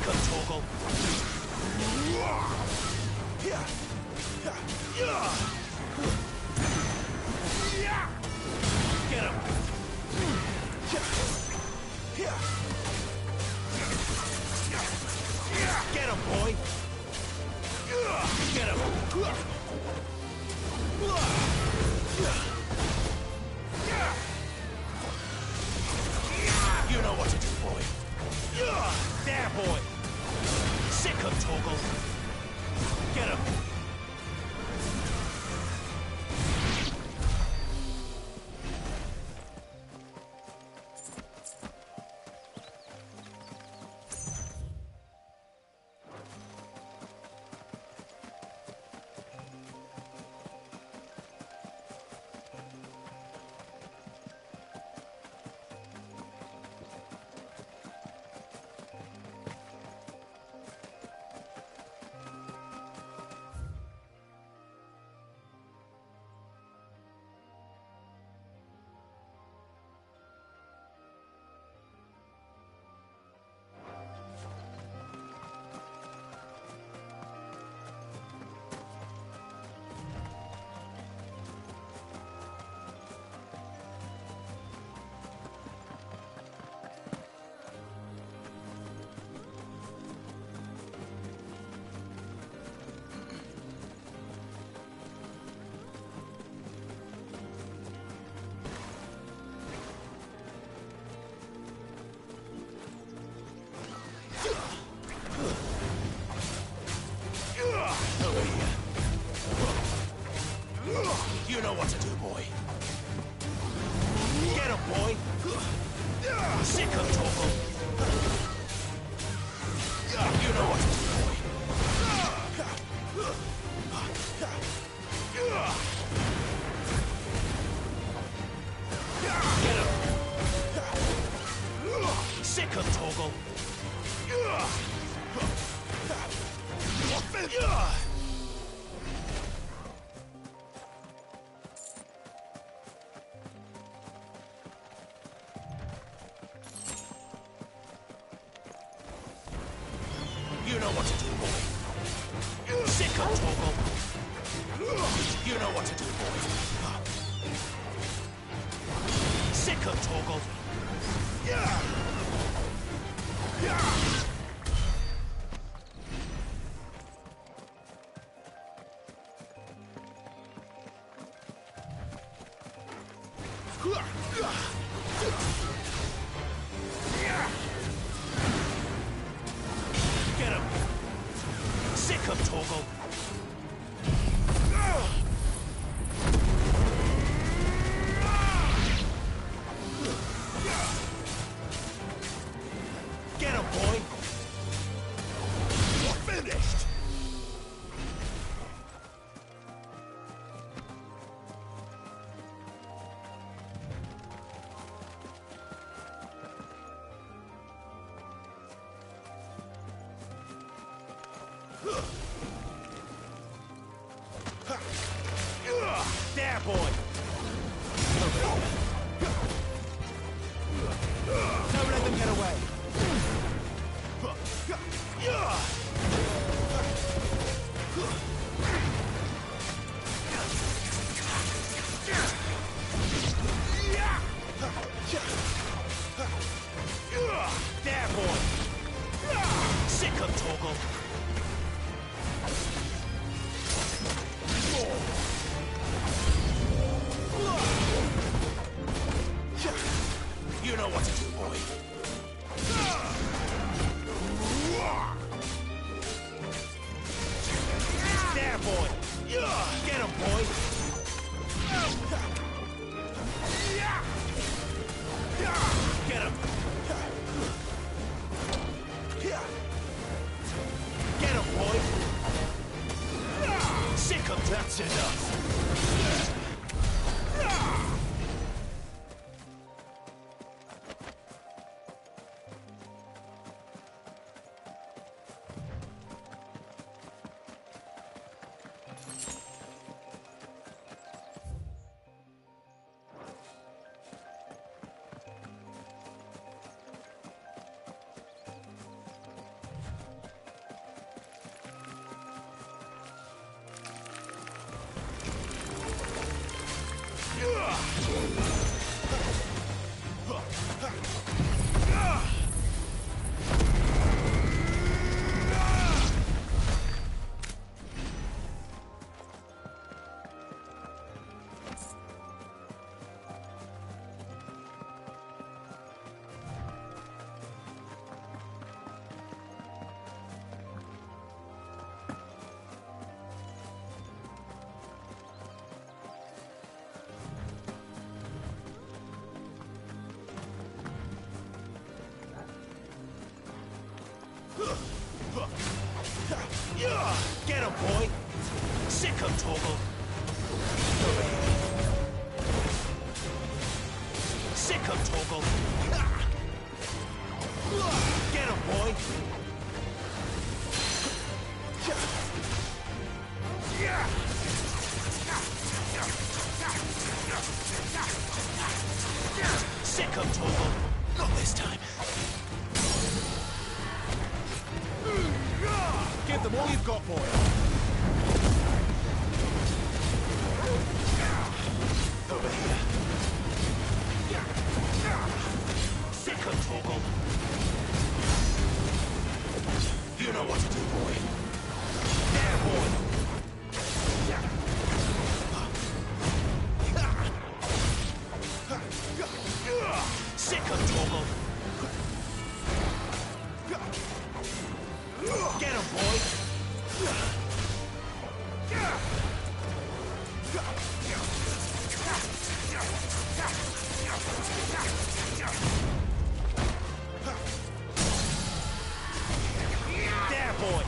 Sick of Toggle. Get him. Get him, boy. Get him. You know what to do, boy. There, boy. Sick of Toggle. Get him. You know what to do, boy. Get him, boy. Sick of Toggle. You know what to do, boy. Get him. Sick of Toggle. You know what to do, boy. Sick of Toggle. You know what to do, boy. Sick of Toggle. Get him. Sick of Toggle. Get him, boy. You're finished. There, boy. Don't let them get away. There, boy. Sick of Toggle. You know what to do, boy. There, boy. Get him, boy. Get him. Get him, boy. Sick of that's enough. him, boy! Sick him, Toggle! Over here. Sick him, Toggle! Get him, boy! Sick him, Toggle! Not this time. Give them all you've got, boy. Over here. Sick him, Toggle. You know what to do, boy. There, boy. Sick him, Toggle. Get him, boy. There, boy.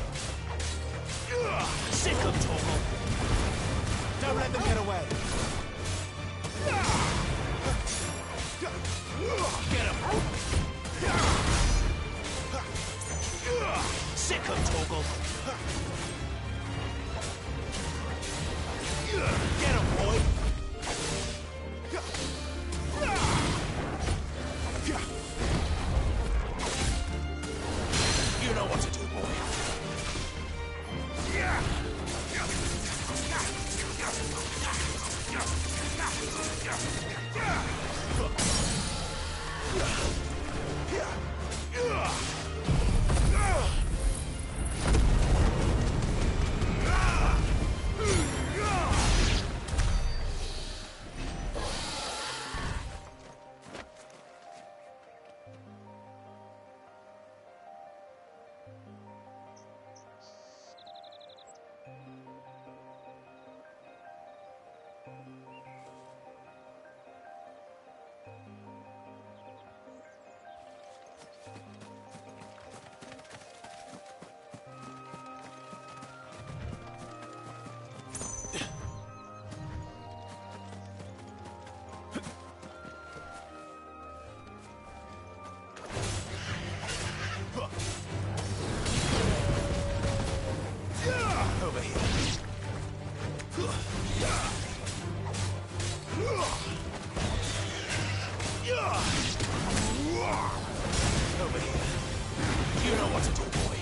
Sick him, Toggle. Don't let them get away. Get him. Sick him, Toggle. Get him, boy. You know what to do, boy. Over here. Over here. You know what to do, boy.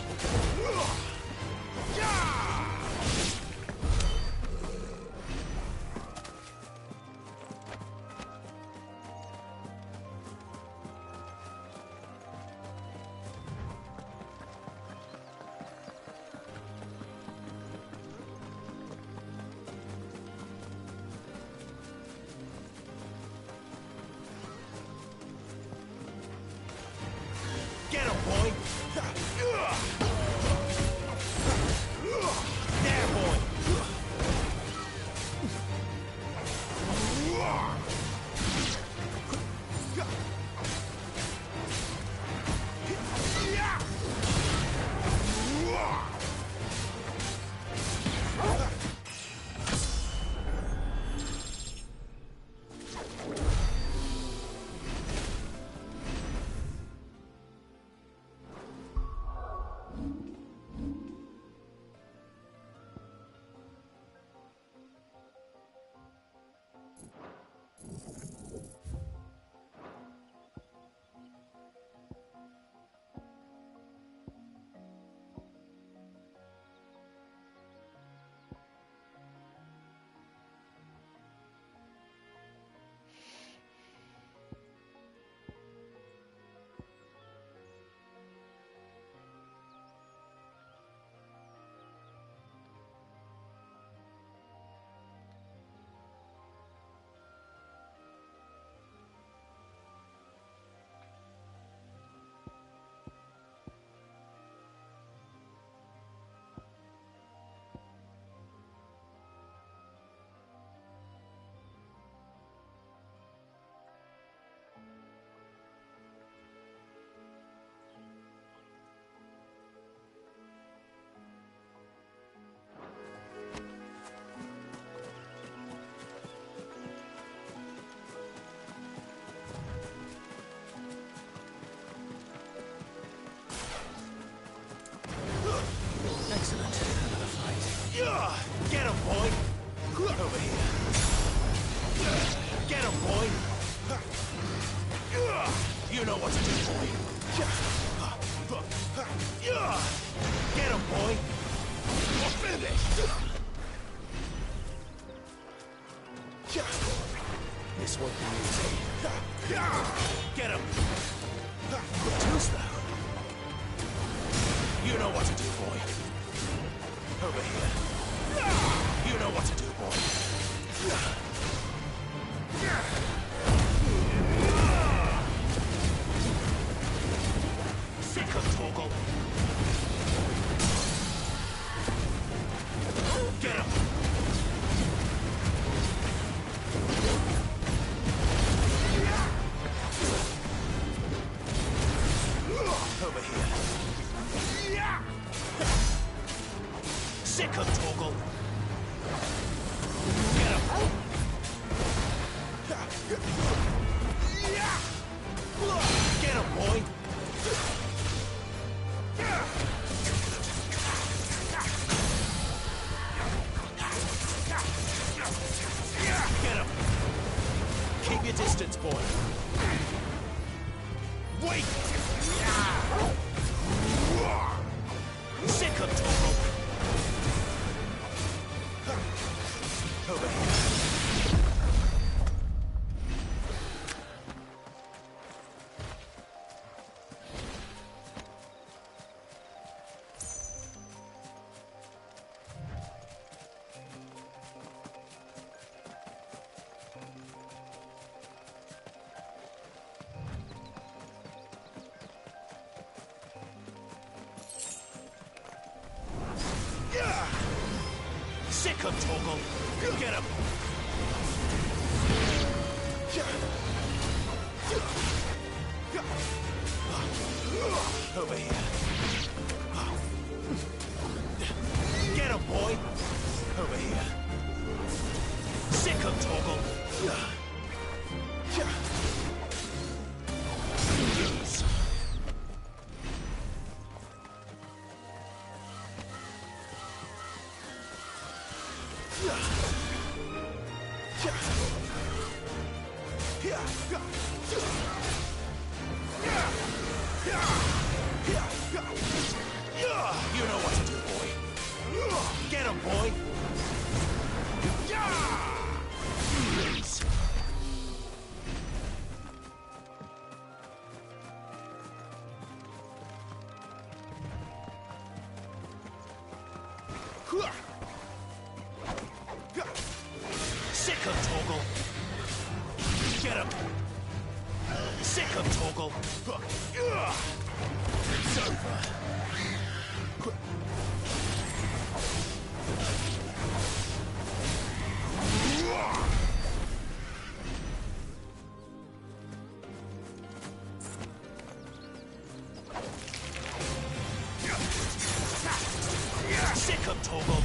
Get him, boy! There, boy! boy! Over here. Get him, boy! You know what to do, boy! Get him, boy! You're finished! This won't be easy. Get him! You're too slow. You know what to do, boy. Over here. You know what to do, boy. Sick of Toggle. Get him! Over here. Sick of Toggle. Get him! Get him, boy! Get him! Keep your distance, boy. Wait! Sick of Toggle. Over here. Sick of Toggle. Get him. Over here. Get him, boy. Over here. Sick of Toggle. Lose. You know what to do, boy. Get him, boy. Lose. Sick of Toggle. Get him. Sick of Toggle. It's over. Sick of Toggle.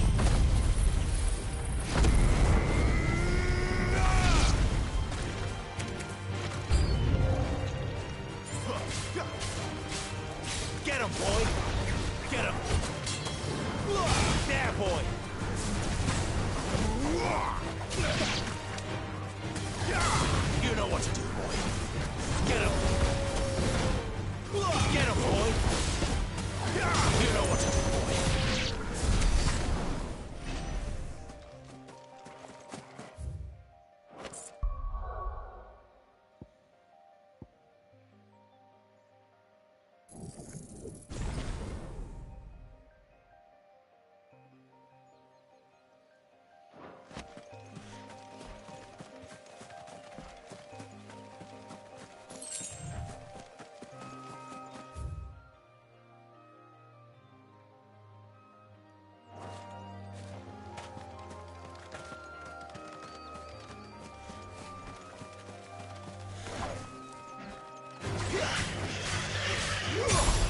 Get him, boy! Get him! There, boy! You know what to do, boy. Get him! Get him, boy! You know what to do, boy.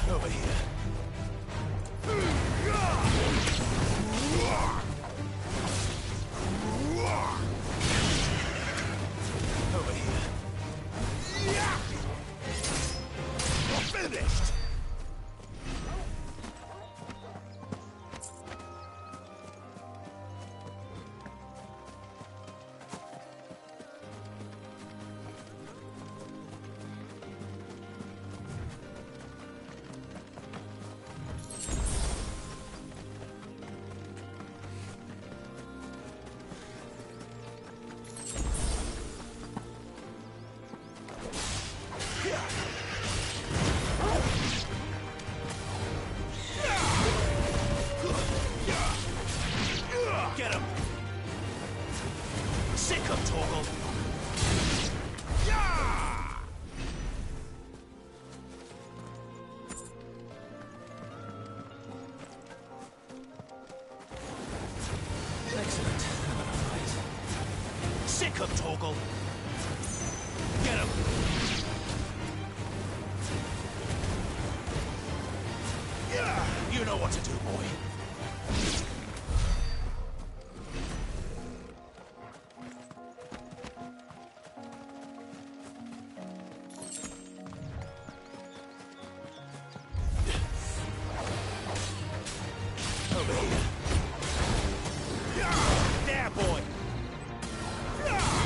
Over here. Over here. You're finished. Sick of Toggle. Get him. You know what to do, boy. Over here. There, boy.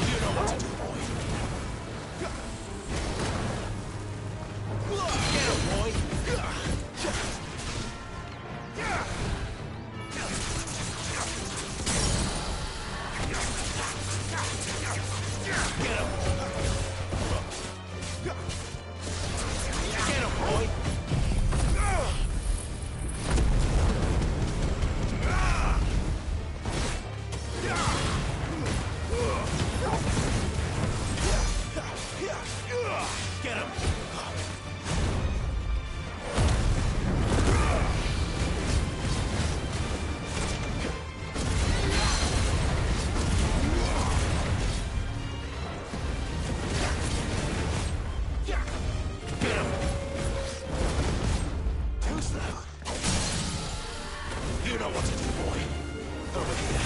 You know what to do, boy. Get him, boy. You know what to do, boy. Over here.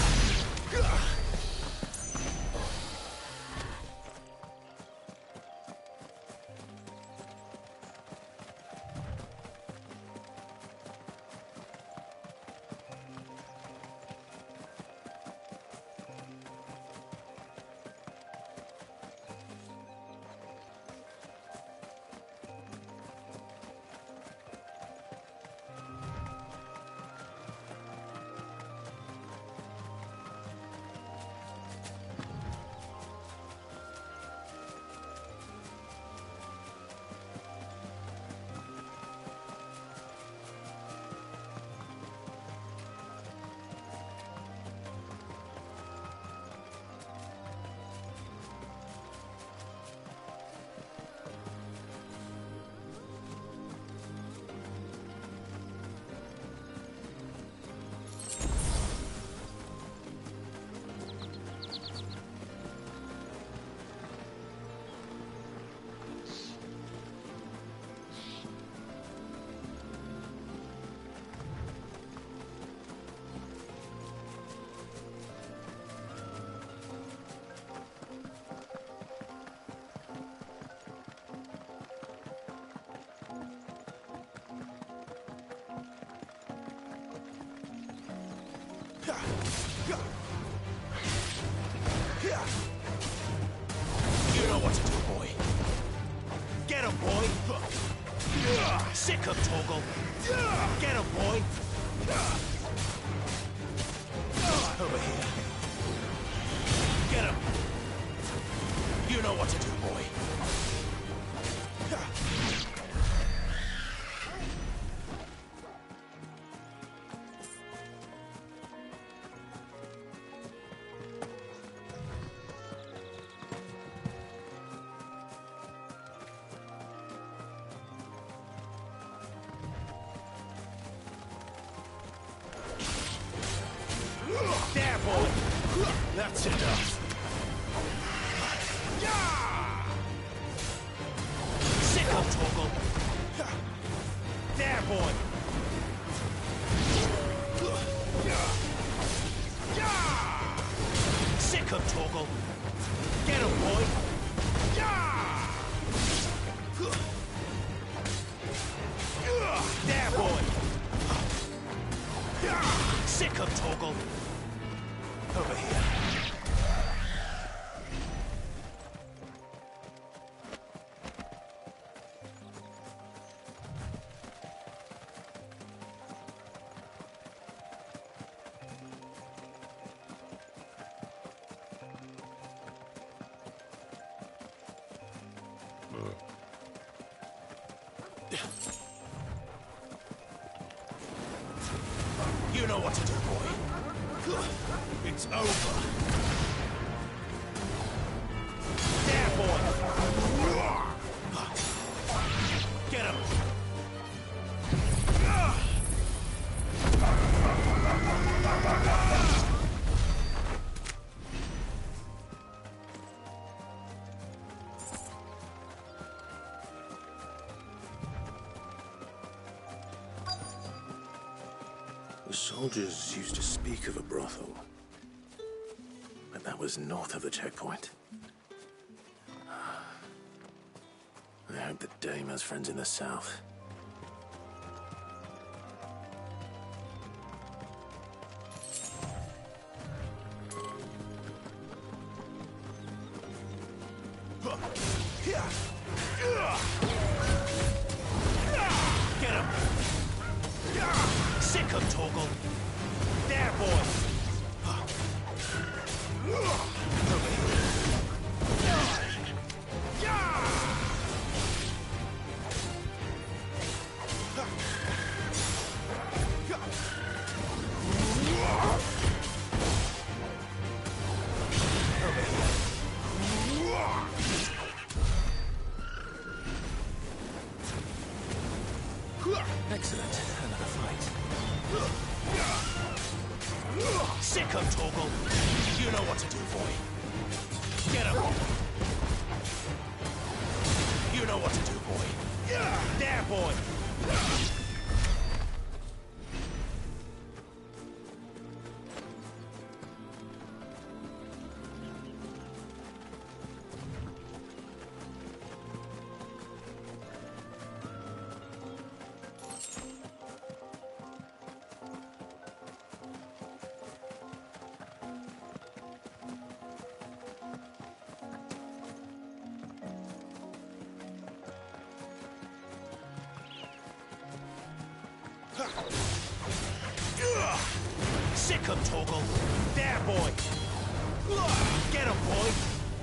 You know what to do, boy. Get him, boy. Sick of Toggle. Get him, boy. Over here. Get him. You know what to do, boy. There, boy! That's enough! Sick of Toggle! There, boy! Sick of Toggle! Get him, boy! There, boy! Sick of Toggle! Over here. You know what to do, boy. It's over. There, boy. Get him. Soldiers used to speak of a brothel, but that was north of the checkpoint. I hope the dame has friends in the south. Get him! Sick of Torgal! There, boy! Excellent. Another fight. Sick of Torgal! You know what to do, boy. Get him! You know what to do, boy. There, boy! Sick of Torgal! There, boy! Get him, boy!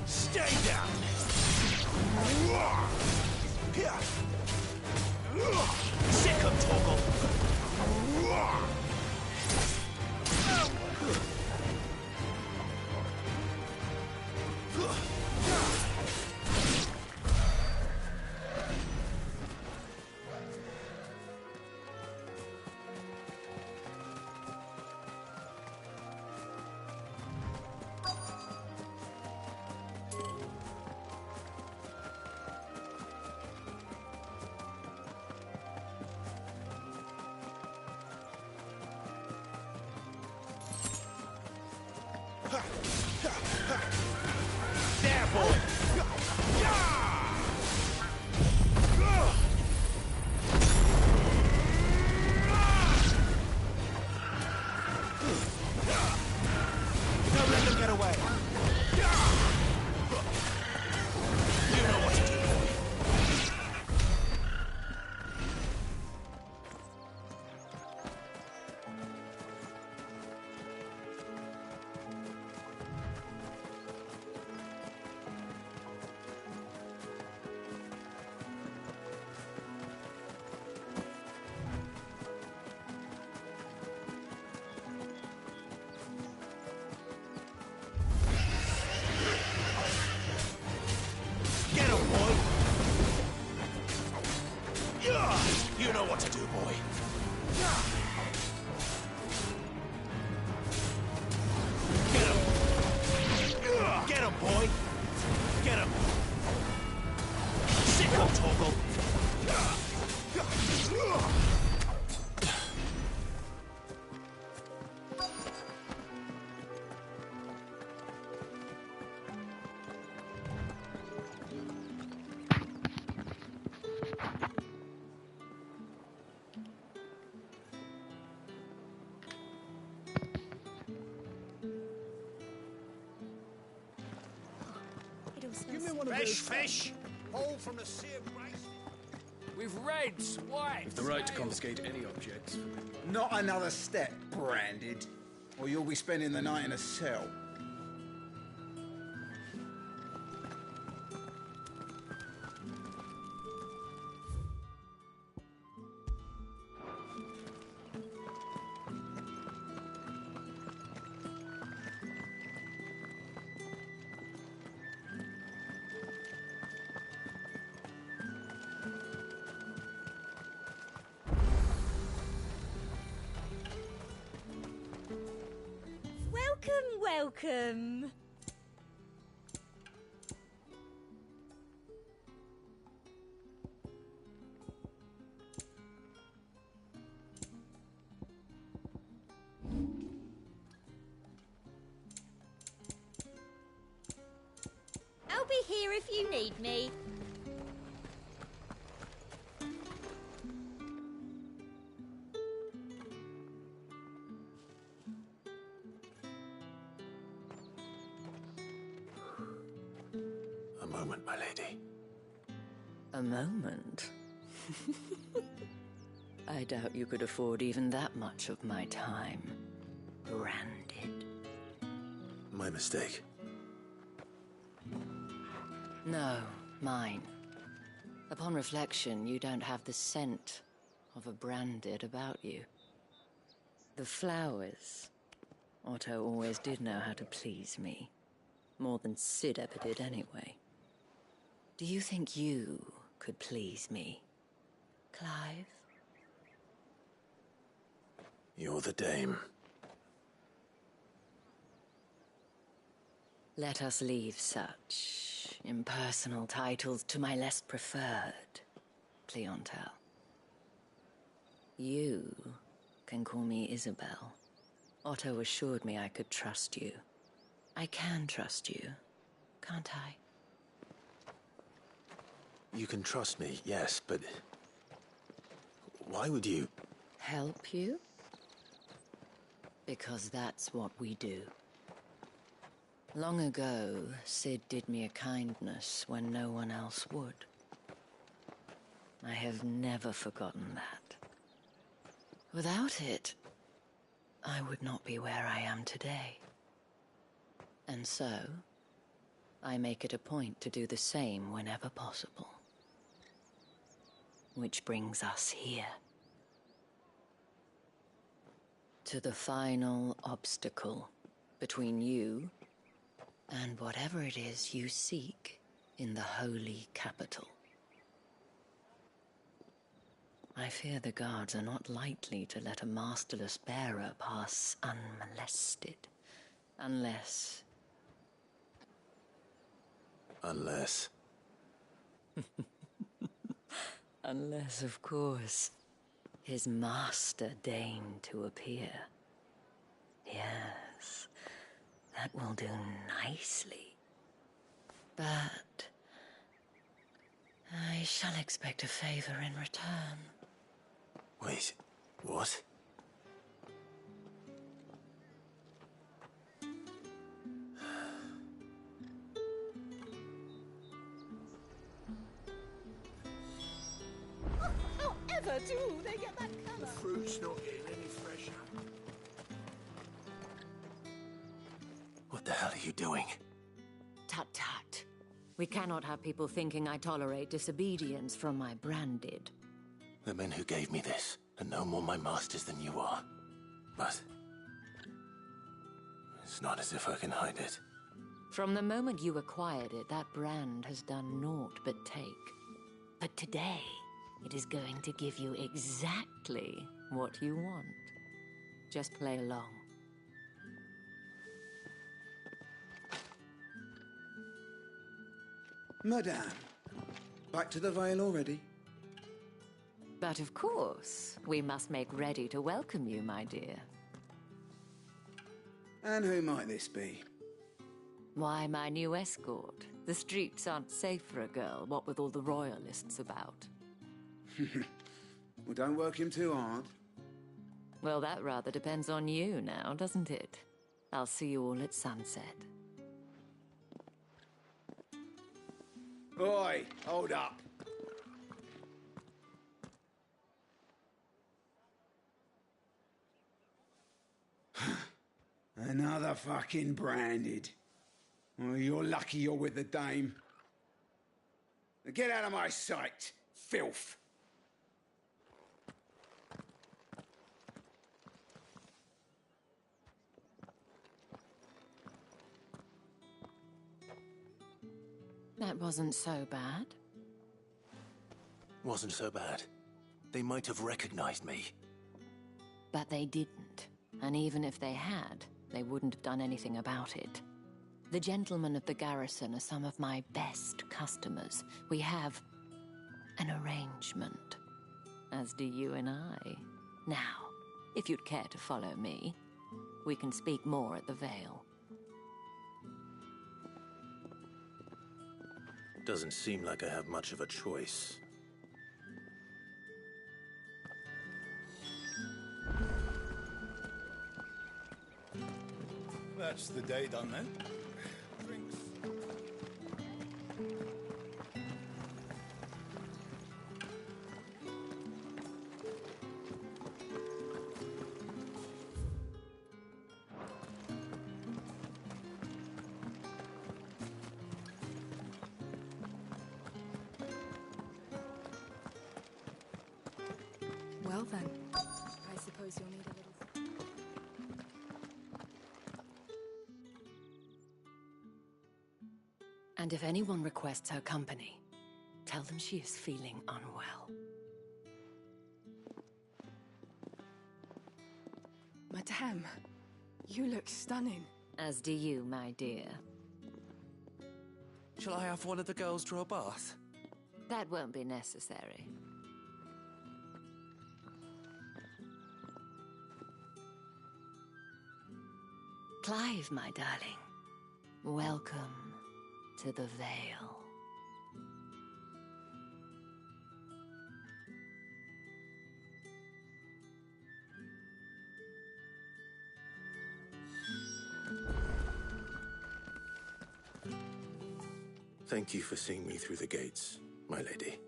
Stay down! Sick of Torgal! There, boy! Don't let them get away! You know what to do, boy. Get him, boy! You know what to do, boy. Get him! Get him, boy! Get him! Sick of Torgal! Give me one of Fresh those. fish! All from the sea of grace. With reds, white. The right to confiscate any objects. Not another step, branded, or you'll be spending the night in a cell. Welcome. here if you need me. A moment, my lady. A moment? I doubt you could afford even that much of my time. Branded. My mistake. No, mine. Upon reflection, you don't have the scent of a branded about you. The flowers. Otto always did know how to please me. More than Sid ever did anyway. Do you think you could please me, Clive? You're the dame. Let us leave such impersonal titles to my less preferred clientele. You can call me Isabel. Otto assured me I could trust you. I can trust you, can't I? You can trust me, yes, but... why would you... Help you? Because that's what we do. Long ago, Sid did me a kindness when no one else would. I have never forgotten that. Without it, I would not be where I am today. And so, I make it a point to do the same whenever possible. Which brings us here. To the final obstacle between you and whatever it is you seek in the holy capital. I fear the guards are not likely to let a masterless bearer pass unmolested. Unless... Unless... Unless, of course, his master deigned to appear. Yes, that will do nicely. But... I shall expect a favor in return. Wait, what? However do they get that colour? Fruit's not getting any fresher. What the hell are you doing? Tut-tut. We cannot have people thinking I tolerate disobedience from my branded. The men who gave me this are no more my masters than you are. But... it's not as if I can hide it. From the moment you acquired it, that brand has done naught but take. But today, it is going to give you exactly what you want. Just play along. Madame, back to the Vale already? But of course, we must make ready to welcome you, my dear. And who might this be? Why, my new escort. The streets aren't safe for a girl, what with all the royalists about. Well, don't work him too hard. Well, that rather depends on you now, doesn't it? I'll see you all at sunset. Oi, hold up. Another fucking branded. Oh, you're lucky you're with the dame. Now get out of my sight, filth. That wasn't so bad. Wasn't so bad. They might have recognized me. But they didn't. And even if they had, they wouldn't have done anything about it. The gentlemen of the garrison are some of my best customers. We have an arrangement, as do you and I. Now, if you'd care to follow me, we can speak more at the Vale. Doesn't seem like I have much of a choice. That's the day done then. Drinks. Well then, I suppose you'll need a little... And if anyone requests her company, tell them she is feeling unwell. Madame, you look stunning. As do you, my dear. Shall I have one of the girls draw a bath? That won't be necessary. Clive, my darling. Welcome to the Vale. Thank you for seeing me through the gates, my lady.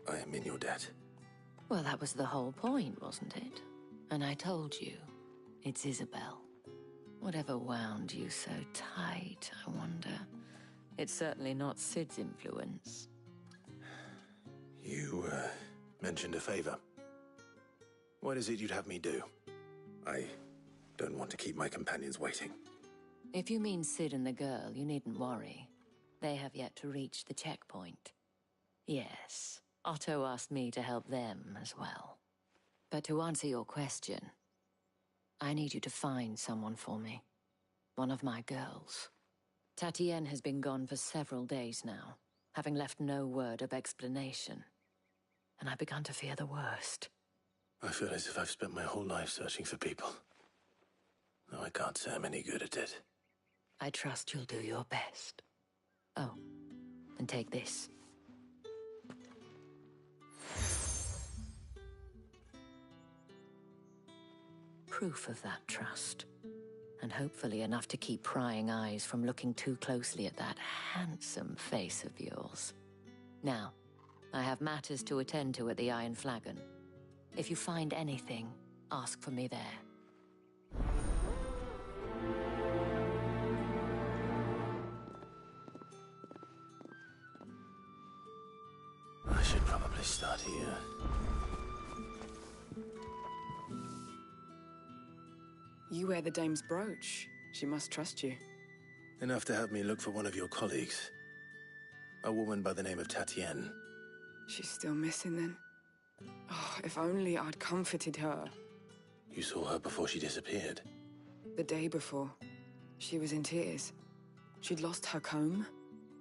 I am in your debt. Well, that was the whole point, wasn't it? And I told you, it's Isabel. Whatever wound you so tight, I wonder. It's certainly not Sid's influence. You, mentioned a favor. What is it you'd have me do? I don't want to keep my companions waiting. If you mean Sid and the girl, you needn't worry. They have yet to reach the checkpoint. Yes, Otto asked me to help them as well. But to answer your question, I need you to find someone for me. One of my girls. Tatienne has been gone for several days now, having left no word of explanation. And I've begun to fear the worst. I feel as if I've spent my whole life searching for people. Though I can't say I'm any good at it. I trust you'll do your best. Oh, and take this. Proof of that trust. And hopefully enough to keep prying eyes from looking too closely at that handsome face of yours. Now, I have matters to attend to at the Iron Flagon. If you find anything, ask for me there. I should probably start here. You wear the dame's brooch. She must trust you. Enough to have me look for one of your colleagues. A woman by the name of Tatienne. She's still missing then. Oh, if only I'd comforted her. You saw her before she disappeared. The day before, she was in tears. She'd lost her comb,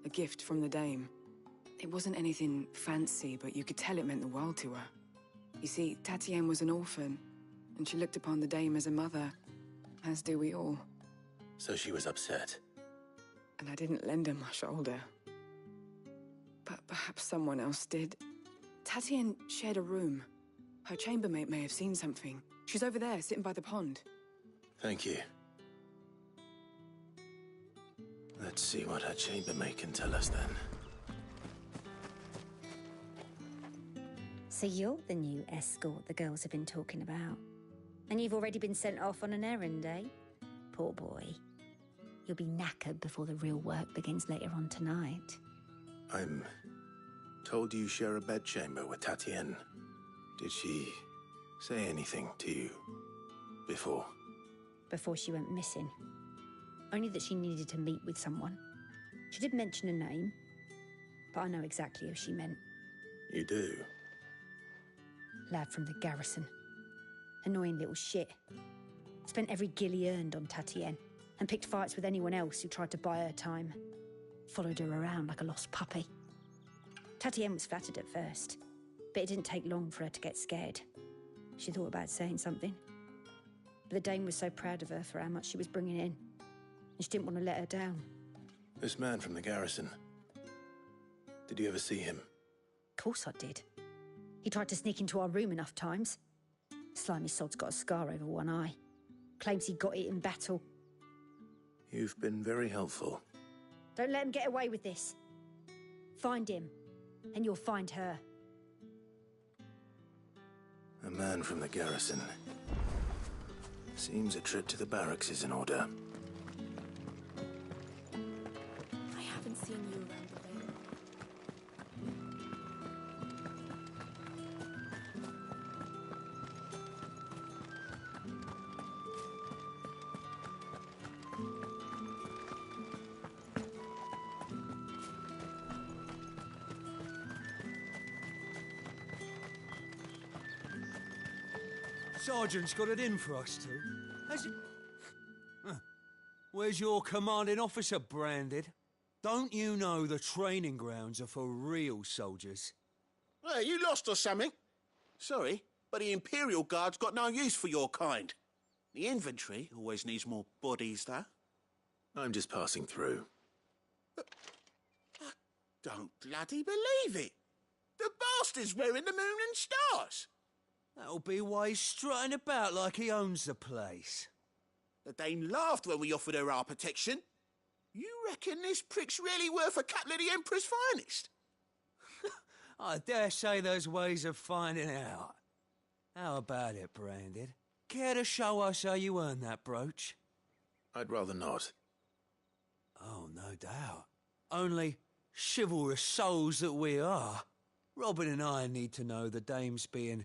a gift from the dame. It wasn't anything fancy, but you could tell it meant the world to her. You see, Tatienne was an orphan, and she looked upon the dame as a mother, as do we all. So she was upset. And I didn't lend her my shoulder. But perhaps someone else did. Tatienne shared a room. Her chambermaid may have seen something. She's over there, sitting by the pond. Thank you. Let's see what her chambermaid can tell us then. So you're the new escort the girls have been talking about. And you've already been sent off on an errand, eh? Poor boy. You'll be knackered before the real work begins later on tonight. I'm told you share a bedchamber with Tatienne. Did she say anything to you before? Before she went missing. Only that she needed to meet with someone. She did mention a name, but I know exactly who she meant. You do? Lad from the garrison. Annoying little shit. Spent every guil he earned on Tatienne, and picked fights with anyone else who tried to buy her time. Followed her around like a lost puppy. Tatienne was flattered at first, but it didn't take long for her to get scared. She thought about saying something. But the dame was so proud of her for how much she was bringing in, and she didn't want to let her down. This man from the garrison, Did you ever see him? Of course I did. He tried to sneak into our room enough times. Slimy sod's got a scar over one eye. Claims he got it in battle. You've been very helpful. Don't let him get away with this. Find him, and you'll find her. A man from the garrison. Seems a trip to the barracks is in order. I haven't seen you around the Vale. Sergeant's got it in for us two. Has he? Huh. Where's your commanding officer, Branded? Don't you know the training grounds are for real soldiers? Well, you lost or something? Sorry, but the Imperial Guard's got no use for your kind. The infantry always needs more bodies, though. I'm just passing through. I don't bloody believe it. The bastard's wearing the moon and stars. That'll be why he's strutting about like he owns the place. The Dane laughed when we offered her our protection. You reckon this prick's really worth a couple of the Emperor's finest? I dare say there's ways of finding out. How about it, Branded? Care to show us how you earned that brooch? I'd rather not. Oh, no doubt. Only chivalrous souls that we are, Robin and I need to know the dame's being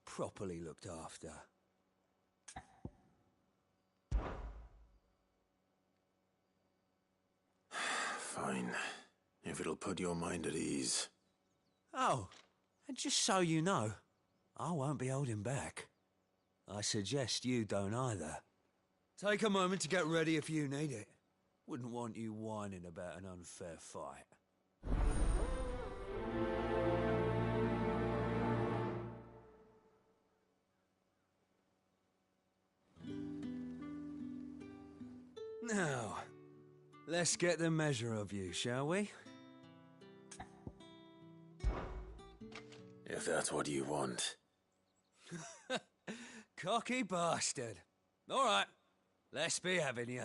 properly looked after. Fine. If it'll put your mind at ease. Oh, and just so you know, I won't be holding back. I suggest you don't either. Take a moment to get ready if you need it. Wouldn't want you whining about an unfair fight. Now, let's get the measure of you, shall we? If that's what you want. Cocky bastard. All right, let's be having you.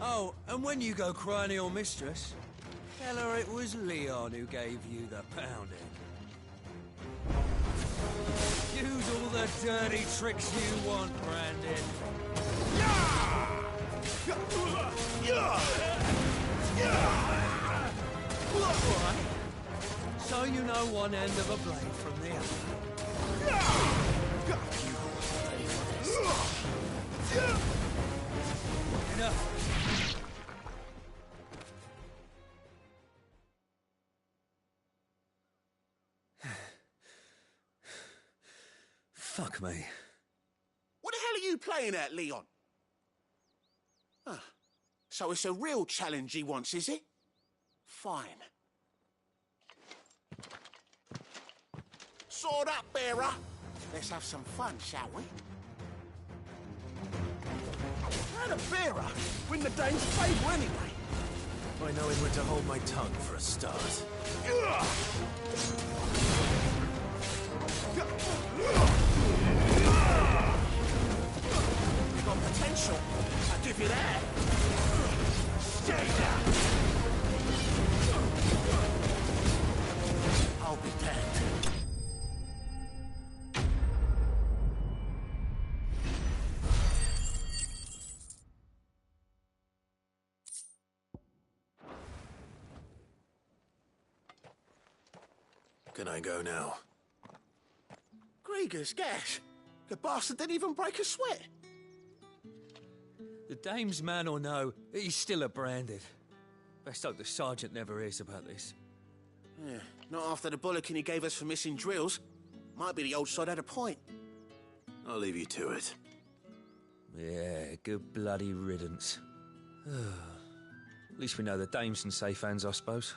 Oh, and when you go crying to your mistress, tell her it was Leon who gave you the pounding. Use all the dirty tricks you want, Brandon. Right. So you know one end of a blade from the other. Enough. Fuck me. What the hell are you playing at, Leon? Ah, so it's a real challenge he wants, is it? Fine. Sword up, bearer. Let's have some fun, shall we? How the bearer win the Dane's favour anyway? By knowing when to hold my tongue for a start. You got potential. I'll give you that. Stay down. I'll be damned. Can I go now? Grieger's gas. The bastard didn't even break a sweat. The dame's man or no, he's still a Branded. Best hope the sergeant never hears about this. Yeah, not after the bollocking he gave us for missing drills. Might be the old sod had a point. I'll leave you to it. Yeah, good bloody riddance. At least we know the dame's in safe hands, I suppose.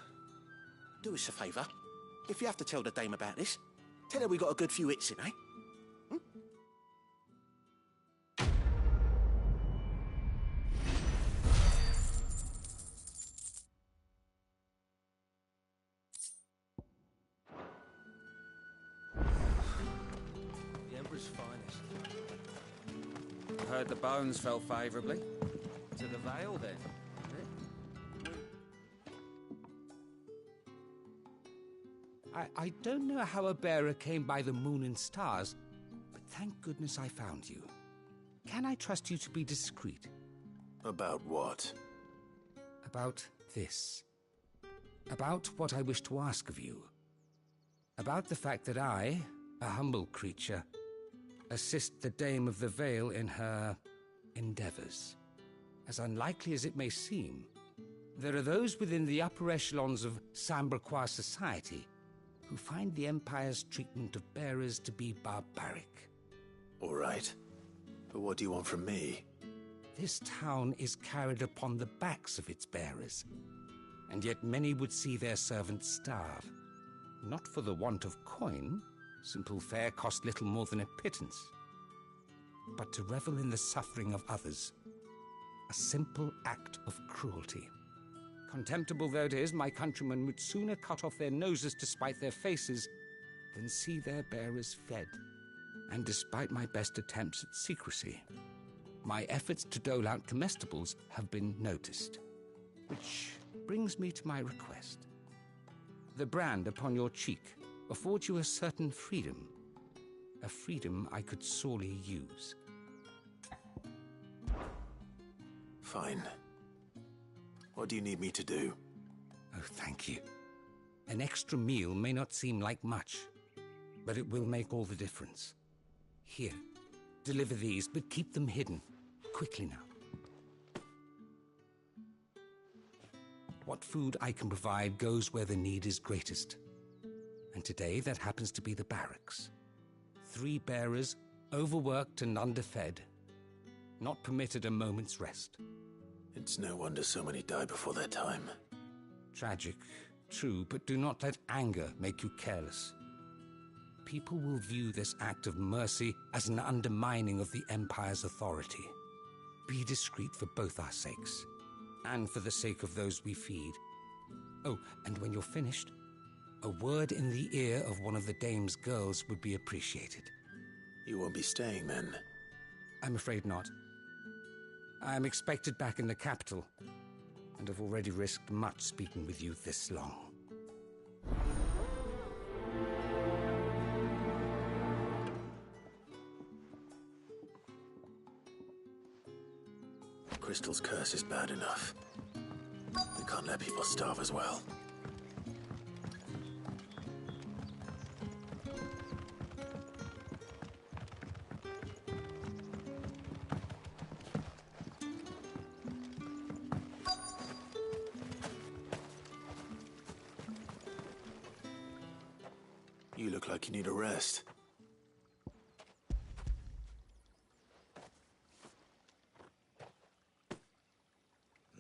Do us a favour. If you have to tell the dame about this, Tell her we got a good few hits in, eh? The Emperor's finest. Heard the bones fell favourably. To the Vale, then. I don't know how a bearer came by the moon and stars, but thank goodness I found you. Can I trust you to be discreet? About what? About this. About what I wish to ask of you. About the fact that I, a humble creature, assist the Dame of the Vale in her endeavors. As unlikely as it may seem, there are those within the upper echelons of Samberquois society who find the Empire's treatment of bearers to be barbaric. All right. But what do you want from me? This town is carried upon the backs of its bearers, and yet many would see their servants starve. Not for the want of coin, simple fare cost little more than a pittance, but to revel in the suffering of others, a simple act of cruelty. Contemptible though it is, my countrymen would sooner cut off their noses to spite their faces than see their bearers fed. And despite my best attempts at secrecy, my efforts to dole out comestibles have been noticed. Which brings me to my request. The brand upon your cheek affords you a certain freedom, a freedom I could sorely use. Fine. What do you need me to do? Oh, thank you. An extra meal may not seem like much, but it will make all the difference. Here, deliver these, but keep them hidden. Quickly now. What food I can provide goes where the need is greatest. And today, that happens to be the barracks. 3 bearers, overworked and underfed, not permitted a moment's rest. It's no wonder so many die before their time. Tragic, true, but do not let anger make you careless. People will view this act of mercy as an undermining of the Empire's authority. Be discreet for both our sakes, and for the sake of those we feed. Oh, and when you're finished, a word in the ear of one of the Dame's girls would be appreciated. You won't be staying then? I'm afraid not. I am expected back in the capital, and have already risked much speaking with you this long. Crystal's curse is bad enough. We can't let people starve as well. You look like you need a rest.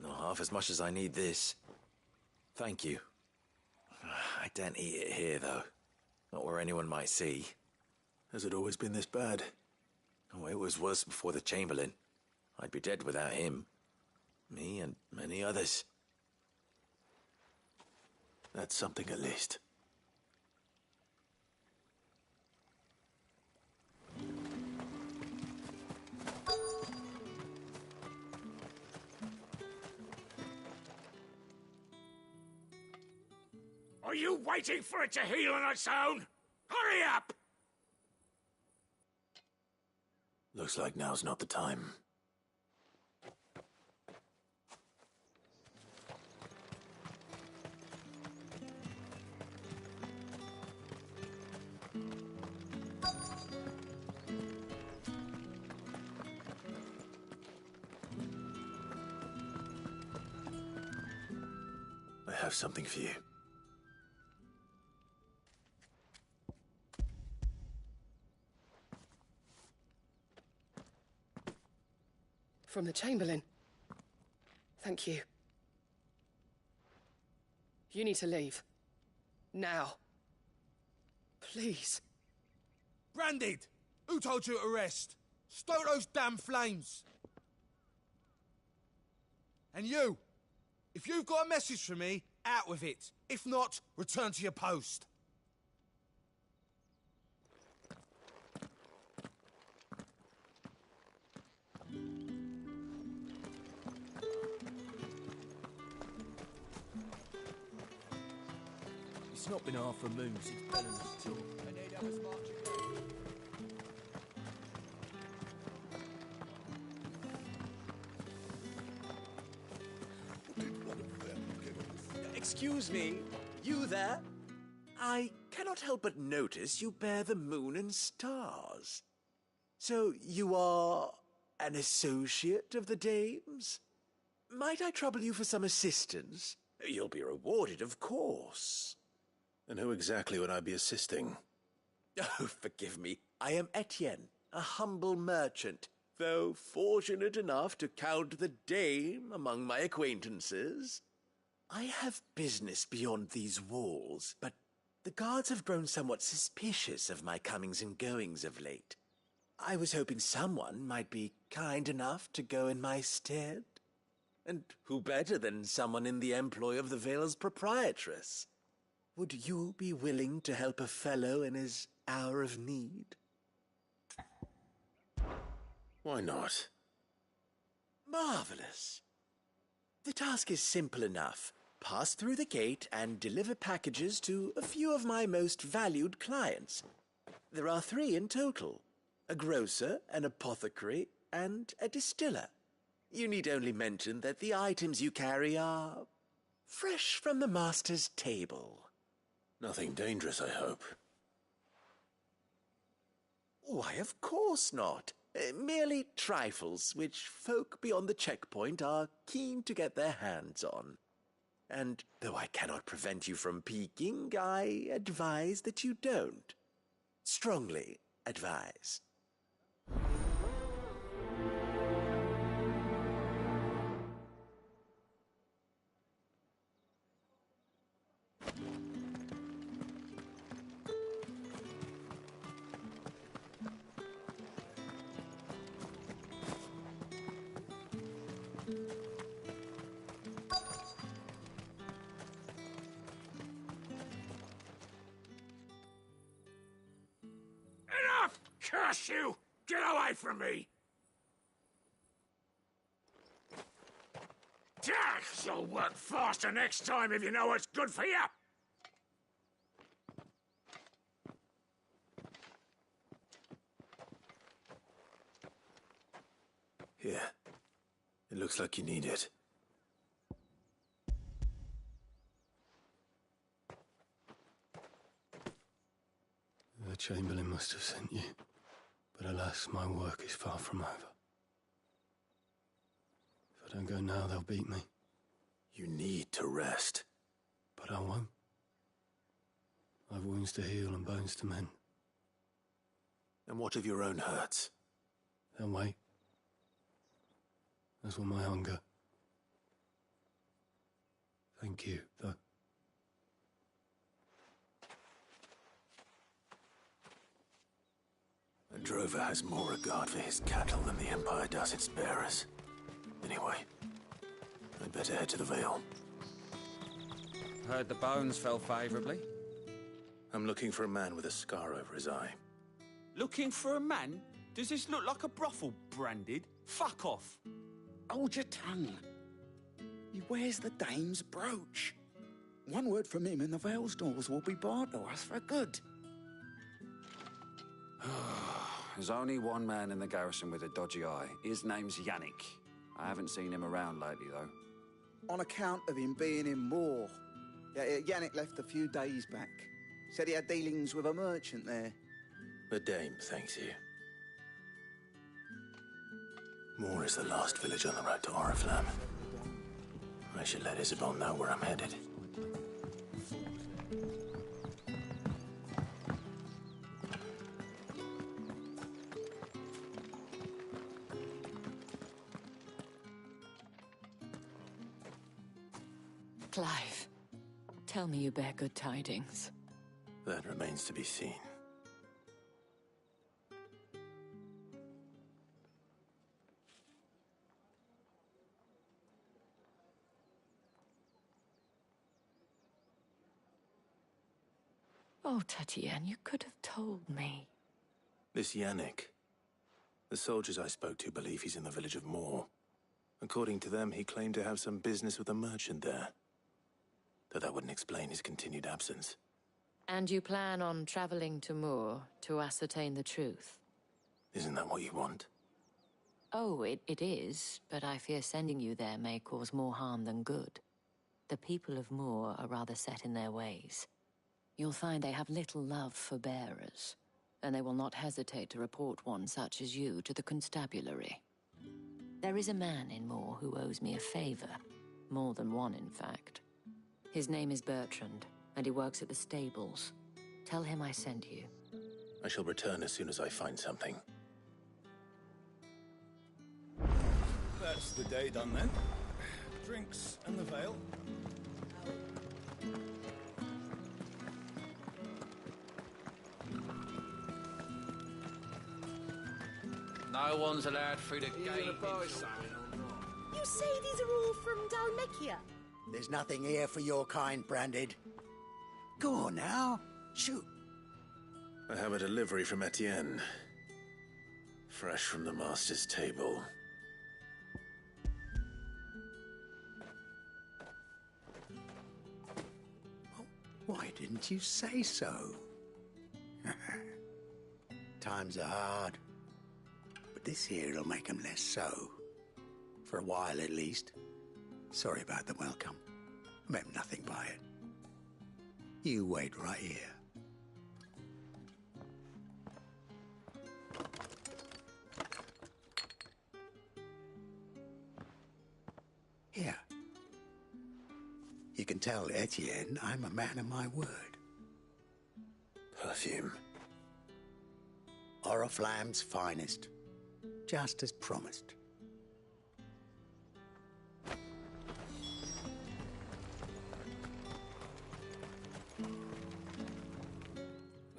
Not half as much as I need this. Thank you. I daren't eat it here, though. Not where anyone might see. Has it always been this bad? Oh, it was worse before the Chamberlain. I'd be dead without him. Me and many others. That's something at least. Are you waiting for it to heal on its own? Hurry up! Looks like now's not the time. I have something for you. From the Chamberlain. Thank you. You need to leave. Now. Please. Branded! Who told you to rest? Stoke those damn flames! And you! If you've got a message for me, out with it. If not, return to your post. It's not been half a moon since Bellen's tour. And they'd have us marching down. Excuse me, you there? I cannot help but notice you bear the moon and stars. So you are an associate of the dames? Might I trouble you for some assistance? You'll be rewarded, of course. And who exactly would I be assisting? Oh, forgive me. I am Etienne, a humble merchant, though fortunate enough to count the dame among my acquaintances. I have business beyond these walls, but the guards have grown somewhat suspicious of my comings and goings of late. I was hoping someone might be kind enough to go in my stead. And who better than someone in the employ of the Vale's proprietress? Would you be willing to help a fellow in his hour of need? Why not? Marvelous. The task is simple enough. Pass through the gate and deliver packages to a few of my most valued clients. There are 3 in total: a grocer, an apothecary, and a distiller. You need only mention that the items you carry are fresh from the master's table. Nothing dangerous, I hope. Why, of course not. Merely trifles which folk beyond the checkpoint are keen to get their hands on. And though I cannot prevent you from peeking, I advise that you don't. Strongly advise. Enough! Curse you! Get away from me! You'll work faster next time if you know what's good for you! Here. It looks like you need it. The Chamberlain must have sent you. But alas, my work is far from over. If I don't go now, they'll beat me. You need to rest. But I won't. I've wounds to heal and bones to mend. And what of your own hurts? They'll wait. As will my hunger. Thank you, though. A drover has more regard for his cattle than the Empire does its bearers. Anyway, I'd better head to the Vale. Heard the bones fell favourably. I'm looking for a man with a scar over his eye. Looking for a man? Does this look like a brothel, Branded? Fuck off. Hold your tongue. He wears the dame's brooch. One word from him and the Vale's doors will be barred to us for good. There's only one man in the garrison with a dodgy eye. His name's Yannick. I haven't seen him around lately, though. On account of him being in war. Yannick left a few days back. Said he had dealings with a merchant there. The dame thanks you. Moor is the last village on the road to Oriflamme. I should let Isabel know where I'm headed. Clive, tell me you bear good tidings. That remains to be seen. Oh, Tatienne, you could have told me. This Yannick. The soldiers I spoke to believe he's in the village of Moor. According to them, he claimed to have some business with a merchant there. Though that wouldn't explain his continued absence. And you plan on traveling to Moor to ascertain the truth? Isn't that what you want? Oh, it is, but I fear sending you there may cause more harm than good. The people of Moor are rather set in their ways. You'll find they have little love for bearers, and they will not hesitate to report one such as you to the constabulary. There is a man in Moor who owes me a favor. More than one, in fact. His name is Bertrand, and he works at the stables. Tell him I sent you. I shall return as soon as I find something. That's the day done then. Drinks and the veil. No one's allowed through the gate. You say these are all from Dalmekia? There's nothing here for your kind, Branded. Go on now. Shoot. I have a delivery from Etienne. Fresh from the master's table. Why didn't you say so? Times are hard. But this here'll make 'em less so. For a while, at least. Sorry about the welcome. I meant nothing by it. You wait right here. Here. You can tell Etienne I'm a man of my word. Perfume. Oriflamme's finest. Just as promised.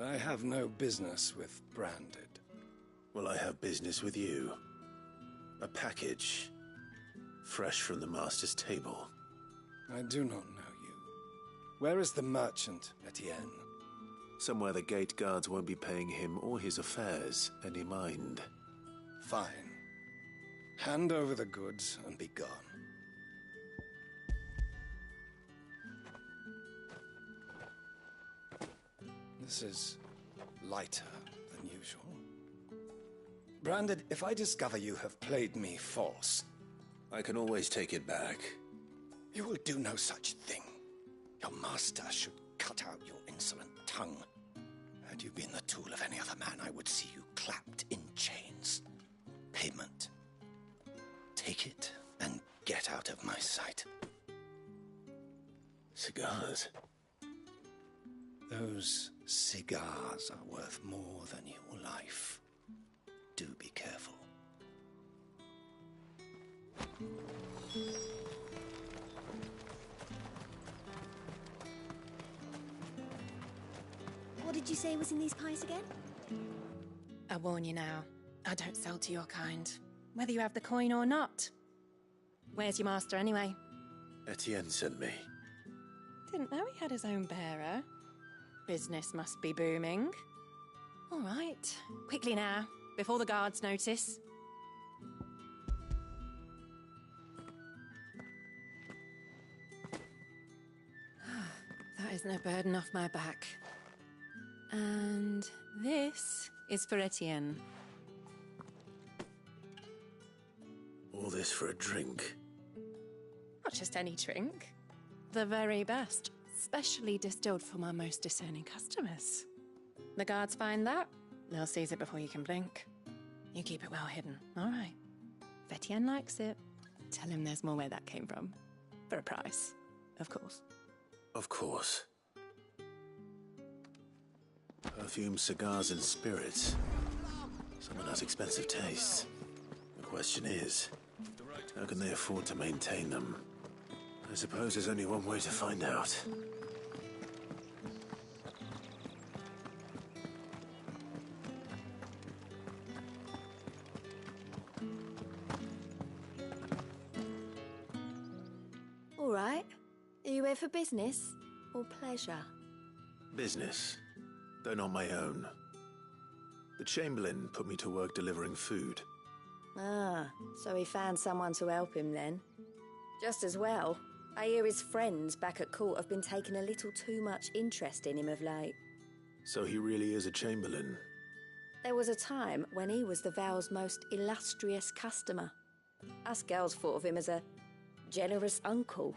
I have no business with Branded. Well, I have business with you. A package. Fresh from the master's table. I do not know you. Where is the merchant, Etienne? Somewhere the gate guards won't be paying him or his affairs any mind. Fine. Hand over the goods and be gone. This is lighter than usual. Branded, if I discover you have played me false... I can always take it back. You will do no such thing. Your master should cut out your insolent tongue. Had you been the tool of any other man, I would see you clapped in chains. Payment. Take it and get out of my sight. Cigars? Those cigars are worth more than your life. Do be careful. What did you say was in these pies again? I warn you now, I don't sell to your kind, whether you have the coin or not. Where's your master anyway? Etienne sent me. Didn't know he had his own bearer. Business must be booming. All right, quickly now, before the guards notice. That is no burden off my back. And this is for Etienne. All this for a drink? Not just any drink. The very best, specially distilled for my most discerning customers. The guards find that, they'll seize it before you can blink. You keep it well hidden, all right? If Etienne likes it, tell him there's more where that came from. For a price, of course. Of course. Perfume, cigars, and spirits. Someone has expensive tastes. The question is, how can they afford to maintain them? I suppose there's only one way to find out. All right. Are you here for business or pleasure? Business. Though not my own. The Chamberlain put me to work delivering food. Ah, so he found someone to help him then. Just as well. I hear his friends back at court have been taking a little too much interest in him of late. So he really is a Chamberlain. There was a time when he was the Vale's most illustrious customer. Us girls thought of him as a generous uncle.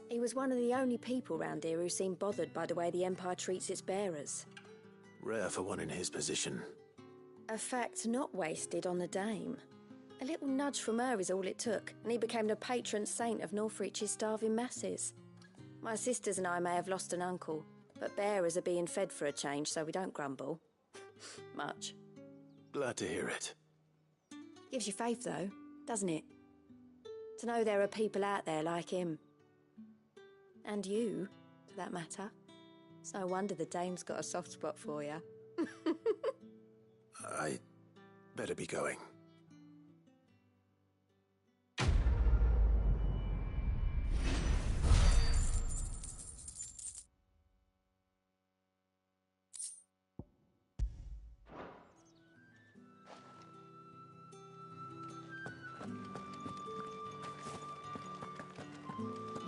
He was one of the only people round here who seemed bothered by the way the Empire treats its bearers. Rare for one in his position. A fact not wasted on the Dame. A little nudge from her is all it took, and he became the patron saint of Northreach's starving masses. My sisters and I may have lost an uncle, but bearers are being fed for a change, so we don't grumble. Much. Glad to hear it. Gives you faith, though, doesn't it? To know there are people out there like him. And you, for that matter. It's no wonder the Dame's got a soft spot for you. I better be going.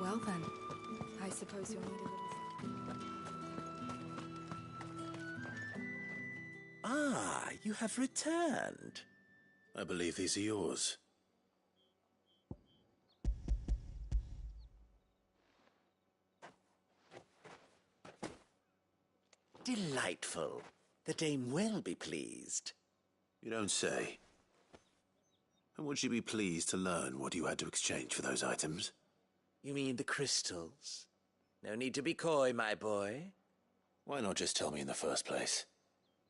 Well then, I suppose you'll need a little... Ah, you have returned. I believe these are yours. Delightful. The Dame will be pleased. You don't say. And would she be pleased to learn what you had to exchange for those items? You mean the crystals? No need to be coy, my boy. Why not just tell me in the first place?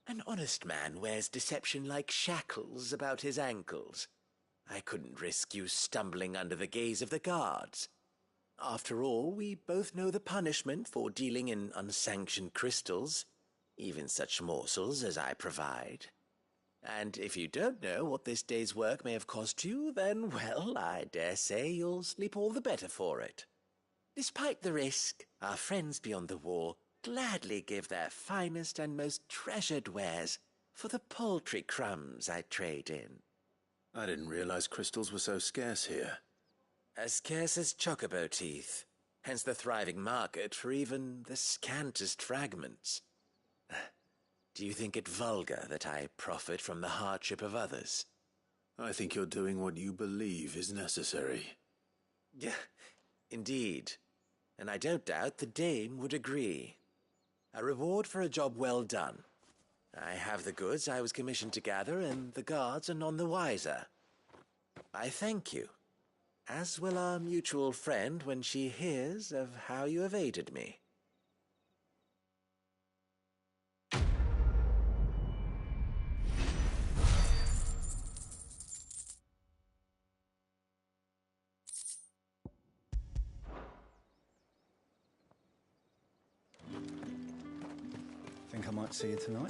An honest man wears deception like shackles about his ankles. I couldn't risk you stumbling under the gaze of the guards. After all, we both know the punishment for dealing in unsanctioned crystals, even such morsels as I provide. And if you don't know what this day's work may have cost you, then, well, I dare say you'll sleep all the better for it. Despite the risk, our friends beyond the wall gladly give their finest and most treasured wares for the paltry crumbs I trade in. I didn't realize crystals were so scarce here. As scarce as chocobo teeth, hence the thriving market for even the scantest fragments. Do you think it vulgar that I profit from the hardship of others? I think you're doing what you believe is necessary. Yeah, indeed. And I don't doubt the Dame would agree. A reward for a job well done. I have the goods I was commissioned to gather, and the guards are none the wiser. I thank you, as will our mutual friend when she hears of how you have aided me. Think I might see you tonight?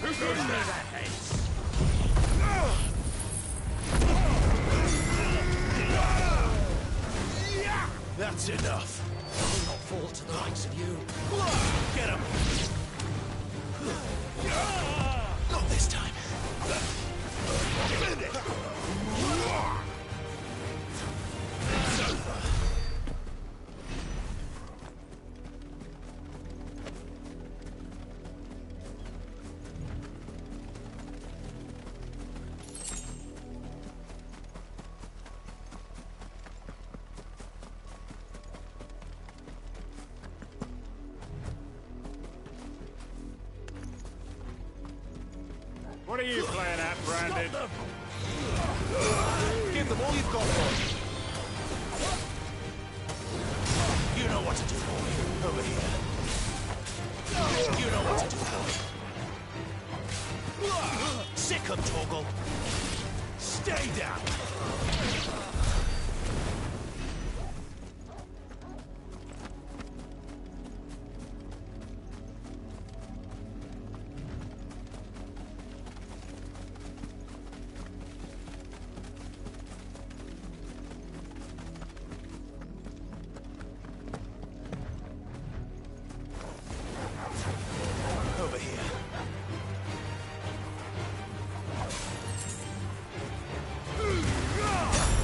Who's Give doing me that? that head. That's enough. I'll not fall to the likes of you. Get him! Not this time. Finish! It's over. What are you playing at, Brandon? Give them all you've got, boy. You know what to do, boy. Over here. You know what to do, boy. Sick 'em, Torgal. Stay down. Over here.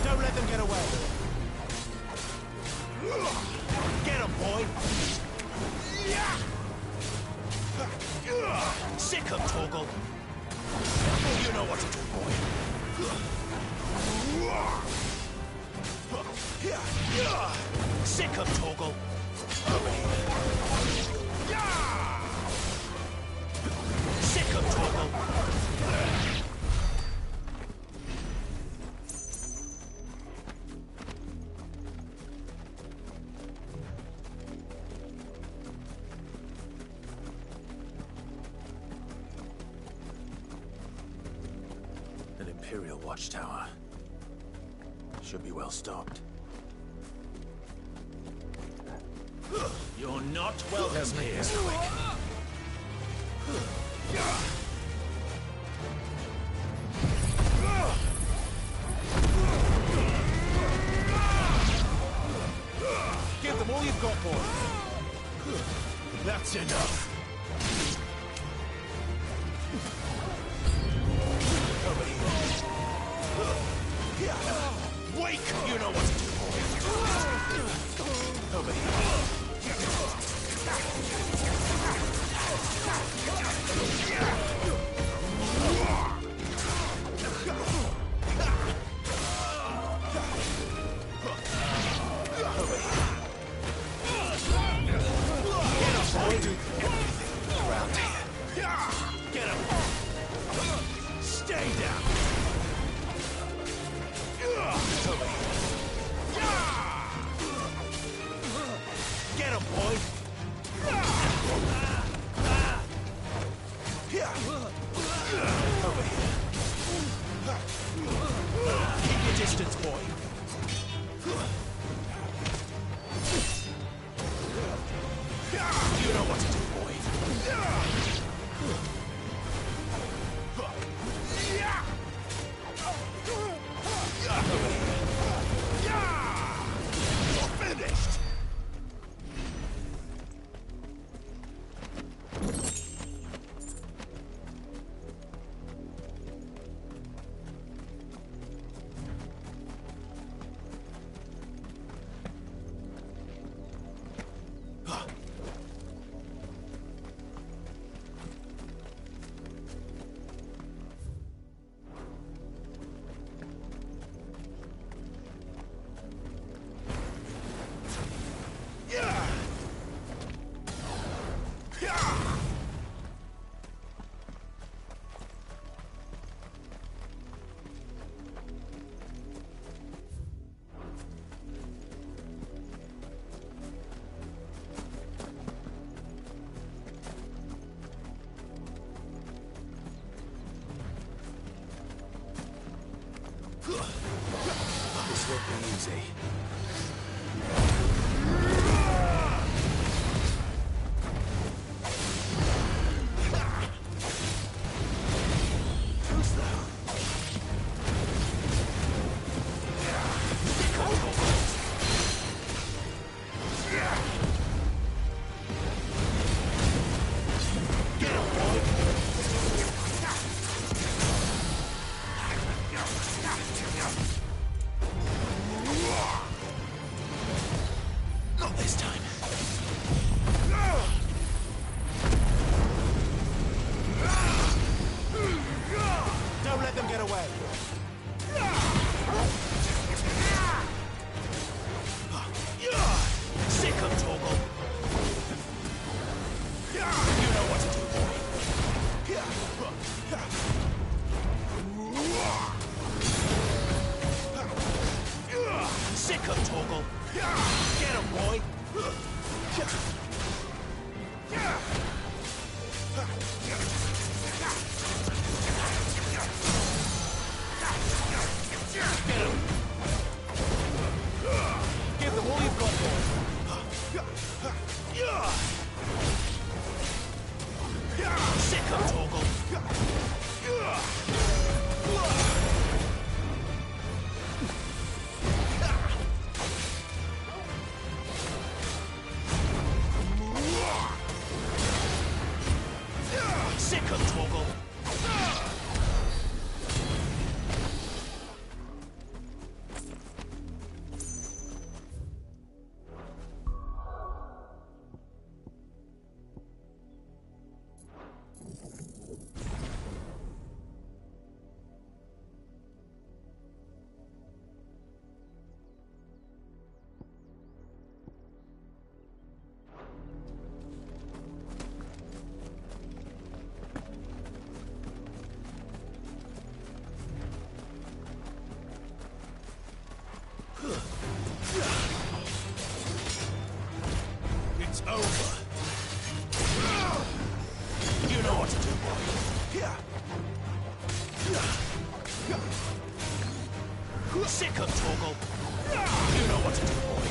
Don't let them get away. Get him, boy. Sick 'em, Torgal. You know what to do, boy. Sick 'em, Torgal. Over here. Sick 'em, Torgal. An Imperial watchtower. Should be well stocked. You're not welcome here, Stoic. Give them all you've got, boy. That's enough. Over here. Wake! You know what to do, boy. Over here. Distance, boy. You know what to do, boy. You're finished. Get him, boy! Get him! Give them all you've got, boy! Sick of Torgal! Sick of Torgal! It's over. You know what to do, boy. Sick of Torgal. You know what to do, boy.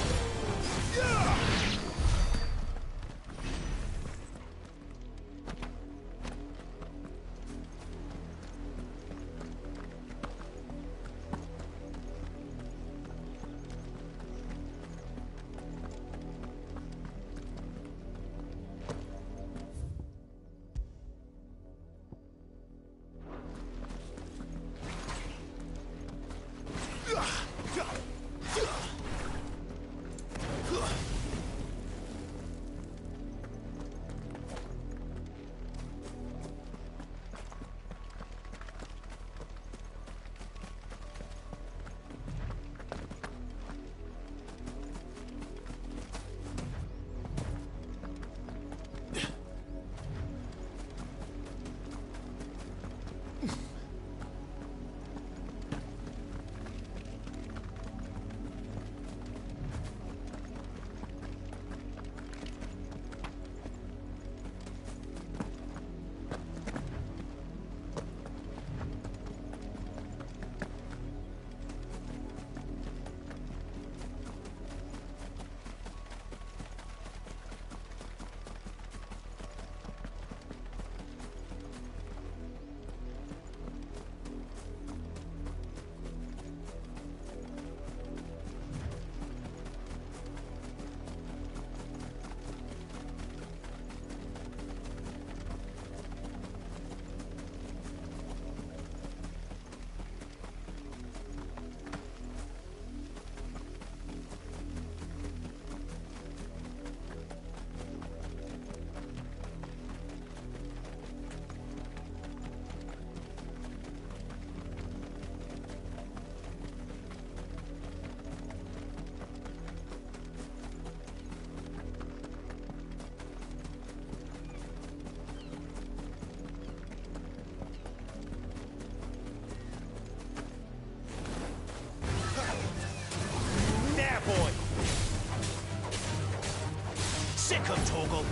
Sick of Torgal.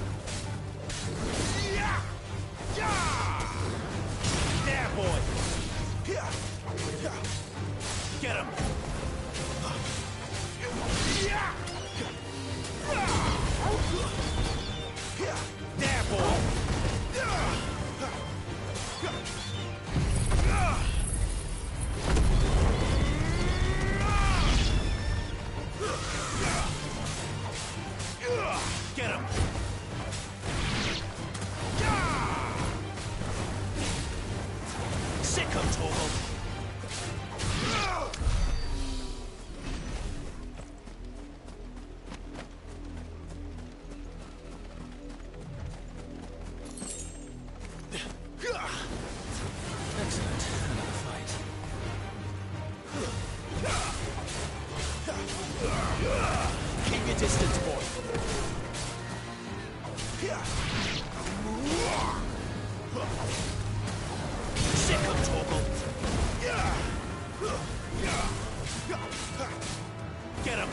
There, boy. Get him. There, boy. Get him! Sick of Torgal! Excellent. Another fight. Keep your distance, boy. Sick of Torgal. Get him.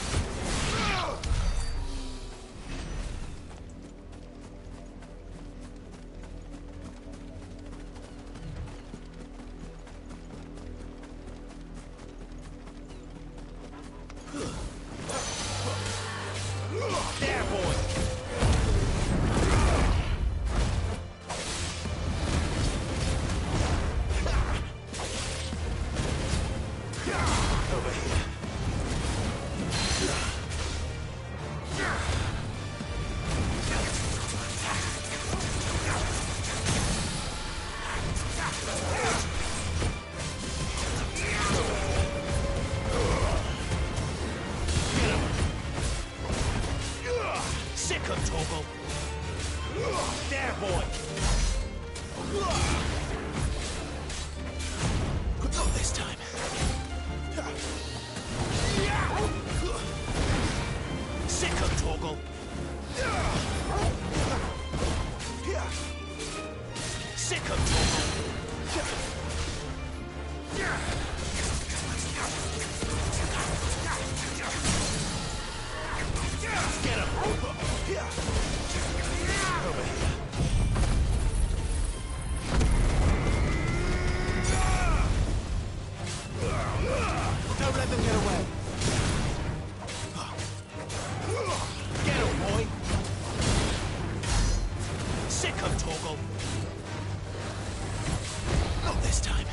this time.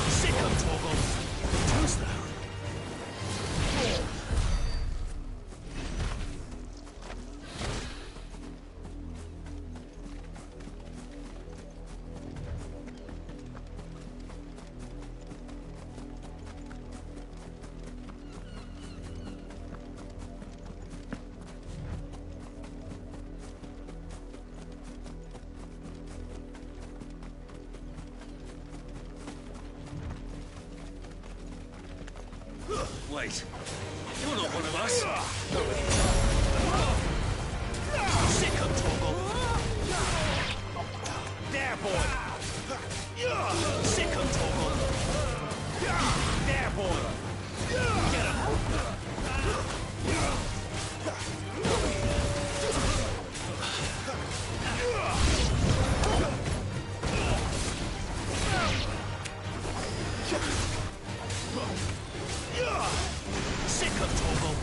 Sick of Torgal. Too slow. Wait, you're not one of us. Sick of Torgal. There, boy. Sick of Torgal. There, boy. Get him. Sick of Torgal.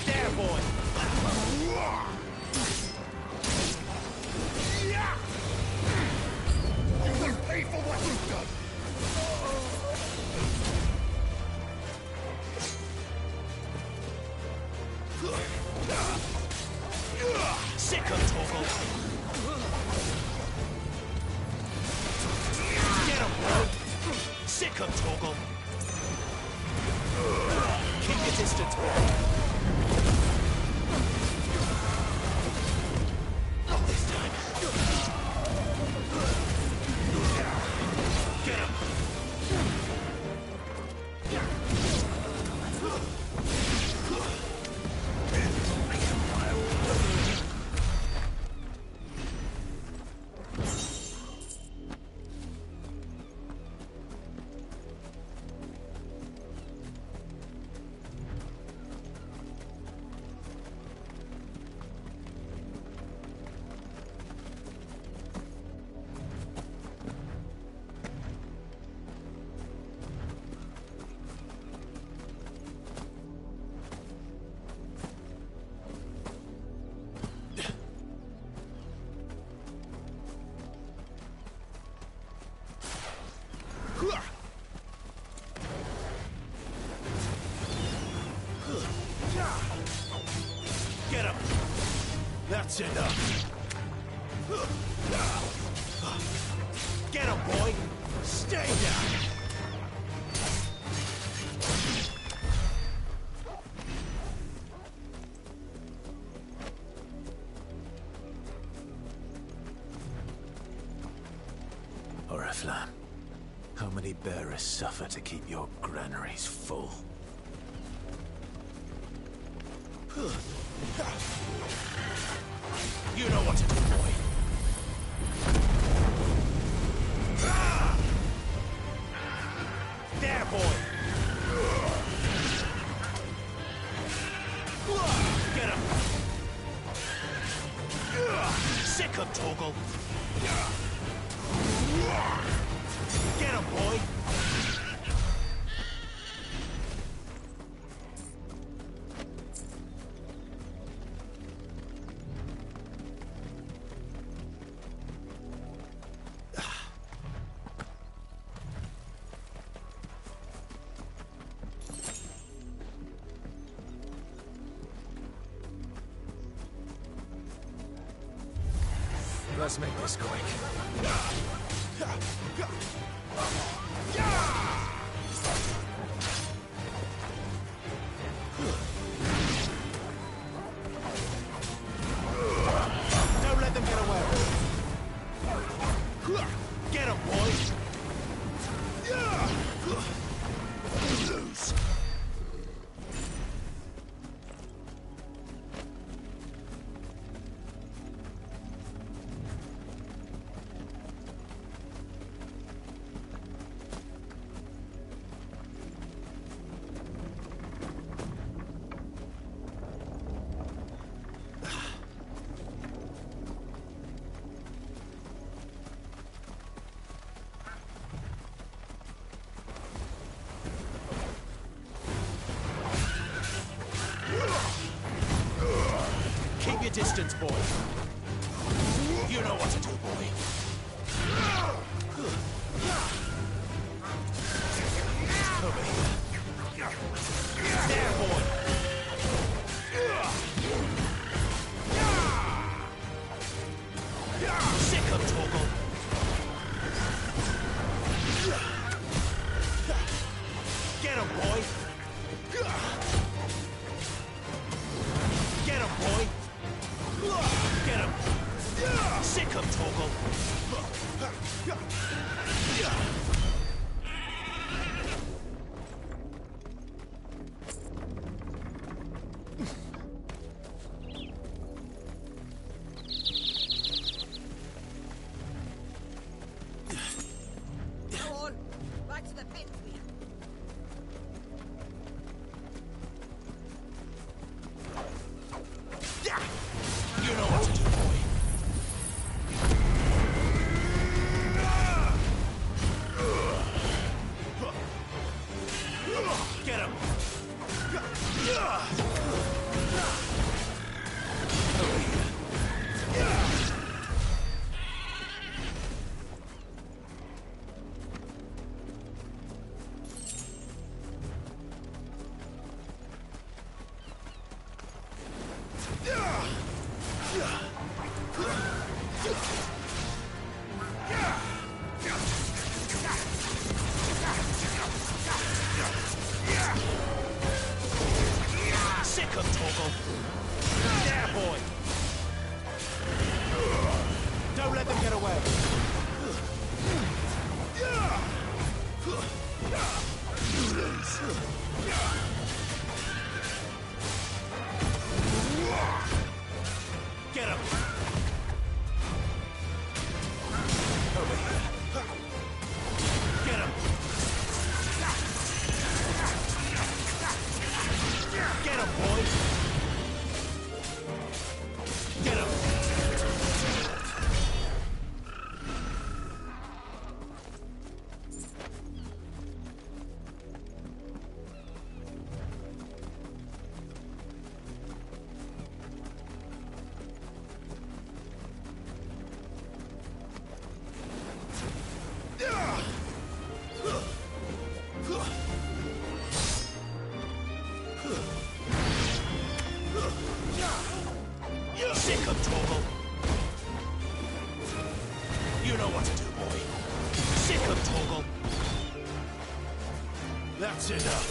There, boy. You will pay for what you've done. Sick of Torgal. Get him, bro. Sick of Torgal. Keep your distance, bro. Not this time. Get him. Get him. That's enough. Get him, boy. Stay down. Oriflamme, how many bearers suffer to keep your granaries full? You know what to do, boy. There, boy. Get him. Sick of Torgal. Get him, boy. Let's make this quick. Don't let them get away. Get him, boys. Lose. distance, boy. You know what to do, boy. Over here. There, boy. Sick of Torgal. Get him, boy. Get him, boy. Get him. Sick of Torgal. Sick of Torgal. You know what to do, boy. Sick of Torgal. That's enough.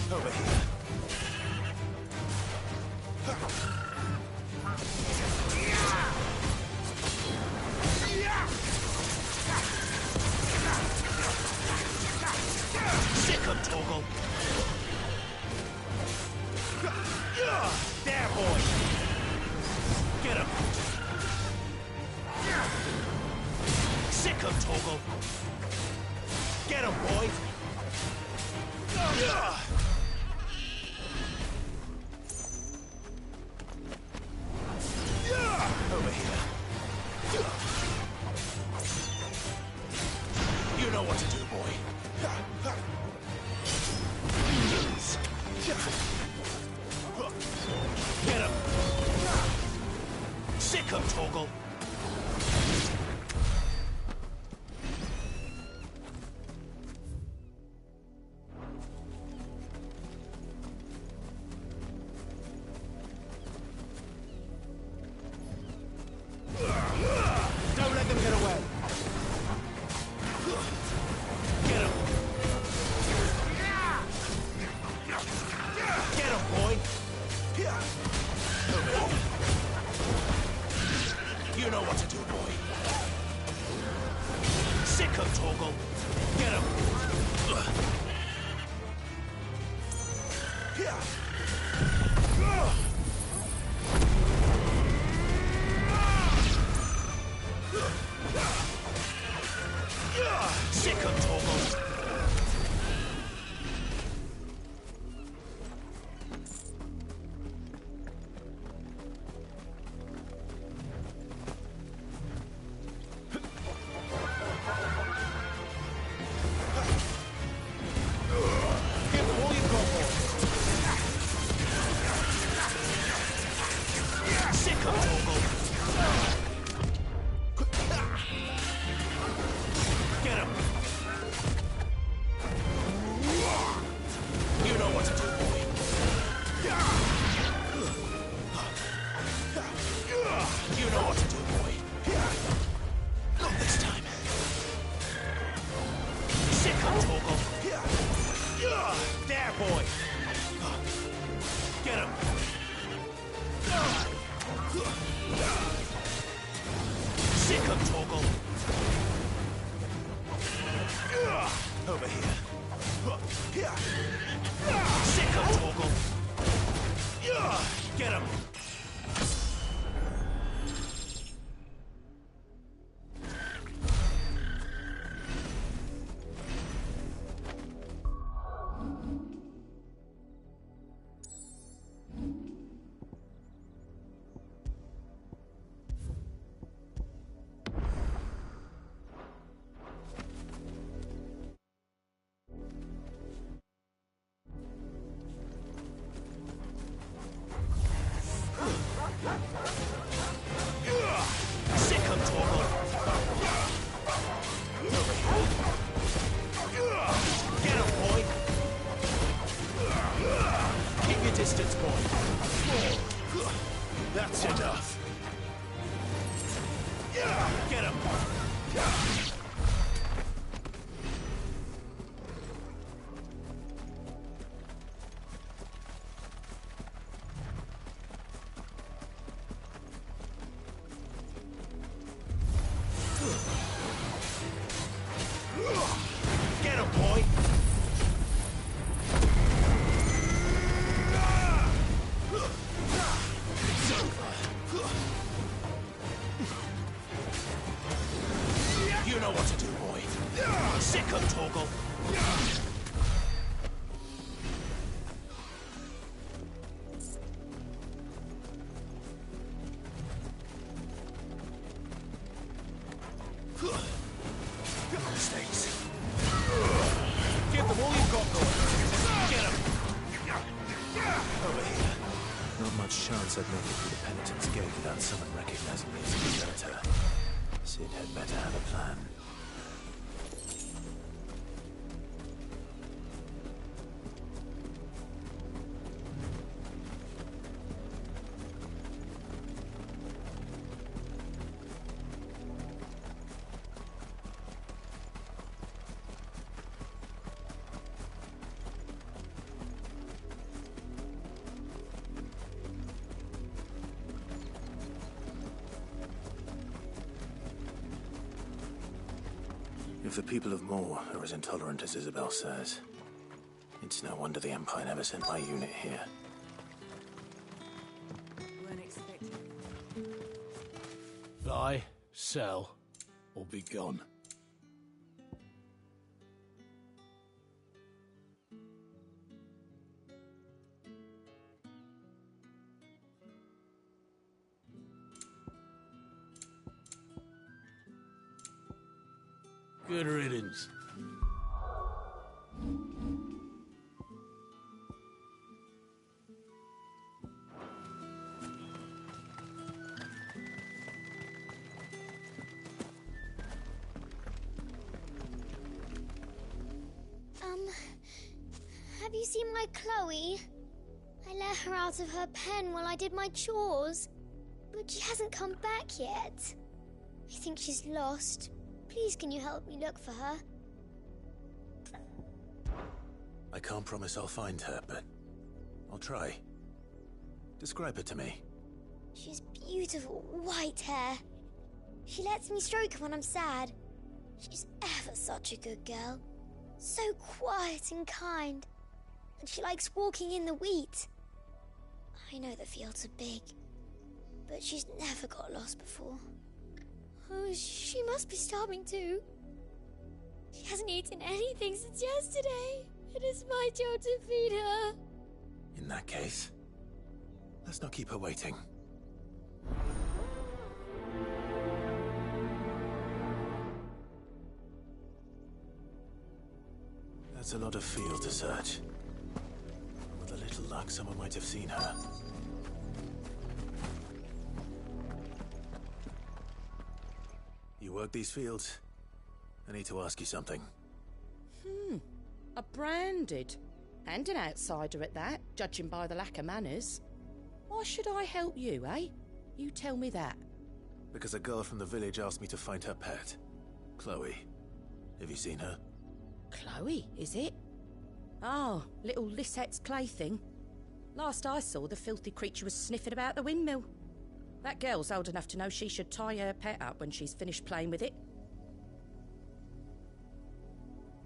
Over here. Sick of Torgal. There, boy. Get him. Sick of Torgal. Get him, boy. Over here. You know what to do, boy. Get him. Sick of Torgal. Don't let them get away. Get him. Get him, boy. Sick of Torgal. I'd make it through the penitent's gate without someone recognizing me as a deserter. Sid had better have a plan. If the people of Moor are as intolerant as Isabel says, it's no wonder the Empire never sent my unit here. Weren't expecting. Buy, sell, or be gone. Good riddance. Have you seen my Chloe? I let her out of her pen while I did my chores, but she hasn't come back yet. I think she's lost. Please, can you help me look for her? I can't promise I'll find her, but I'll try. Describe her to me. She's beautiful white hair. She lets me stroke her when I'm sad. She's ever such a good girl. So quiet and kind. And she likes walking in the wheat. I know the fields are big, but she's never got lost before. Oh, she must be starving too. She hasn't eaten anything since yesterday. It is my job to feed her. In that case, let's not keep her waiting. That's a lot of field to search. With a little luck, someone might have seen her. You work these fields? I need to ask you something. A branded. And an outsider at that, judging by the lack of manners. Why should I help you, eh? You tell me that. Because a girl from the village asked me to find her pet. Chloe. Have you seen her? Chloe, is it? Oh, little Lisette's plaything. Last I saw, the filthy creature was sniffing about the windmill. That girl's old enough to know she should tie her pet up when she's finished playing with it.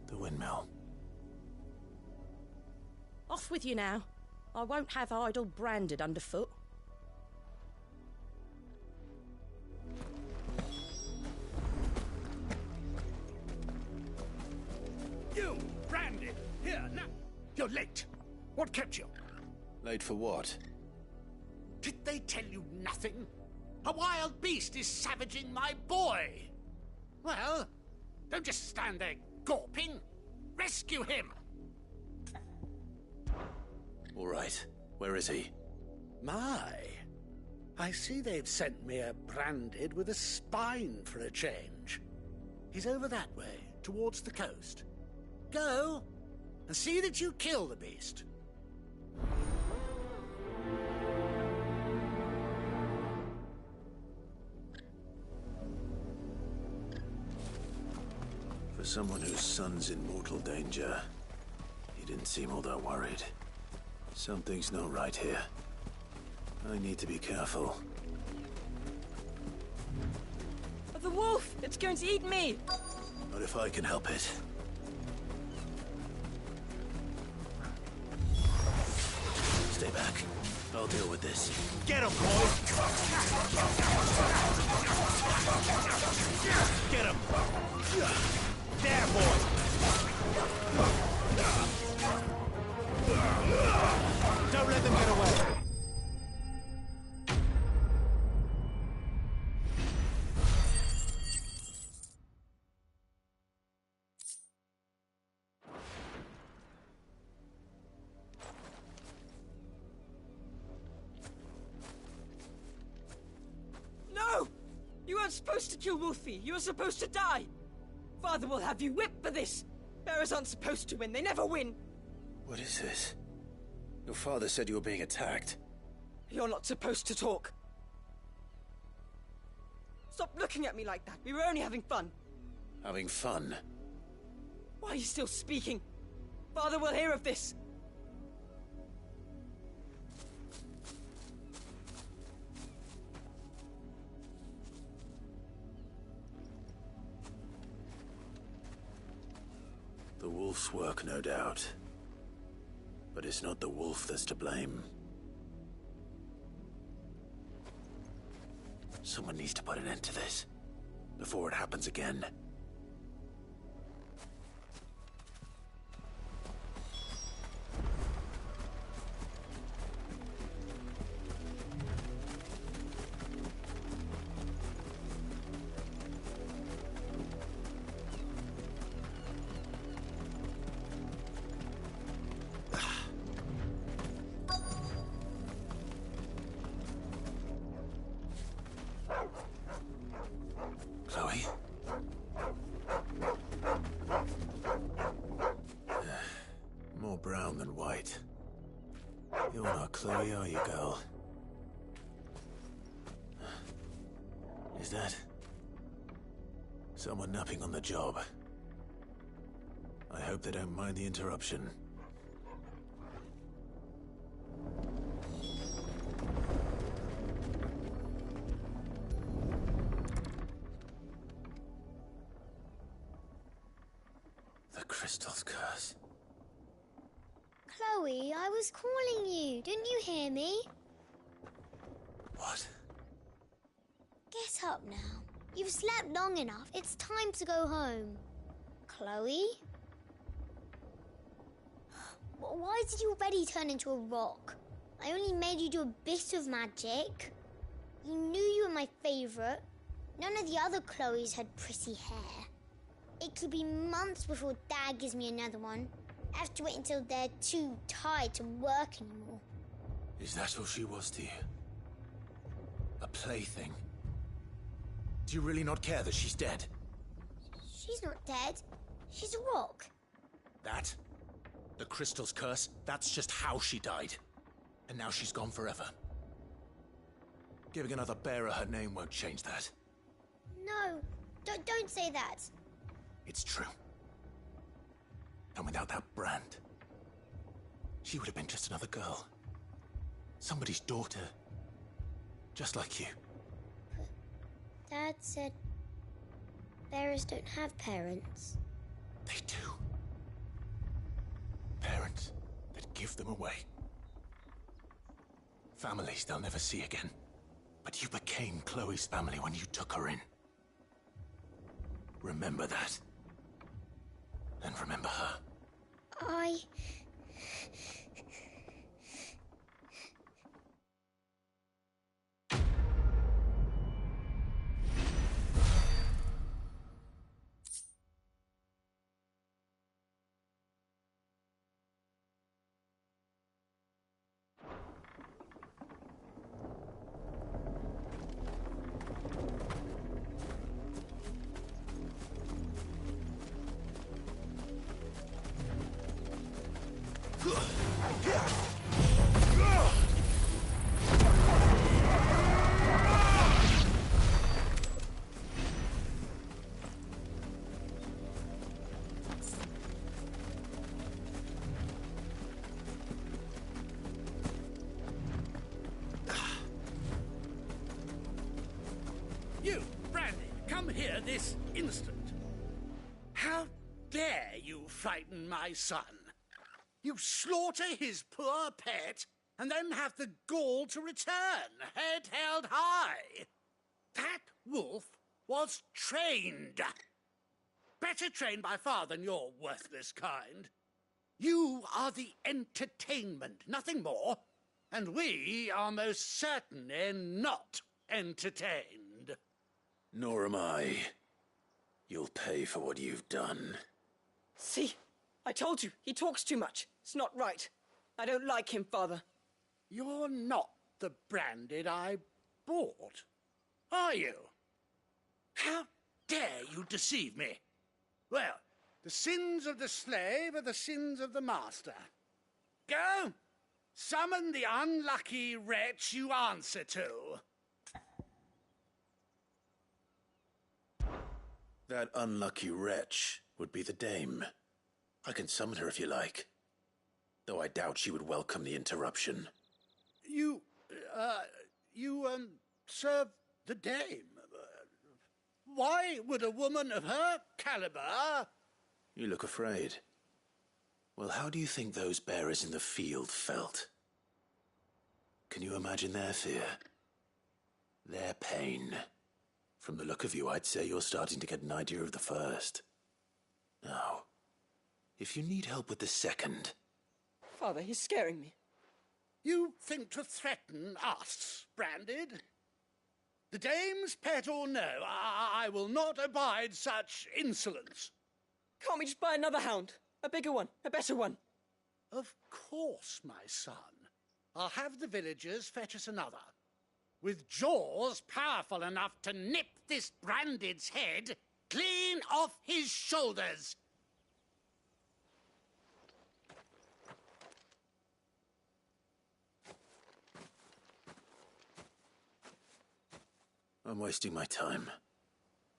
The windmill. Off with you now. I won't have idle branded underfoot. You, branded! Here, now! You're late. What kept you? Late for what? Did they tell you nothing? A wild beast is savaging my boy! Well, don't just stand there gawping. Rescue him! All right. Where is he? My, I see they've sent me a branded with a spine for a change. He's over that way, towards the coast. Go, and see that you kill the beast. For someone whose son's in mortal danger, he didn't seem all that worried. Something's not right here. I need to be careful. The wolf! It's going to eat me! Not if I can help it. Stay back. I'll deal with this. Get him, boy! Get him! There, boy! Don't let them get away! No! You weren't supposed to kill Wolfie. You were supposed to die. Father will have you whipped for this. Bearers aren't supposed to win. They never win. What is this? Your father said you were being attacked. You're not supposed to talk. Stop looking at me like that. We were only having fun. Having fun? Why are you still speaking? Father will hear of this. The wolf's work, no doubt. But it's not the wolf that's to blame. Someone needs to put an end to this, before it happens again. Chloe? More brown than white. You're not Chloe, are you, girl? Is that someone napping on the job? I hope they don't mind the interruption. The crystal's curse. Chloe, I was calling you. Didn't you hear me? What? Get up now. You've slept long enough. It's time to go home. Chloe? Why did you already turn into a rock? I only made you do a bit of magic. You knew you were my favourite. None of the other Chloes had pretty hair. It could be months before Dad gives me another one. I have to wait until they're too tired to work anymore. Is that all she was to you? A plaything? Do you really not care that she's dead? She's not dead. She's a rock. That? The crystal's curse? That's just how she died. And now she's gone forever. Giving another bearer her name won't change that. No, don't say that. It's true. And without that brand, she would have been just another girl. Somebody's daughter. Just like you. But Dad said bearers don't have parents. They do. Parents that give them away. Families they'll never see again. But you became Chloe's family when you took her in. Remember that. And remember her. You, Brandy, come here this instant. How dare you frighten my son? You slaughter his poor pet, and then have the gall to return, head held high. That wolf was trained. Better trained by far than your worthless kind. You are the entertainment, nothing more. And we are most certainly not entertained. Nor am I. You'll pay for what you've done. See? I told you, he talks too much. It's not right. I don't like him, Father. You're not the Branded I bought, are you? How dare you deceive me? Well, the sins of the slave are the sins of the master. Go! Summon the unlucky wretch you answer to. That unlucky wretch would be the dame. I can summon her if you like. Though I doubt she would welcome the interruption. You serve the dame. Why would a woman of her caliber... You look afraid. Well, how do you think those bearers in the field felt? Can you imagine their fear? Their pain? From the look of you, I'd say you're starting to get an idea of the first. Now, if you need help with the second... Father, he's scaring me. You think to threaten us, Branded? The dame's pet or no, I will not abide such insolence. Can't we just buy another hound? A bigger one, a better one. Of course, my son. I'll have the villagers fetch us another. With jaws powerful enough to nip this Branded's head clean off his shoulders. I'm wasting my time.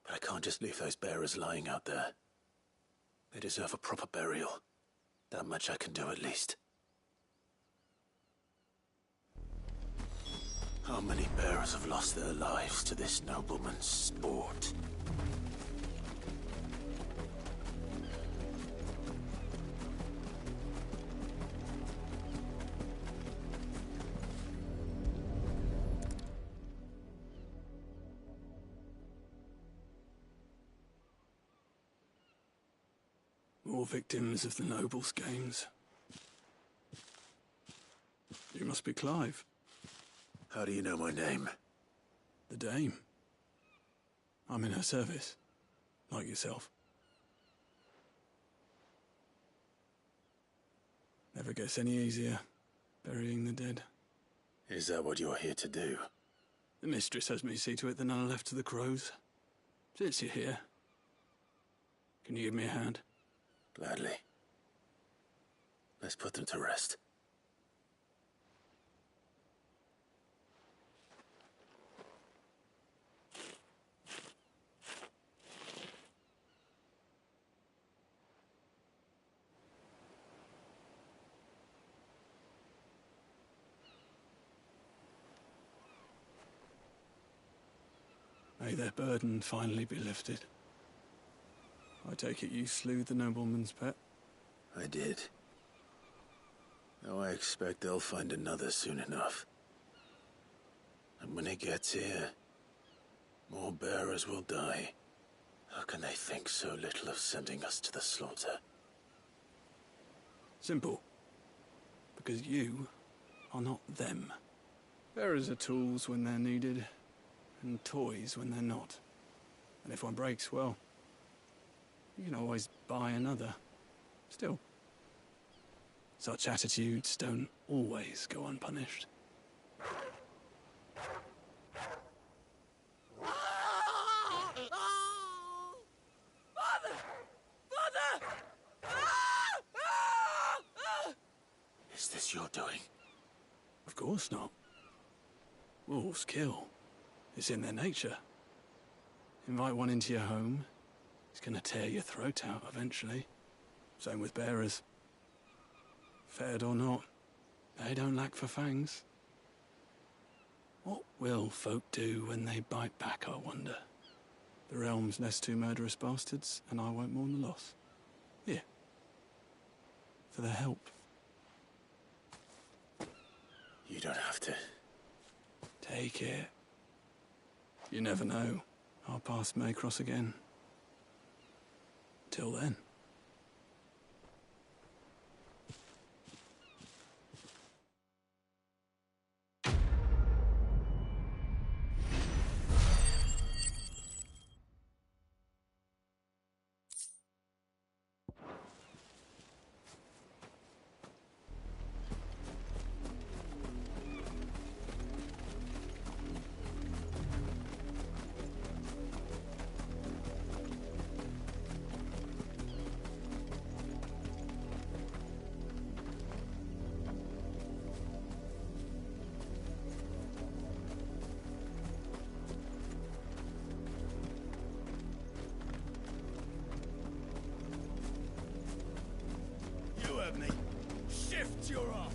But I can't just leave those bearers lying out there. They deserve a proper burial. That much I can do at least. How many bearers have lost their lives to this nobleman's sport? More victims of the nobles' games. You must be Clive. How do you know my name? The Dame. I'm in her service, like yourself. Never gets any easier, burying the dead. Is that what you're here to do? The mistress has me see to it that none are left to the crows. Since you're here, can you give me a hand? Gladly. Let's put them to rest. May their burden finally be lifted. I take it you slew the nobleman's pet? I did. Now I expect they'll find another soon enough. And when it gets here, more bearers will die. How can they think so little of sending us to the slaughter? Simple. Because you are not them. Bearers are tools when they're needed, and toys when they're not. And if one breaks, well, you can always buy another. Still, such attitudes don't always go unpunished. Is this your doing? Of course not. Wolves kill. It's in their nature. Invite one into your home, he's gonna tear your throat out eventually. Same with bearers. Fed or not, they don't lack for fangs. What will folk do when they bite back, I wonder? The realm's less two murderous bastards, and I won't mourn the loss. Here. For their help. You don't have to. Take it. You never know. Our paths may cross again. Till then. Shift your ass!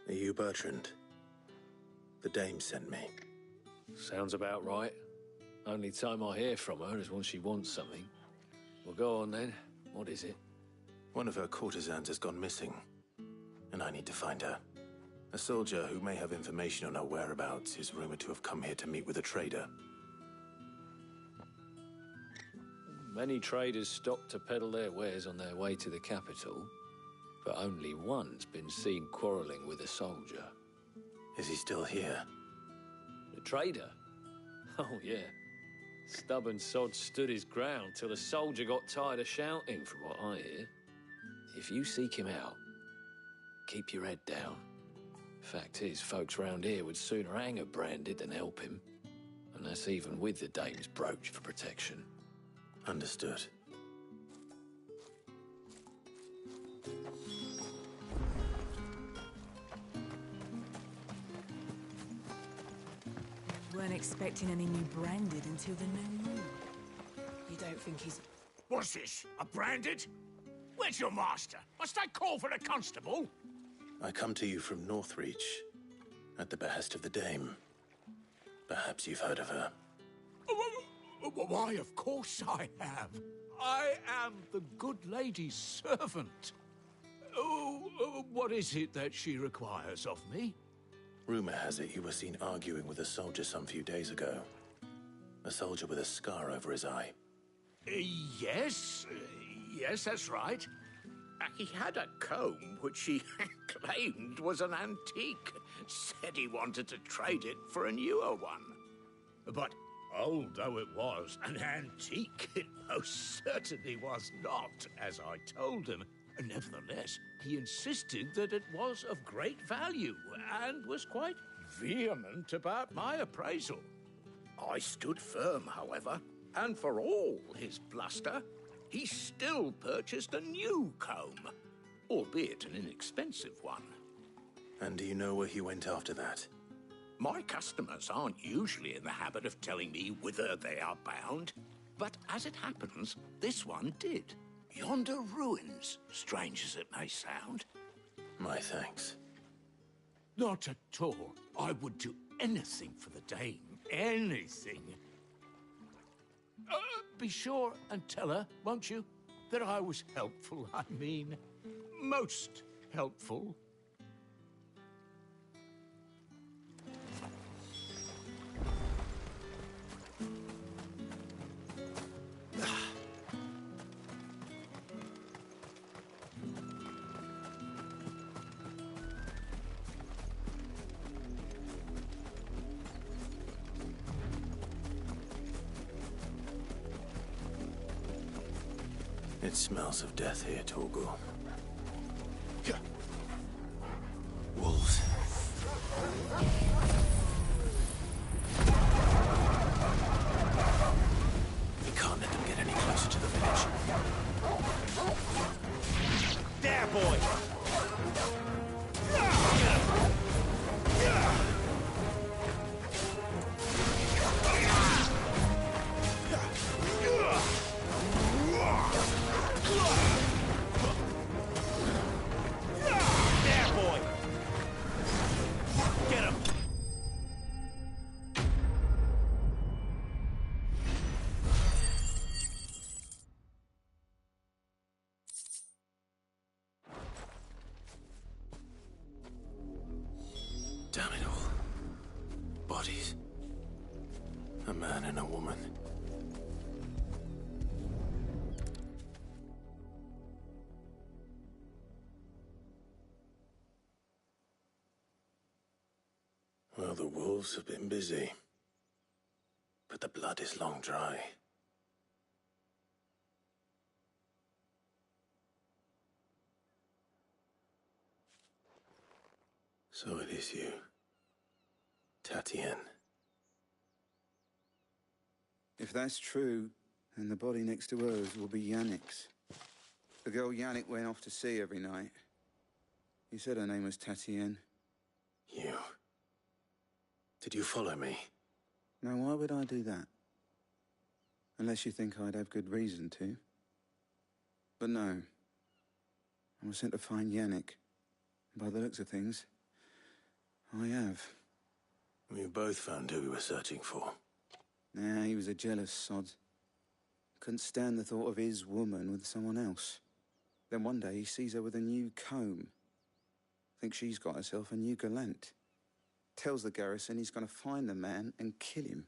Are you Bertrand? The Dame sent me. Sounds about right. Only time I hear from her is when she wants something. Well, go on then. What is it? One of her courtesans has gone missing, and I need to find her. A soldier who may have information on her whereabouts is rumored to have come here to meet with a trader. Many traders stop to peddle their wares on their way to the capital, but only one's been seen quarrelling with a soldier. Is he still here? The trader? Oh, yeah. Stubborn sod stood his ground till the soldier got tired of shouting, from what I hear. If you seek him out, keep your head down. Fact is, folks round here would sooner hang a branded than help him. And that's even with the dame's brooch for protection. Understood. Weren't expecting any new branded until the new moon. You don't think he's... What's this? A branded? Where's your master? Must I call for the constable? I come to you from Northreach, at the behest of the Dame. Perhaps you've heard of her. Why, of course I have. I am the good lady's servant. What is it that she requires of me? Rumor has it you were seen arguing with a soldier some few days ago. A soldier with a scar over his eye. Yes, that's right. He had a comb which he claimed was an antique. Said he wanted to trade it for a newer one. But old though it was, an antique it most certainly was not, as I told him. Nevertheless, he insisted that it was of great value and was quite vehement about my appraisal. I stood firm, however, and for all his bluster, he still purchased a new comb, albeit an inexpensive one. And do you know where he went after that? My customers aren't usually in the habit of telling me whither they are bound, but as it happens, this one did. Yonder ruins, strange as it may sound. My thanks. Not at all. I would do anything for the Dame. Anything. Be sure and tell her, won't you, that I was helpful. I mean, most helpful. It smells of death here, Torgal. Wolves. We can't let them get any closer to the village. There, boy! Damn it all. Bodies. A man and a woman. Well, the wolves have been busy. But the blood is long dry. So it is you, Tatienne. If that's true, then the body next to hers will be Yannick's. The girl Yannick went off to sea every night. You said her name was Tatienne. You. Did you follow me? Now, why would I do that? Unless you think I'd have good reason to. But no. I was sent to find Yannick. By the looks of things, I have. We both found who we were searching for. Nah, he was a jealous sod. Couldn't stand the thought of his woman with someone else. Then one day he sees her with a new comb. Thinks she's got herself a new gallant. Tells the garrison he's going to find the man and kill him.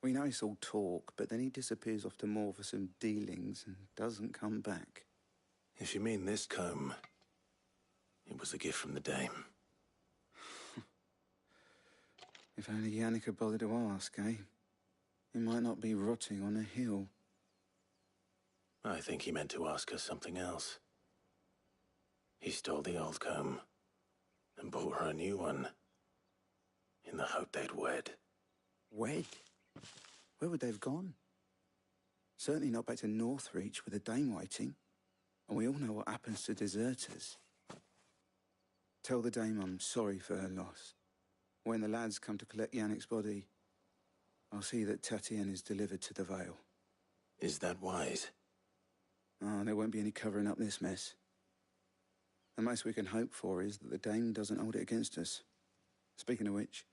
We know it's all talk, but then he disappears off to Moor for some dealings and doesn't come back. If you mean this comb, it was a gift from the dame. If only Yannick had bothered to ask, eh? He might not be rotting on a hill. I think he meant to ask us something else. He stole the old comb and bought her a new one in the hope they'd wed. Wed? Where would they have gone? Certainly not back to Northreach with a dame waiting. And we all know what happens to deserters. Tell the dame I'm sorry for her loss. When the lads come to collect Yannick's body, I'll see that Tatienne is delivered to the Vale. Is that wise? Oh, there won't be any covering up this mess. The most we can hope for is that the dame doesn't hold it against us. Speaking of which,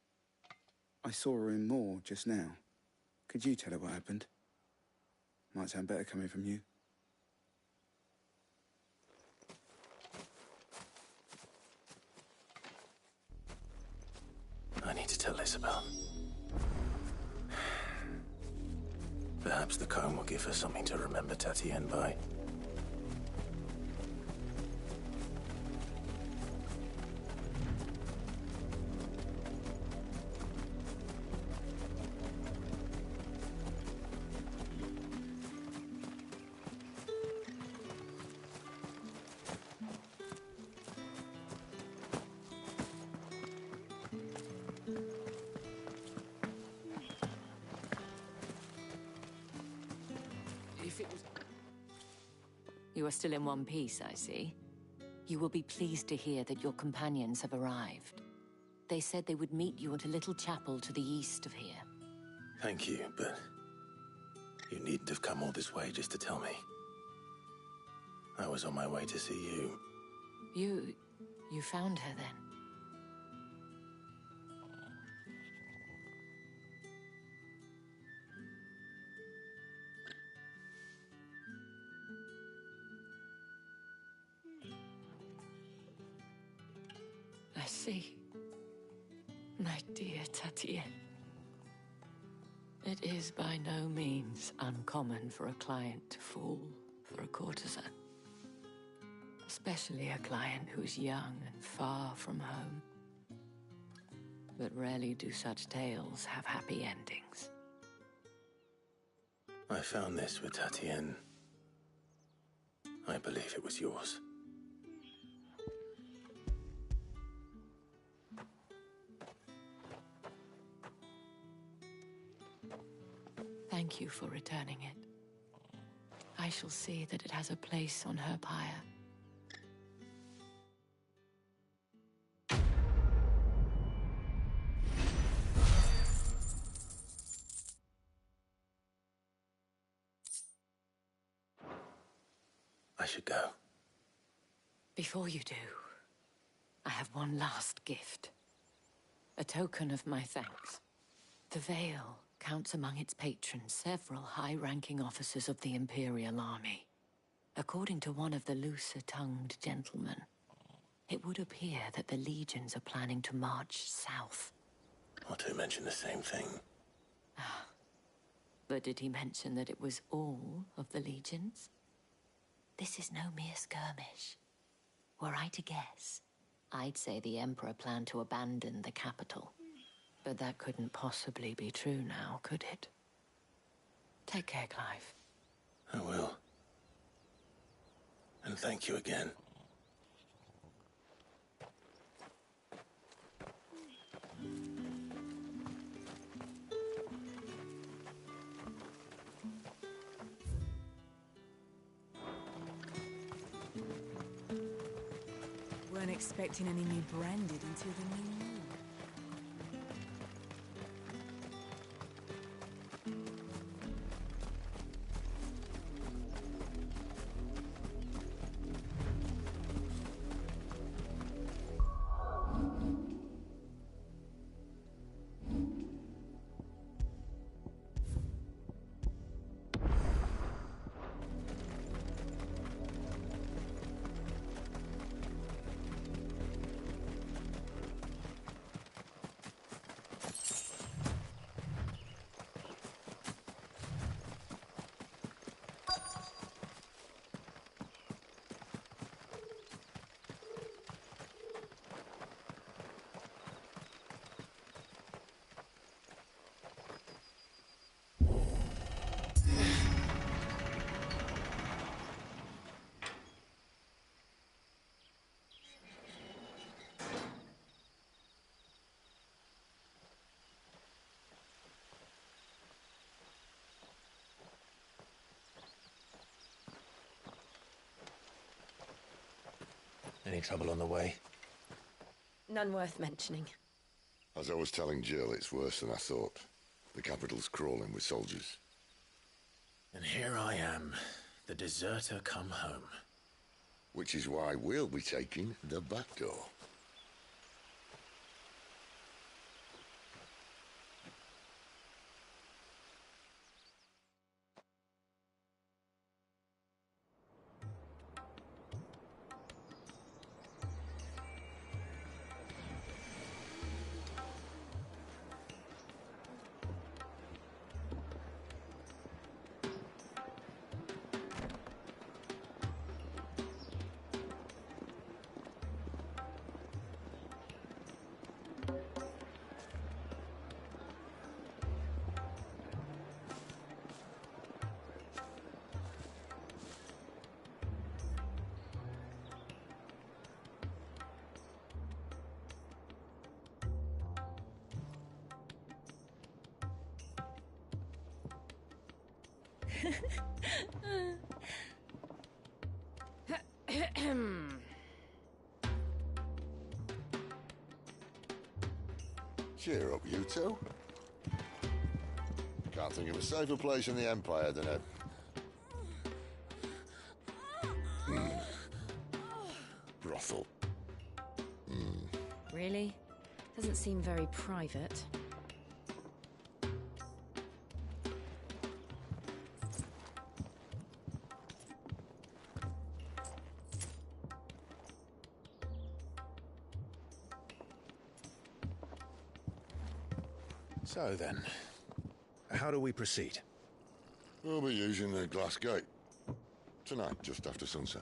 I saw her in Moor just now. Could you tell her what happened? Might sound better coming from you. I need to tell Isabel. Perhaps the comb will give her something to remember Tatienne by. You are still in one piece, I see. You will be pleased to hear that your companions have arrived. They said they would meet you at a little chapel to the east of here. Thank you, but you needn't have come all this way just to tell me. I was on my way to see you. You found her then? I see. My dear Tatienne. It is by no means uncommon for a client to fall for a courtesan. Especially a client who's young and far from home. But rarely do such tales have happy endings. I found this with Tatienne. I believe it was yours. Thank you for returning it. I shall see that it has a place on her pyre. I should go. Before you do, I have one last gift. A token of my thanks. The Vale counts among its patrons several high-ranking officers of the Imperial Army. According to one of the looser-tongued gentlemen, it would appear that the legions are planning to march south. Or to mention the same thing. But did he mention that it was all of the legions? This is no mere skirmish. Were I to guess, I'd say the Emperor planned to abandon the capital. But that couldn't possibly be true now, could it? Take care, Clive. I will. And thank you again. Weren't expecting any new branded until the new moon. Any trouble on the way? None worth mentioning. As I was telling Jill, it's worse than I thought. The capital's crawling with soldiers. And here I am, the deserter come home. Which is why we'll be taking the back door. Cheer up, you two. Can't think of a safer place in the Empire than a... brothel. Really? Doesn't seem very private. So then, how do we proceed? We'll be using the glass gate. Tonight, just after sunset.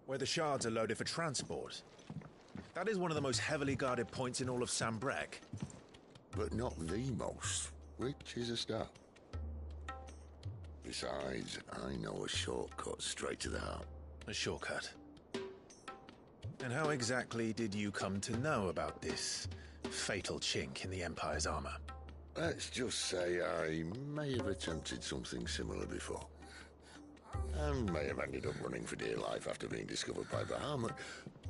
Where the shards are loaded for transport. That is one of the most heavily guarded points in all of Sambrek. But not the most, which is a start. Besides, I know a shortcut straight to the heart. A shortcut? And how exactly did you come to know about this fatal chink in the Empire's armor? Let's just say I may have attempted something similar before. And may have ended up running for dear life after being discovered by Bahamut,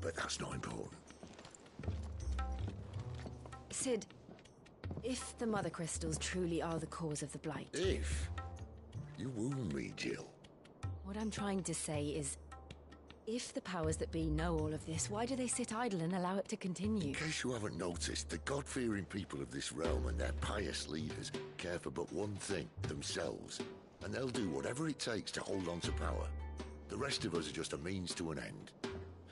but that's not important. Sid, if the Mother Crystals truly are the cause of the Blight... If? You wound me, Jill. What I'm trying to say is, if the powers that be know all of this, why do they sit idle and allow it to continue? In case you haven't noticed, the God-fearing people of this realm and their pious leaders care for but one thing, themselves. And they'll do whatever it takes to hold on to power. The rest of us are just a means to an end.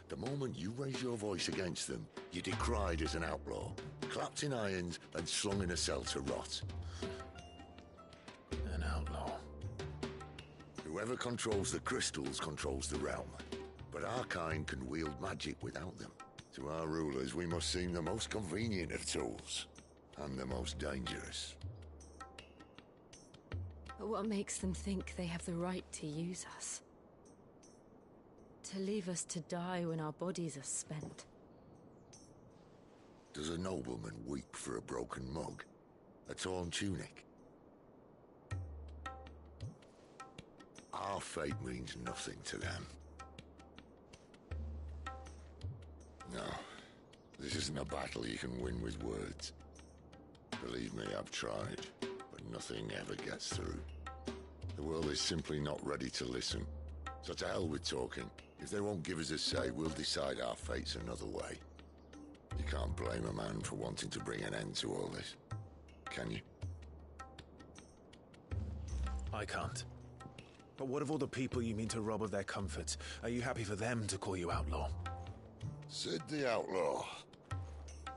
The moment you raise your voice against them, you're decried as an outlaw, clapped in irons and slung in a cell to rot. An outlaw. Whoever controls the crystals controls the realm. But our kind can wield magic without them. To our rulers, we must seem the most convenient of tools. And the most dangerous. But what makes them think they have the right to use us? To leave us to die when our bodies are spent? Does a nobleman weep for a broken mug? A torn tunic? Our fate means nothing to them. No, this isn't a battle you can win with words. Believe me, I've tried, but nothing ever gets through. The world is simply not ready to listen. So to hell with talking. If they won't give us a say, we'll decide our fates another way. You can't blame a man for wanting to bring an end to all this, can you? I can't. But what of all the people you mean to rob of their comforts? Are you happy for them to call you outlaw? Sid the Outlaw.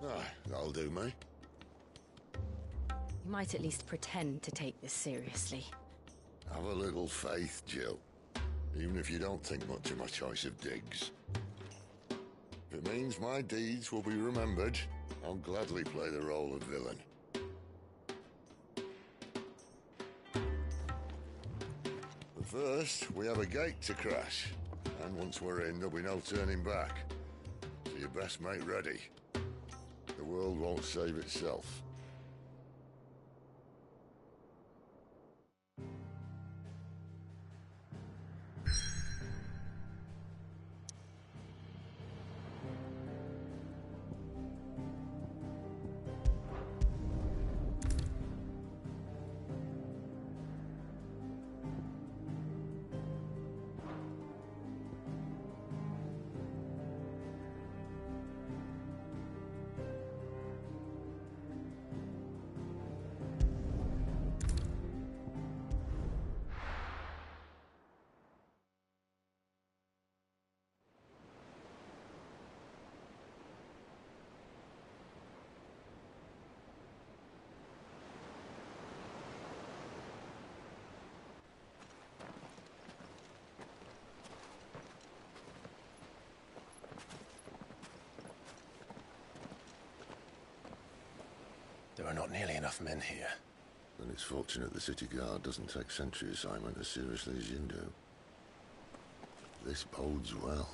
Ah, that'll do me. You might at least pretend to take this seriously. Have a little faith, Jill. Even if you don't think much of my choice of digs. If it means my deeds will be remembered, I'll gladly play the role of villain. But first, we have a gate to crash. And once we're in, there'll be no turning back. So you best make ready. The world won't save itself. got nearly enough men here. Then it's fortunate the city guard doesn't take sentry assignment as seriously as you do. This bodes well.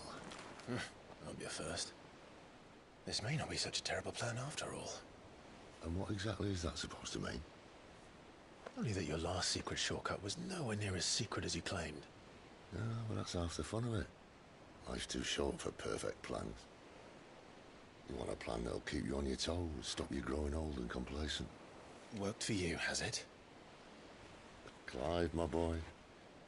That'll be a first. This may not be such a terrible plan after all. And what exactly is that supposed to mean? Only that your last secret shortcut was nowhere near as secret as you claimed. Yeah, but that's half the fun of it. Life's too short for perfect plans. You want a plan that'll keep you on your toes, stop you growing old and complacent. Worked for you, has it? Clive, my boy,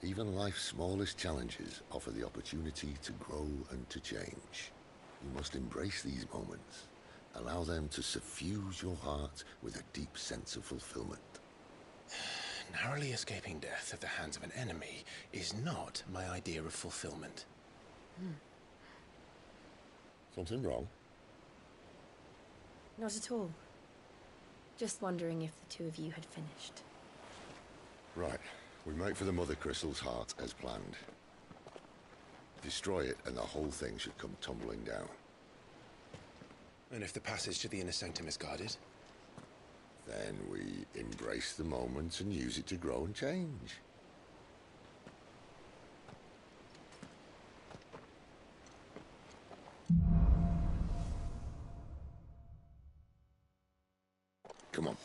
even life's smallest challenges offer the opportunity to grow and to change. You must embrace these moments. Allow them to suffuse your heart with a deep sense of fulfillment. Narrowly escaping death at the hands of an enemy is not my idea of fulfillment. Something wrong? Not at all. Just wondering if the two of you had finished. Right. We make for the Mother Crystal's heart as planned. Destroy it and the whole thing should come tumbling down. And if the passage to the inner sanctum is guarded? Then we embrace the moment and use it to grow and change. Come on.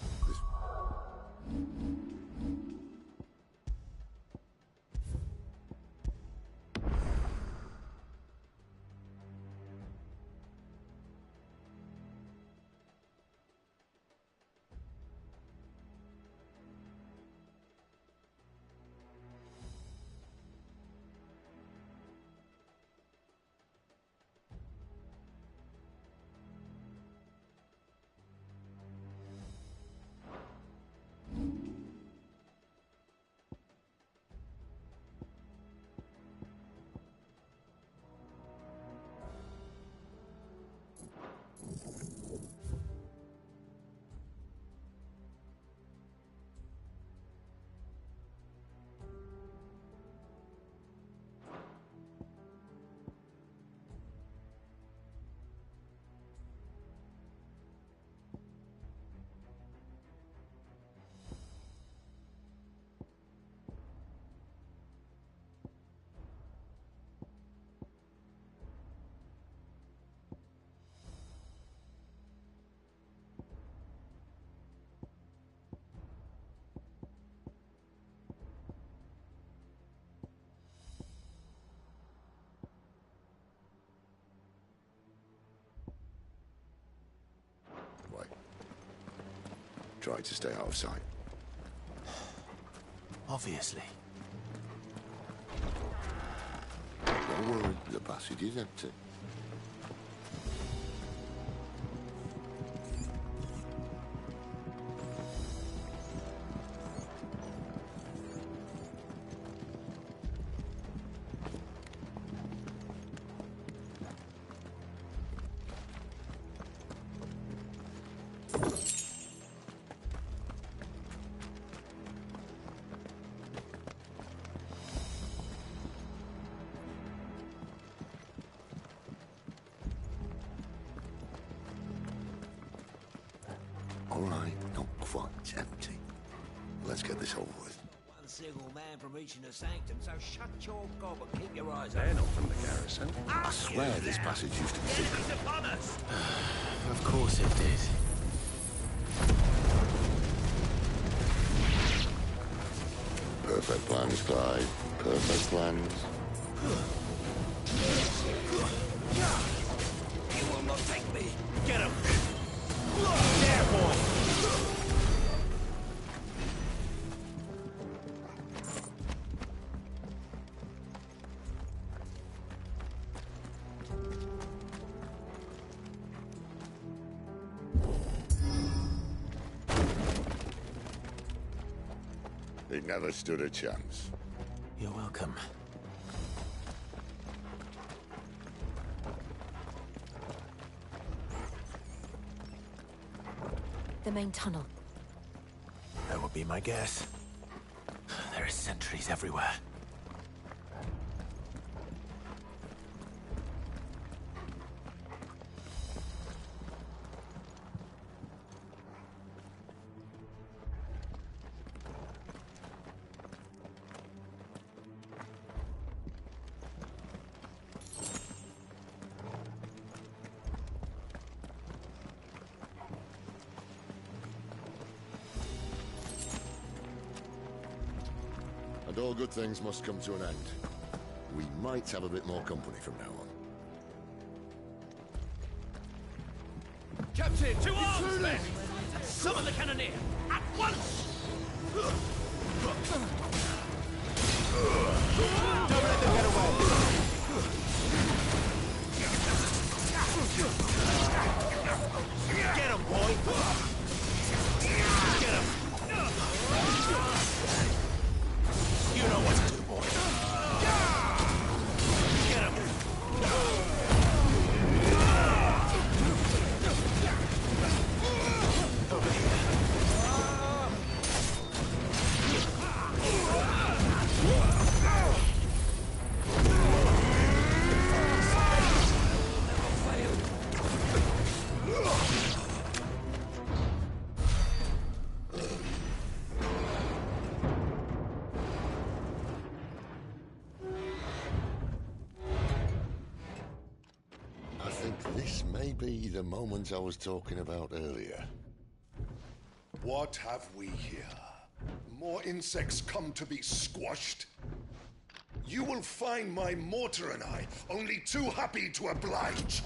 Try to stay out of sight. Obviously. Don't worry, the passage is empty. All right, not quite empty. Let's get this over with. One single man from reaching the sanctum, so shut your gob and keep your eyes open. They're not from the garrison. I swear this passage used to be secret. Upon us! Of course it did. Perfect plans, Clyde. Perfect plans. You will not take me. Get him! There, boy! It never stood a chance. You're welcome. The main tunnel. That would be my guess. There are sentries everywhere. all good things must come to an end. We might have a bit more company from now on. Captain, to arms, men! Summon the cannoneer! At once! Don't let them get away! Get him, boy! Get him! You know what to do, boy! Get him! Over here. I think this may be the moment I was talking about earlier. What have we here? More insects come to be squashed? You will find my mortar and I only too happy to oblige.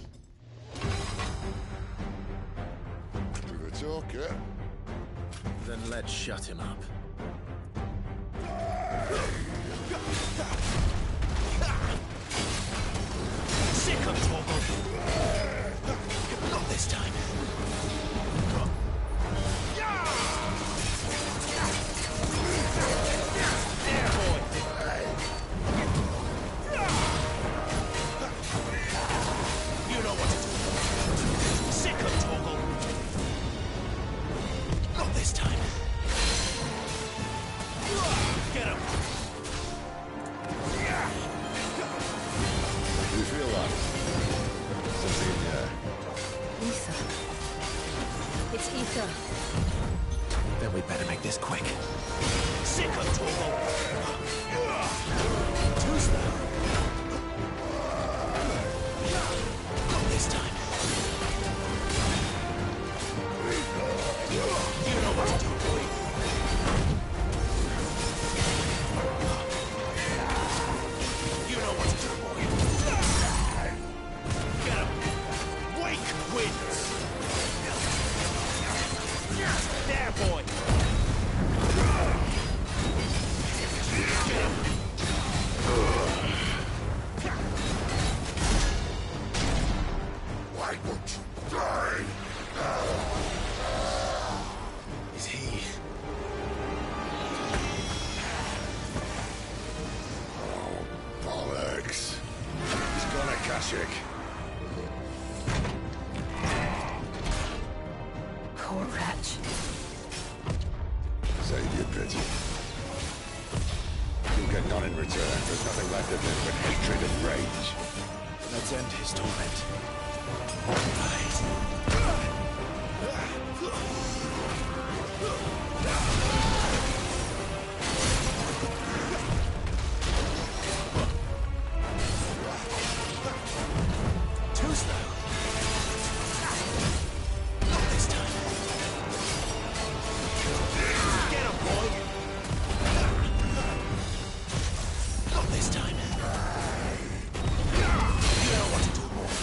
To the talker. Then let's shut him up. Sick of trouble! Not this time. There, boy! You know what to do. Sick of trouble! Not this time. Get him! Do you feel that? Something in the air. Ether. It's ether. Then we better make this quick. Sick of trouble! Too slow. Not this time. You know what to do, boy. You know what to do, boy. Get him! Wake wins! There, boy! Get him! Why won't you die? Is he... Oh, bollocks. He's gone, Akashic. Poor wretch. Save your pity. You'll get none in return. There's nothing left of him but hatred and rage. Let's end his torment. All right. Too slow. Not this time. Get him, boy. Not this time. You know what to do, boy.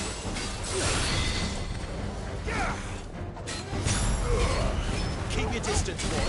Keep your distance, boy.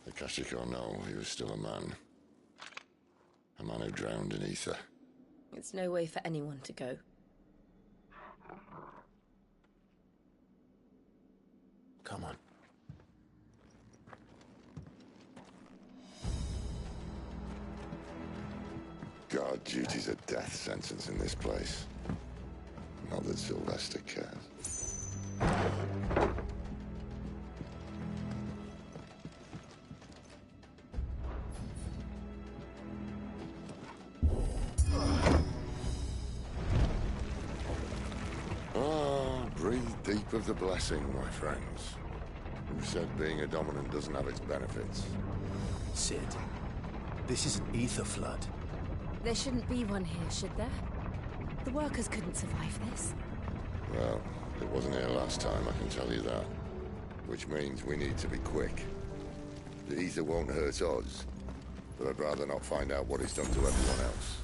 Akashic or no, he was still a man. A man who drowned in ether. It's no way for anyone to go. Come on. Guard duty's a death sentence in this place. Not that Sylvester cares. Breathe deep of the blessing, my friends. Who said being a dominant doesn't have its benefits? Sid, this is an ether flood. There shouldn't be one here, should there? The workers couldn't survive this. Well, it wasn't here last time, I can tell you that. Which means we need to be quick. The ether won't hurt us, but I'd rather not find out what it's done to everyone else.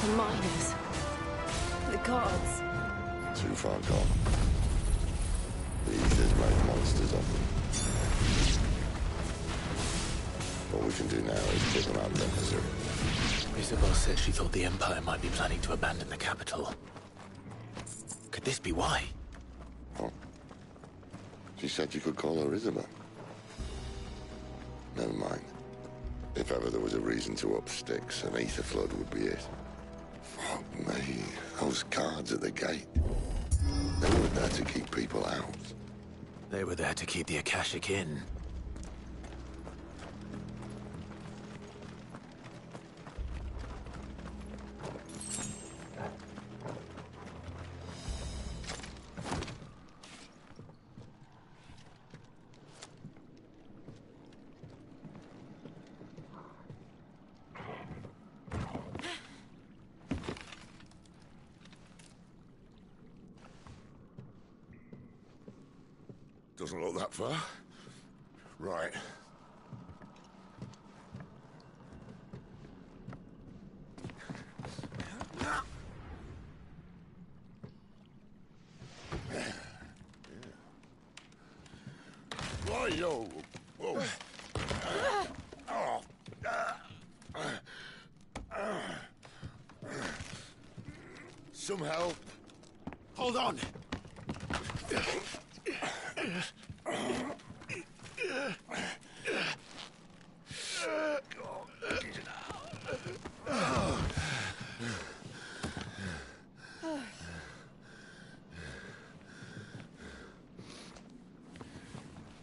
The miners. The gods. Too far gone. The ether's made monsters of them. What we can do now is put them out of their misery. Isabel said she thought the Empire might be planning to abandon the capital. Could this be why? What? She said you could call her Isabel. Never mind. If ever there was a reason to up sticks, an ether flood would be it. Fuck me. Those guards at the gate. They weren't there to keep people out. They were there to keep the Akashic in. Doesn't look that far. Right. Why, yo? Whoa. Some help. Hold on.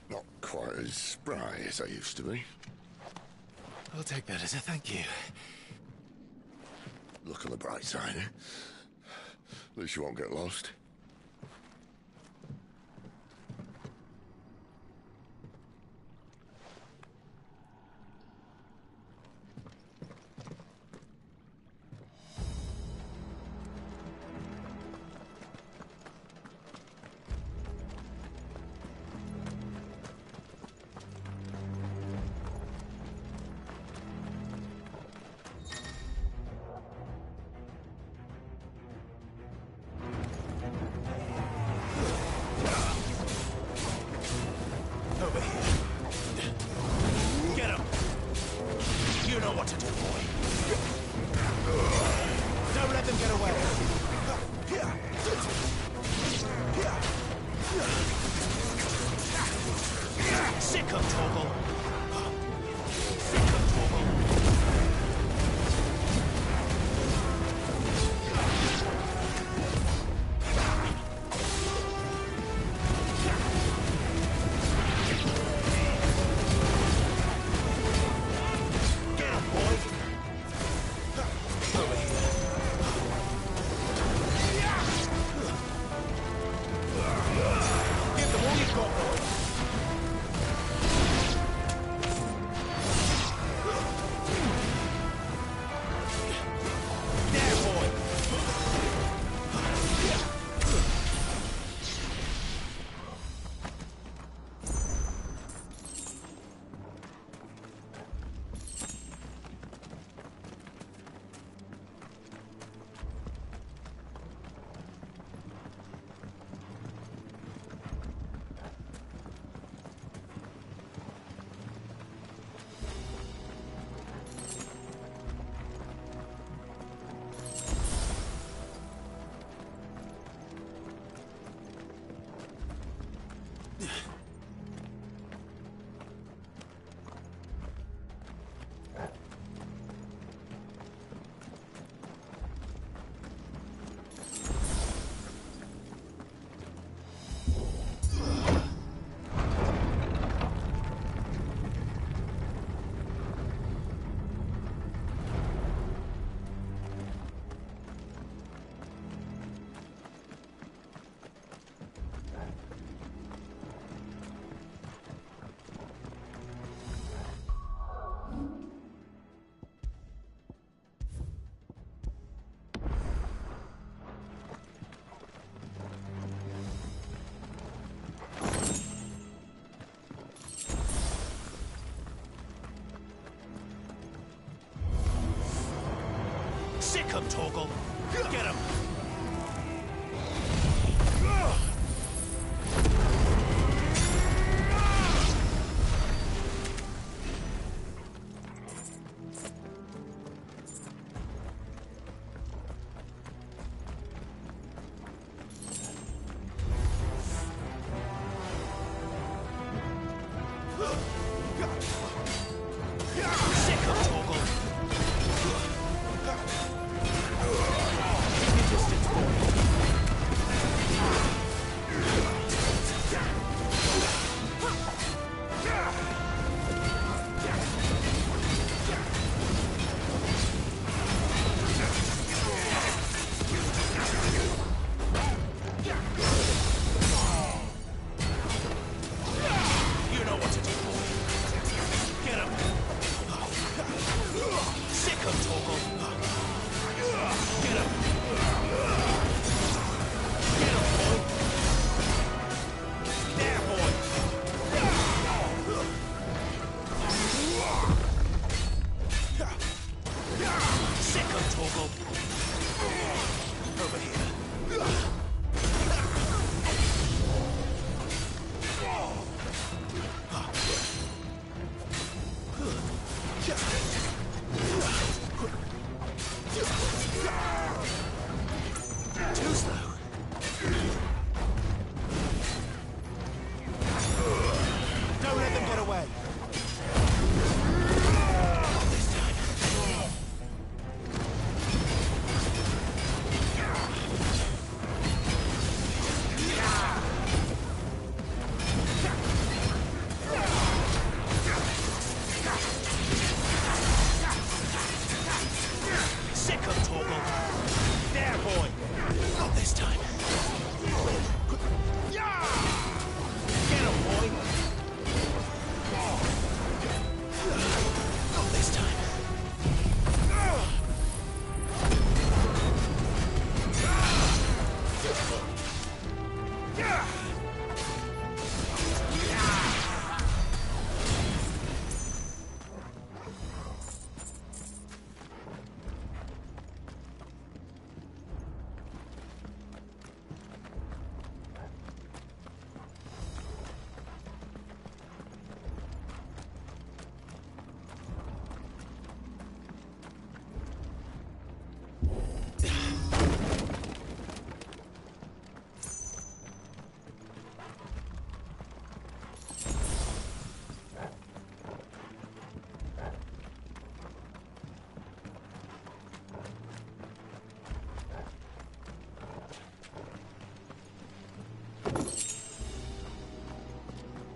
Not quite as spry as I used to be. I'll take that as a thank you. Look on the bright side, eh? At least you won't get lost. Over here. Get him. You know what to do, boy. Don't let them get away. Sick of Torgal. Sick of Torgal. Get him, boy. Sick 'em, Torgal. Get 'em.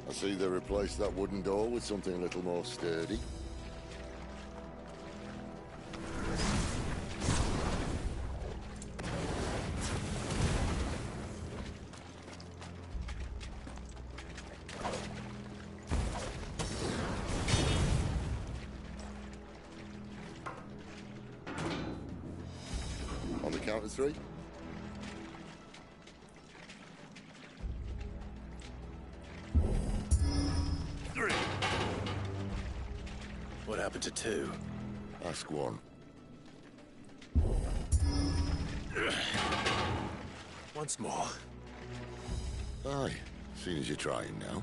I see they replaced that wooden door with something a little more sturdy. On the count of three. What happened to two? Ask one. Once more. Aye, seeing as you're trying now.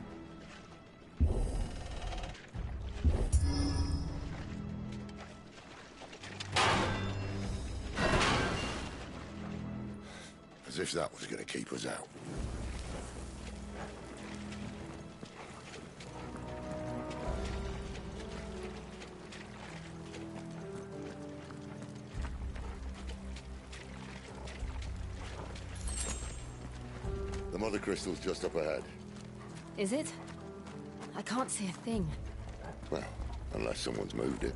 As if that was going to keep us out. The mother crystal's just up ahead. Is it? I can't see a thing. Well, unless someone's moved it.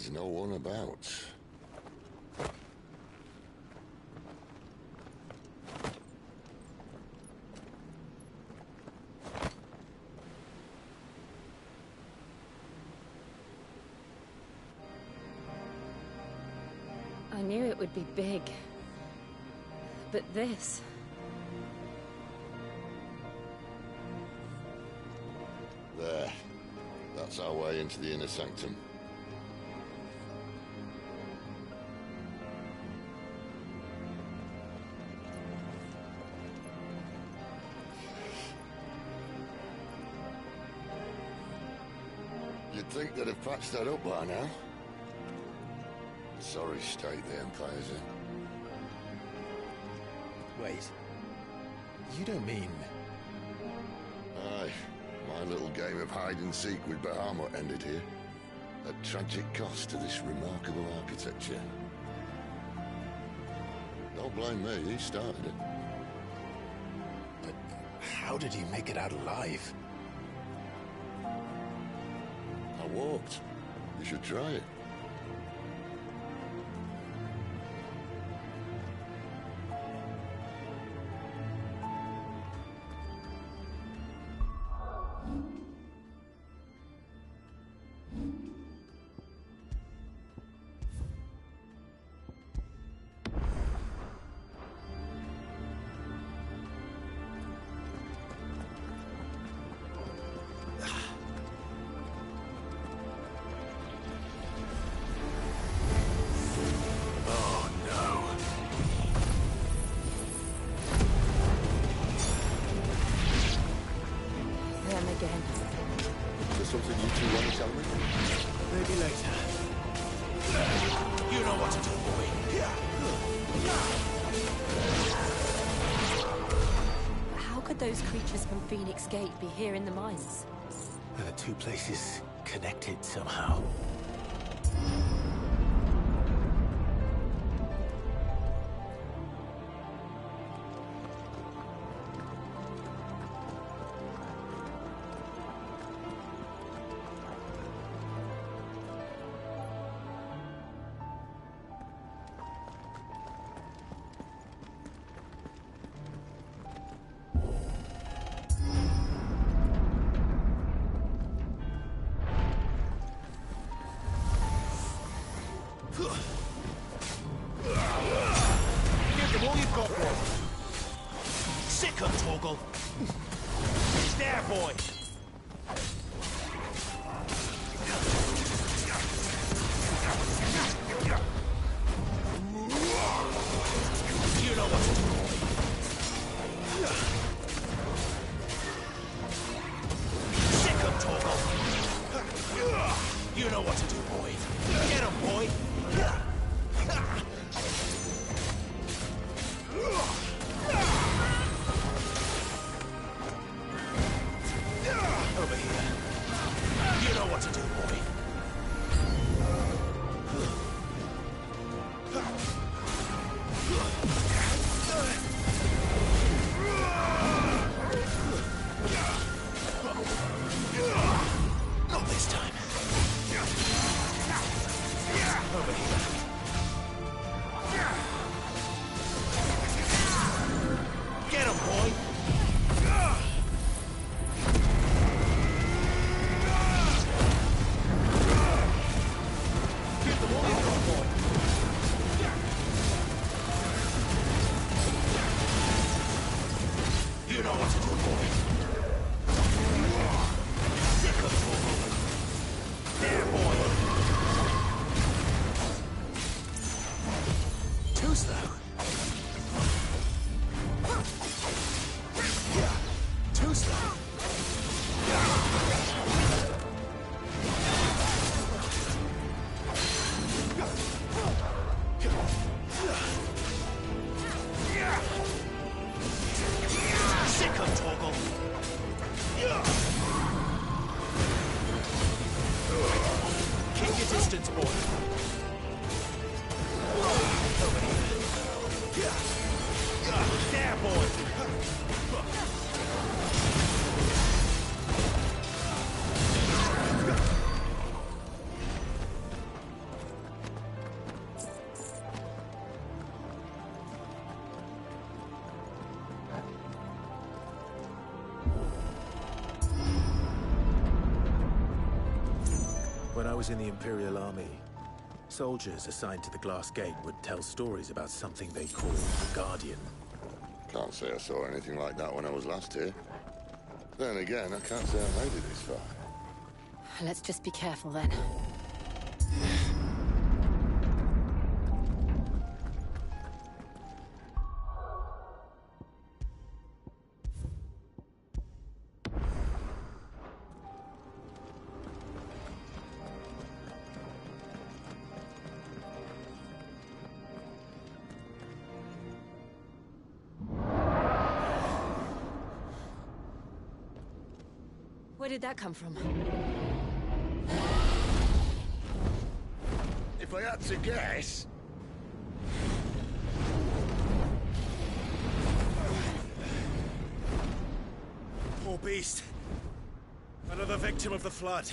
There's no one about. I knew it would be big. But this... There. That's our way into the inner sanctum. You'd think they'd have patched that up by now. Sorry state the Empire's in. Wait. You don't mean... Aye. My little game of hide-and-seek with Bahamut ended here. At tragic cost to this remarkable architecture. Don't blame me, he started it. But how did he make it out alive? I walked. You should try it. Something you two want to tell me? Maybe later. You know what to do, boy. How could those creatures from Phoenix Gate be here in the mines? Are the two places connected somehow? When I was in the Imperial Army, soldiers assigned to the Glass Gate would tell stories about something they called the Guardian. Can't say I saw anything like that when I was last here. Then again, I can't say I made it this far. Let's just be careful then. Where did that come from? If I had to guess... Poor beast. Another victim of the flood.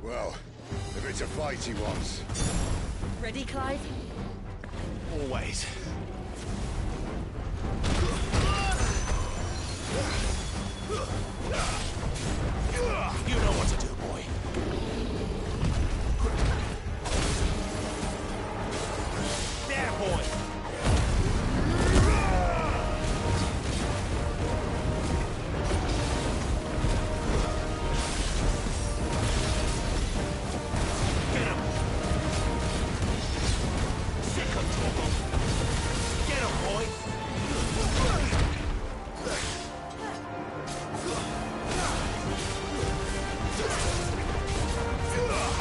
Well, if it's a fight he wants. Ready, Clive? Always. You know what to do, boy. There, boy. Get him. Sick of trouble. Get him, boy.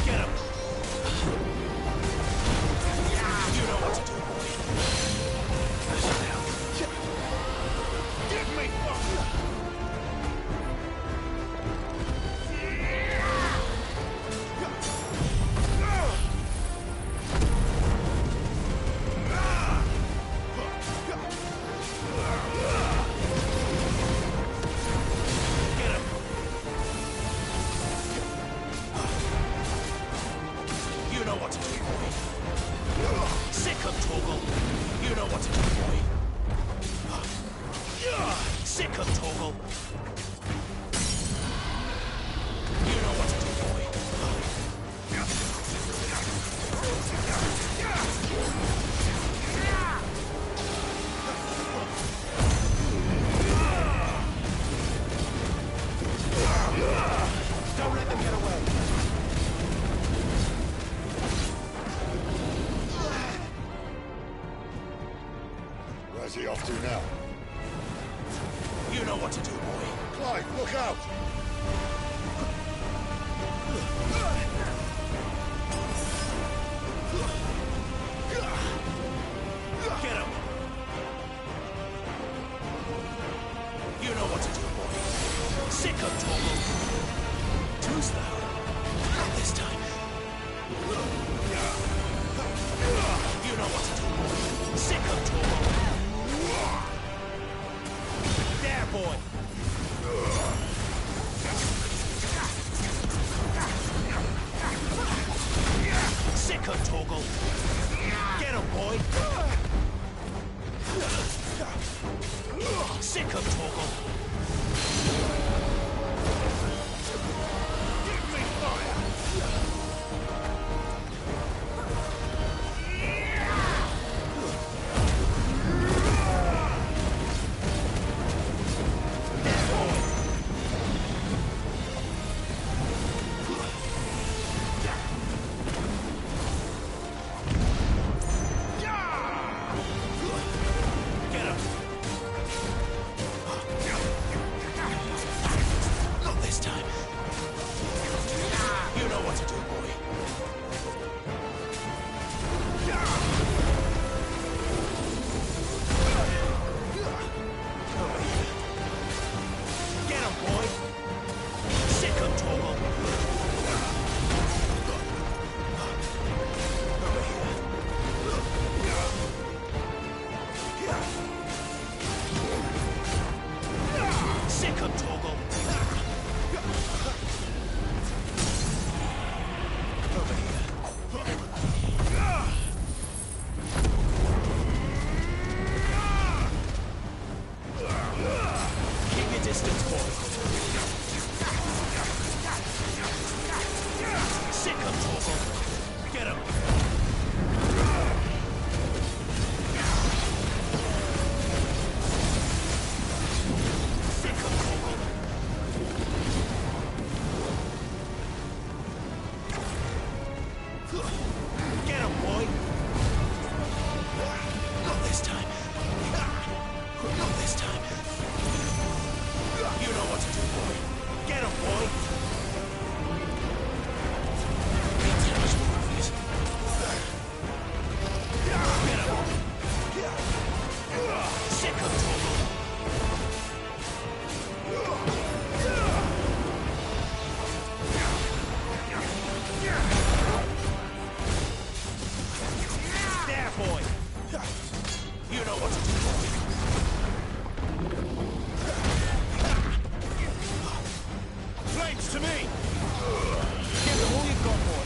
Get him! You know what to do, boy. Give me You know what to do, boy. Sick of Torgal. You know what to do, boy. Sick of Torgal. You know what to do, boy. Don't let them get away. Where's he off to now? You know what to do, boy. Clive, look out! Get him. You know what to do, boy. Sick of Torgal. Too slow. Not this time. You know what to do, boy. Sick of Torgal. There, boy. Sick of Torgal. Get him, boy. Sick of Torgal. Give me fire. Yeah! You know what to do, boy. Flames to me! Give them all you've got, boy.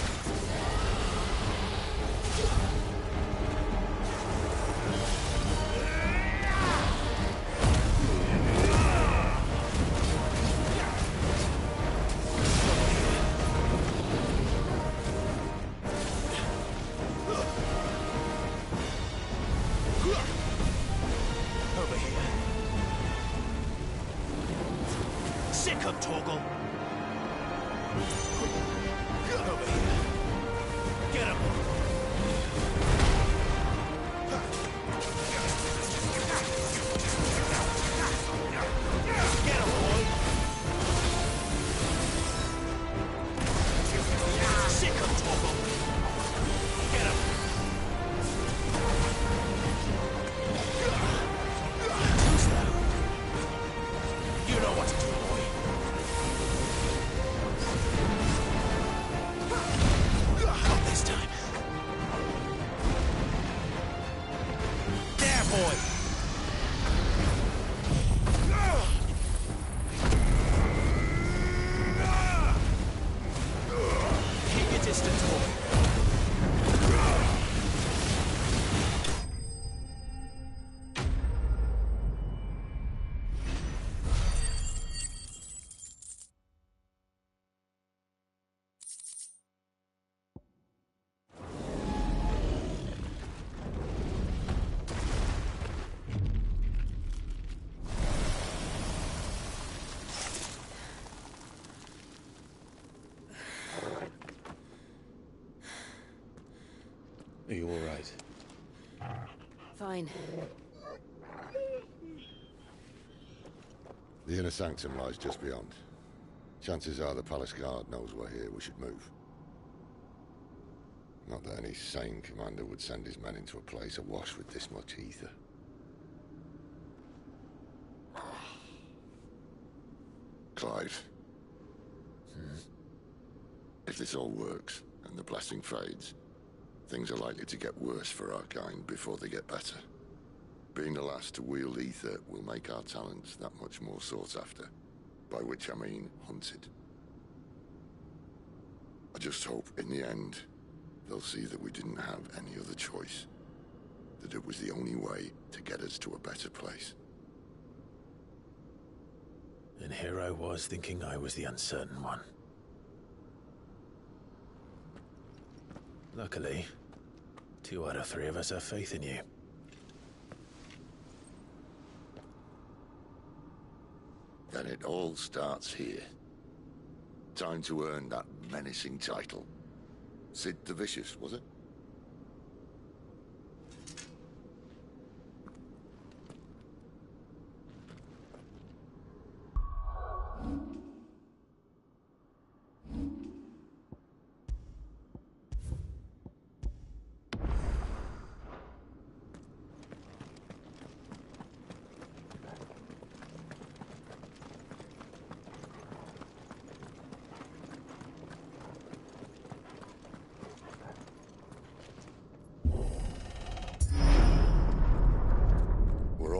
Over here. Sick of Torgal. Over here. Get him. Get him, boy. Sick of Torgal. Get him. Who's that? You know what to do, boy. Not this time. There, boy. Keep your distance, boy. Are you all right? Fine. The inner sanctum lies just beyond. Chances are the palace guard knows we're here. We should move. Not that any sane commander would send his men into a place awash with this much ether. Clive. If this all works, and the blessing fades, things are likely to get worse for our kind before they get better. Being the last to wield ether will make our talents that much more sought after. By which I mean hunted. I just hope, in the end, they'll see that we didn't have any other choice. That it was the only way to get us to a better place. And here I was thinking I was the uncertain one. Luckily, 2 out of 3 of us have faith in you. Then it all starts here. Time to earn that menacing title. Sid the Vicious, was it?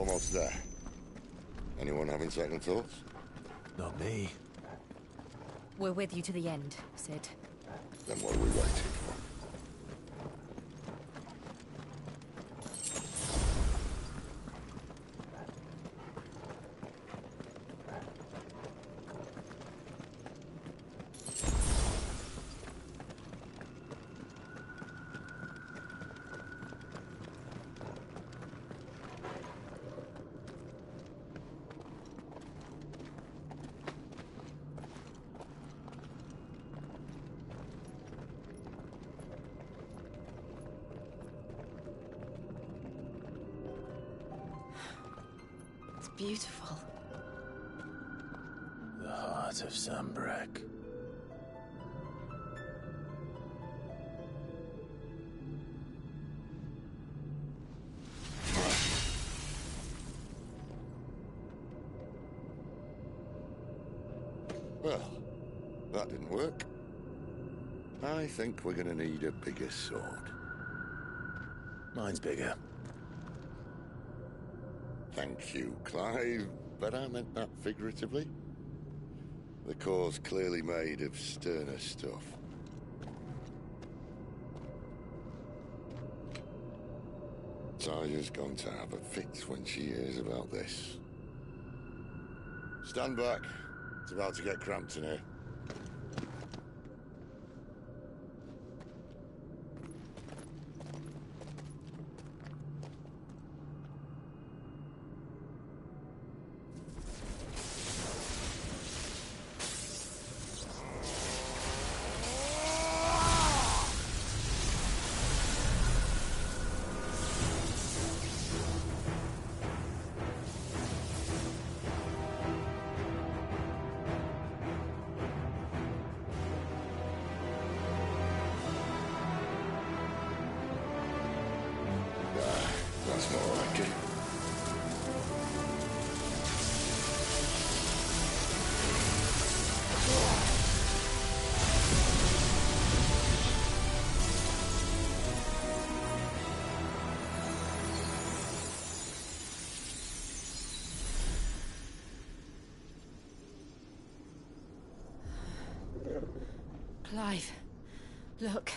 Almost there. Anyone having second thoughts? Not me. We're with you to the end, Sid. Then what are we waiting for? Beautiful. The heart of Sambrek. Well, that didn't work. I think we're gonna need a bigger sword. Mine's bigger. Thank you, Clive, but I meant that figuratively. The core's clearly made of sterner stuff. Taya's going to have a fit when she hears about this. Stand back. It's about to get cramped in here. That's more like it. Clive, look.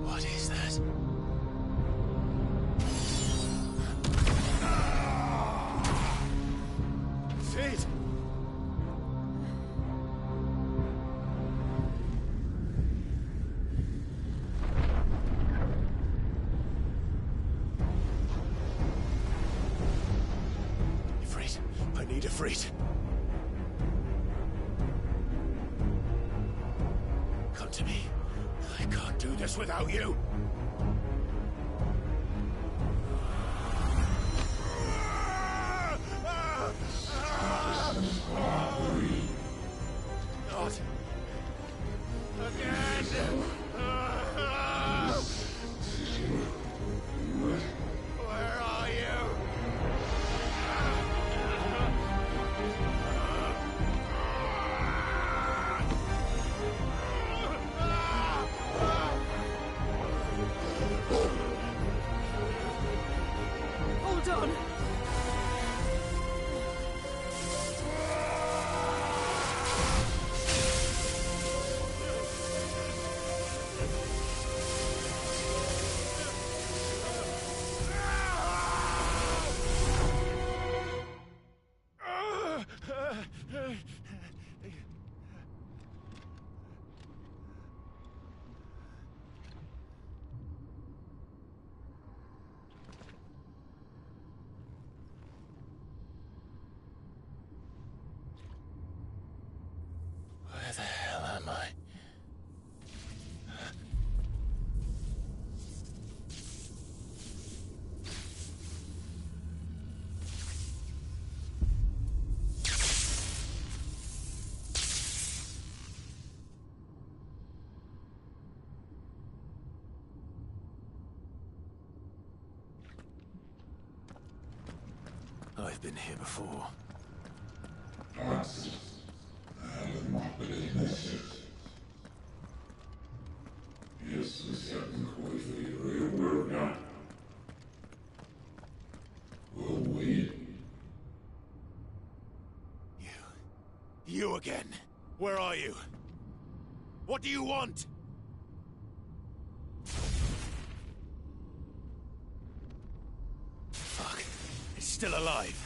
What is that? Sid! Ifrit, I need Ifrit. Come to me. I can't do this without you. Not again. Where are you? Hold on. Where the hell am I? I've been here before. You again. Where are you? What do you want? Fuck. It's still alive.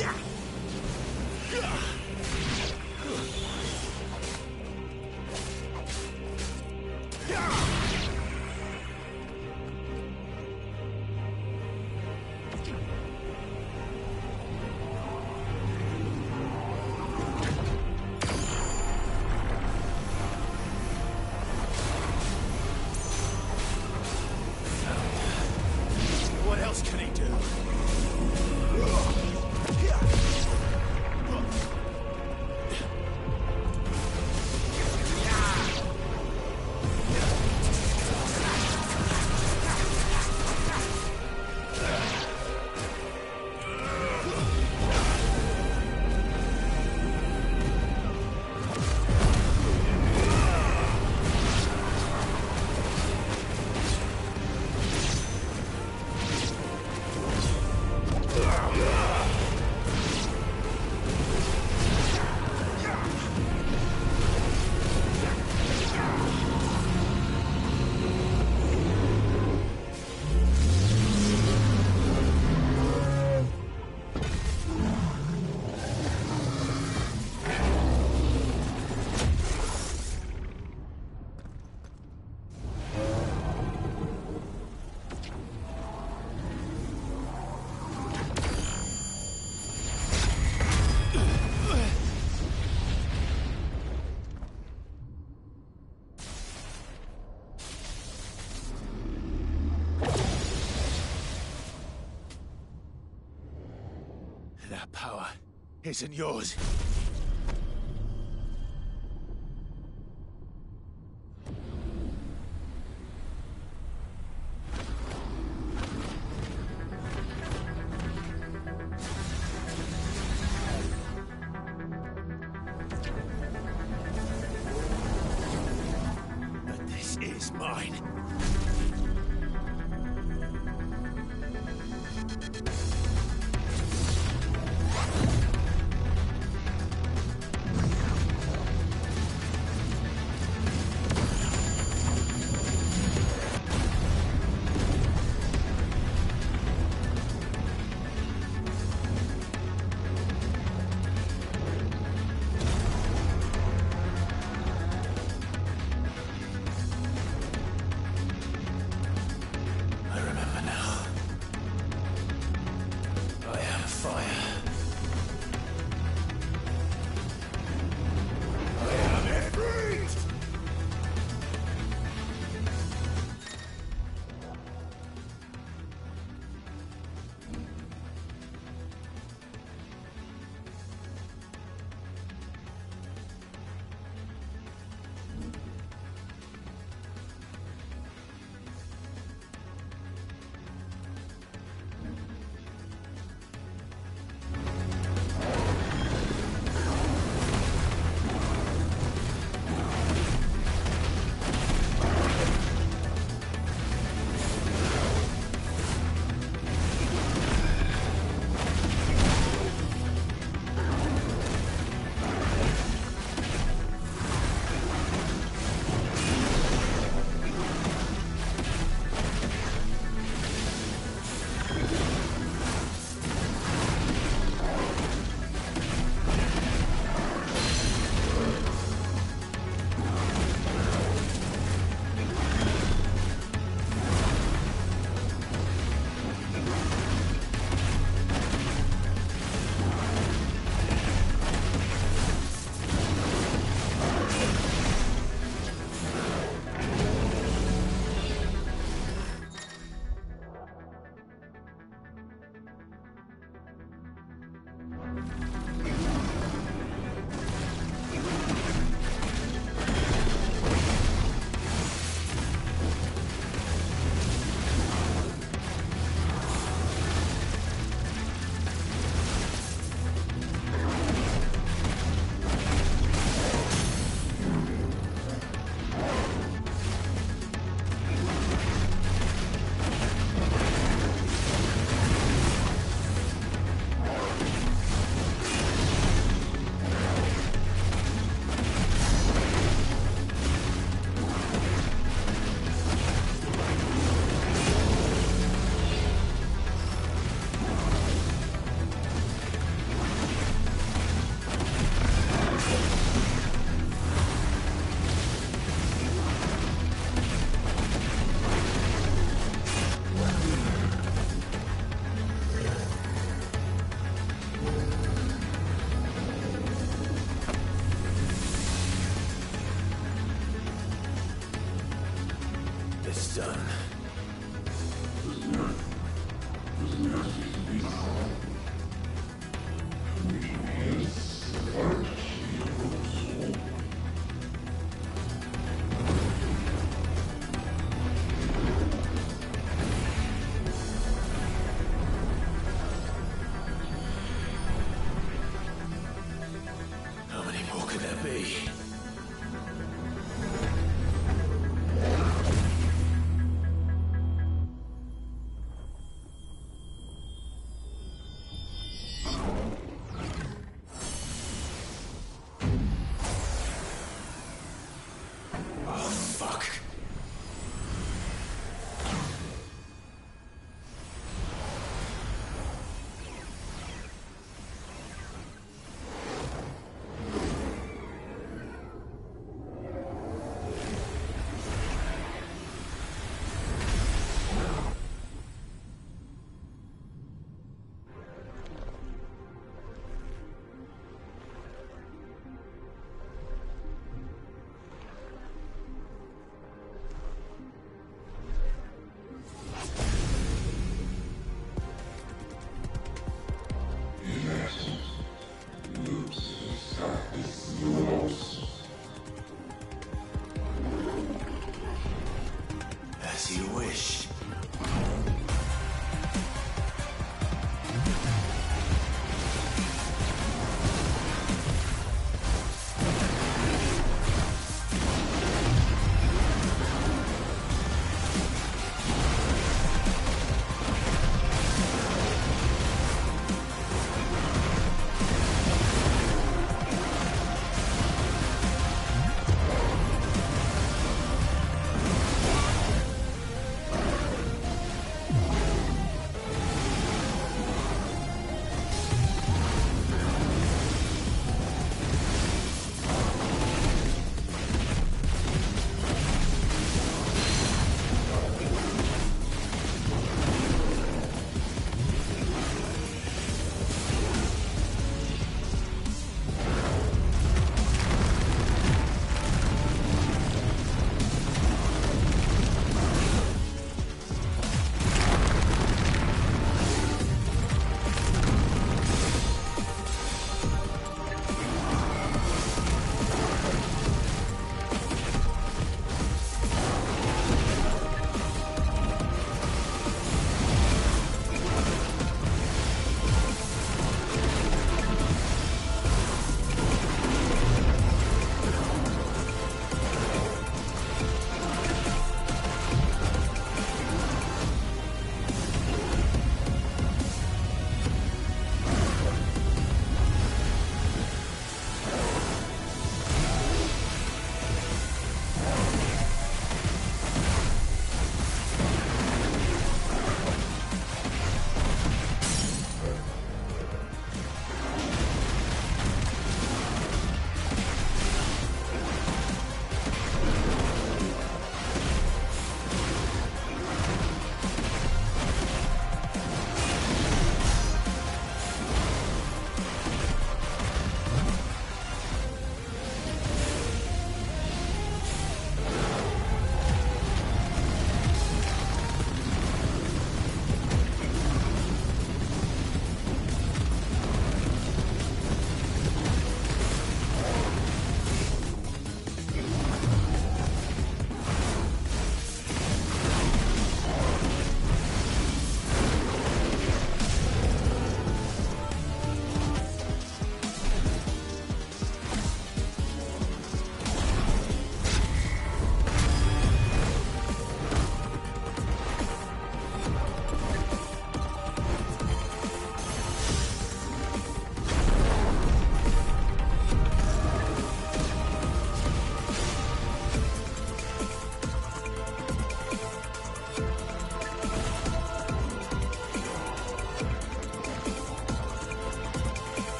Yeah! That power isn't yours. But this is mine. Done. How many more could there be?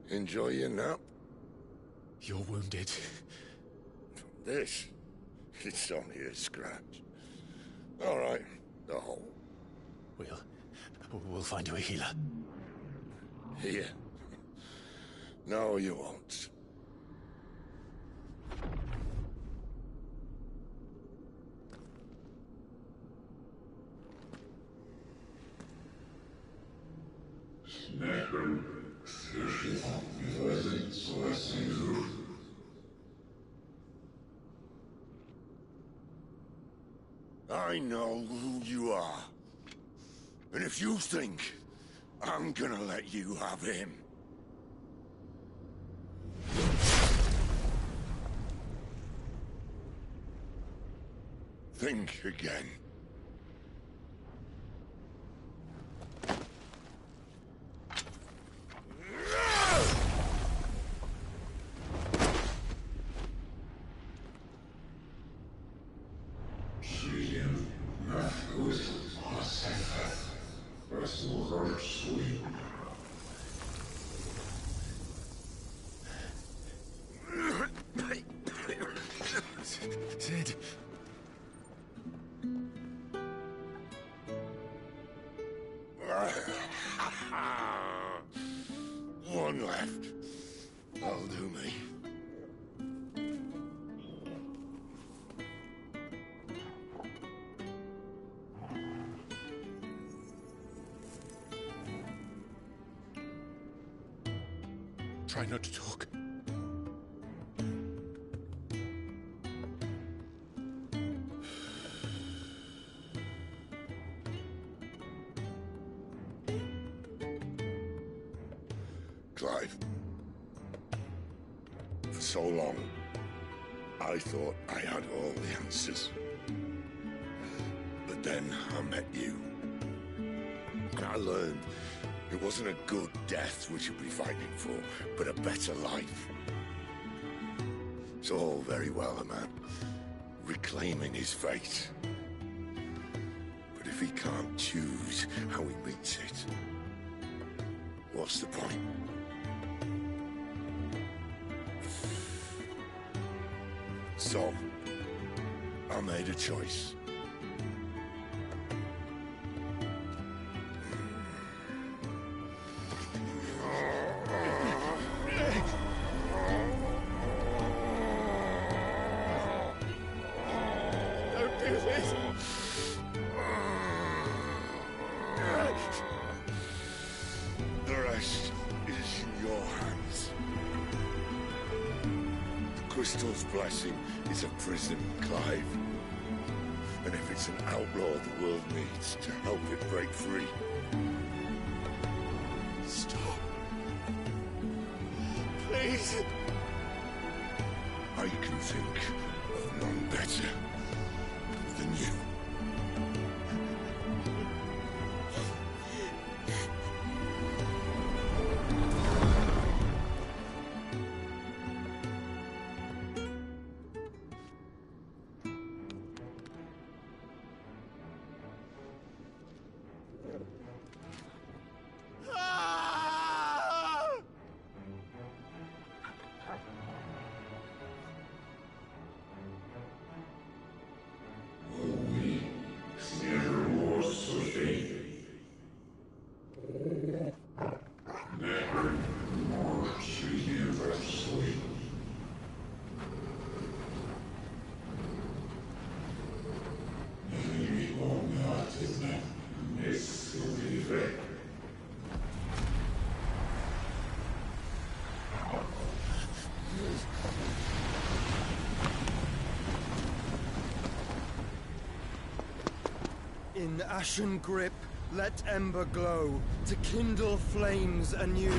Enjoy your nap? You're wounded. This? It's only a scratch. All right, the hole. We'll find you a healer. Here. No, you won't. I know who you are. And if you think I'm gonna let you have him... think again. Sid. One left. That'll do me. Try not to talk. Clive. For so long, I thought I had all the answers. But then I met you. And I learned it wasn't a good death we should be fighting for, but a better life. It's all very well, a man reclaiming his fate. But if he can't choose how he meets it, what's the point? So, I made a choice. Don't do this! The rest is in your hands. The crystal's blessing is a prison, Clive. And if it's an outlaw the world needs to help it break free... Stop. Please. I can think of none better than you. In ashen grip, let ember glow, to kindle flames anew.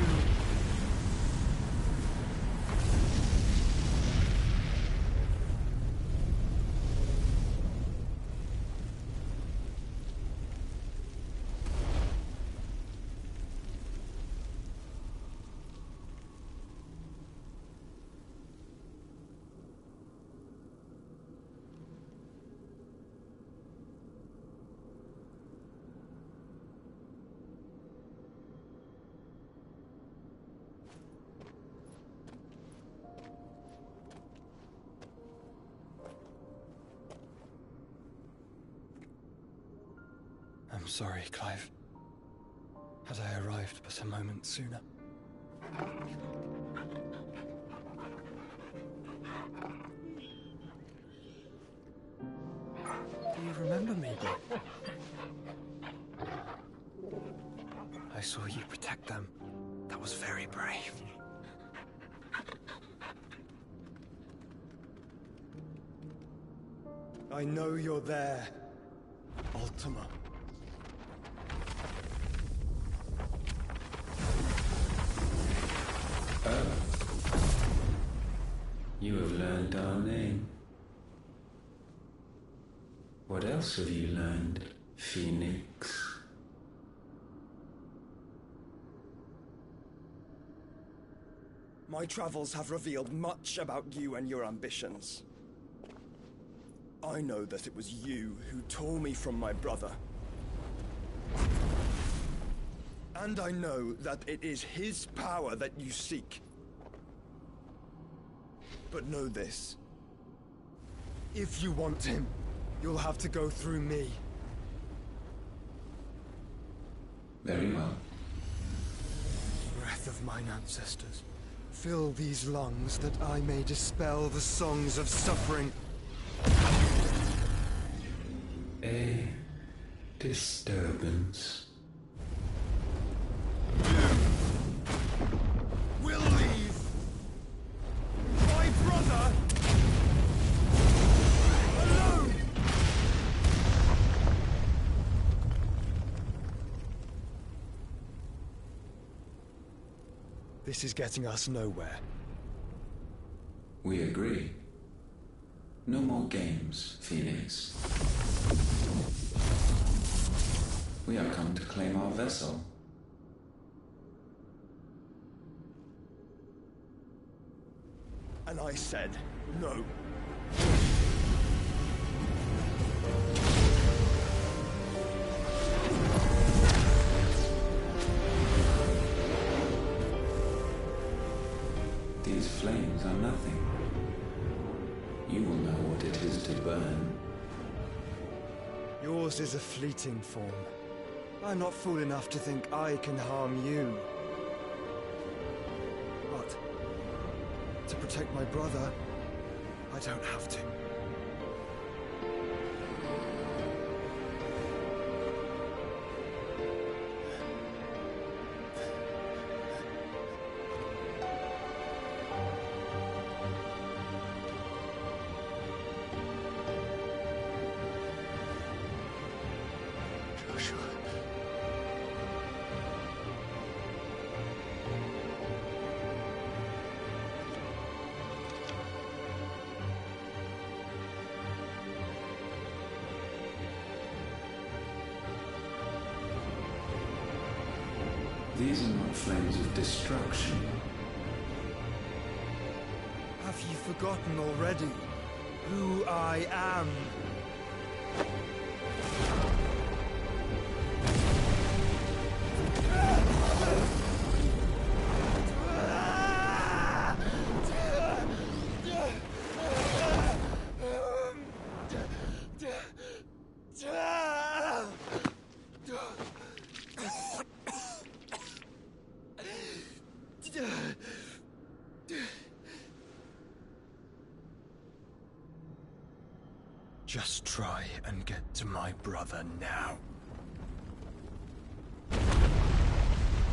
sorry, Clive. Had I arrived but a moment sooner. Do you remember me, Bob? I saw you protect them. That was very brave. I know you're there, Ultima. Oh. You have learned our name. What else have you learned, Phoenix? My travels have revealed much about you and your ambitions. I know that it was you who tore me from my brother. And I know that it is his power that you seek. But know this. If you want him, you'll have to go through me. Very well. Breath of mine ancestors, fill these lungs that I may dispel the songs of suffering. A disturbance. Will leave my brother alone. This is getting us nowhere. We agree. No more games, Phoenix. We have come to claim our vessel. And I said no. These flames are nothing. You will know what it is to burn. Yours is a fleeting form. I'm not fool enough to think I can harm you. But to protect my brother, I don't have to. These are not flames of destruction. Have you forgotten already who I am? Just try and get to my brother now.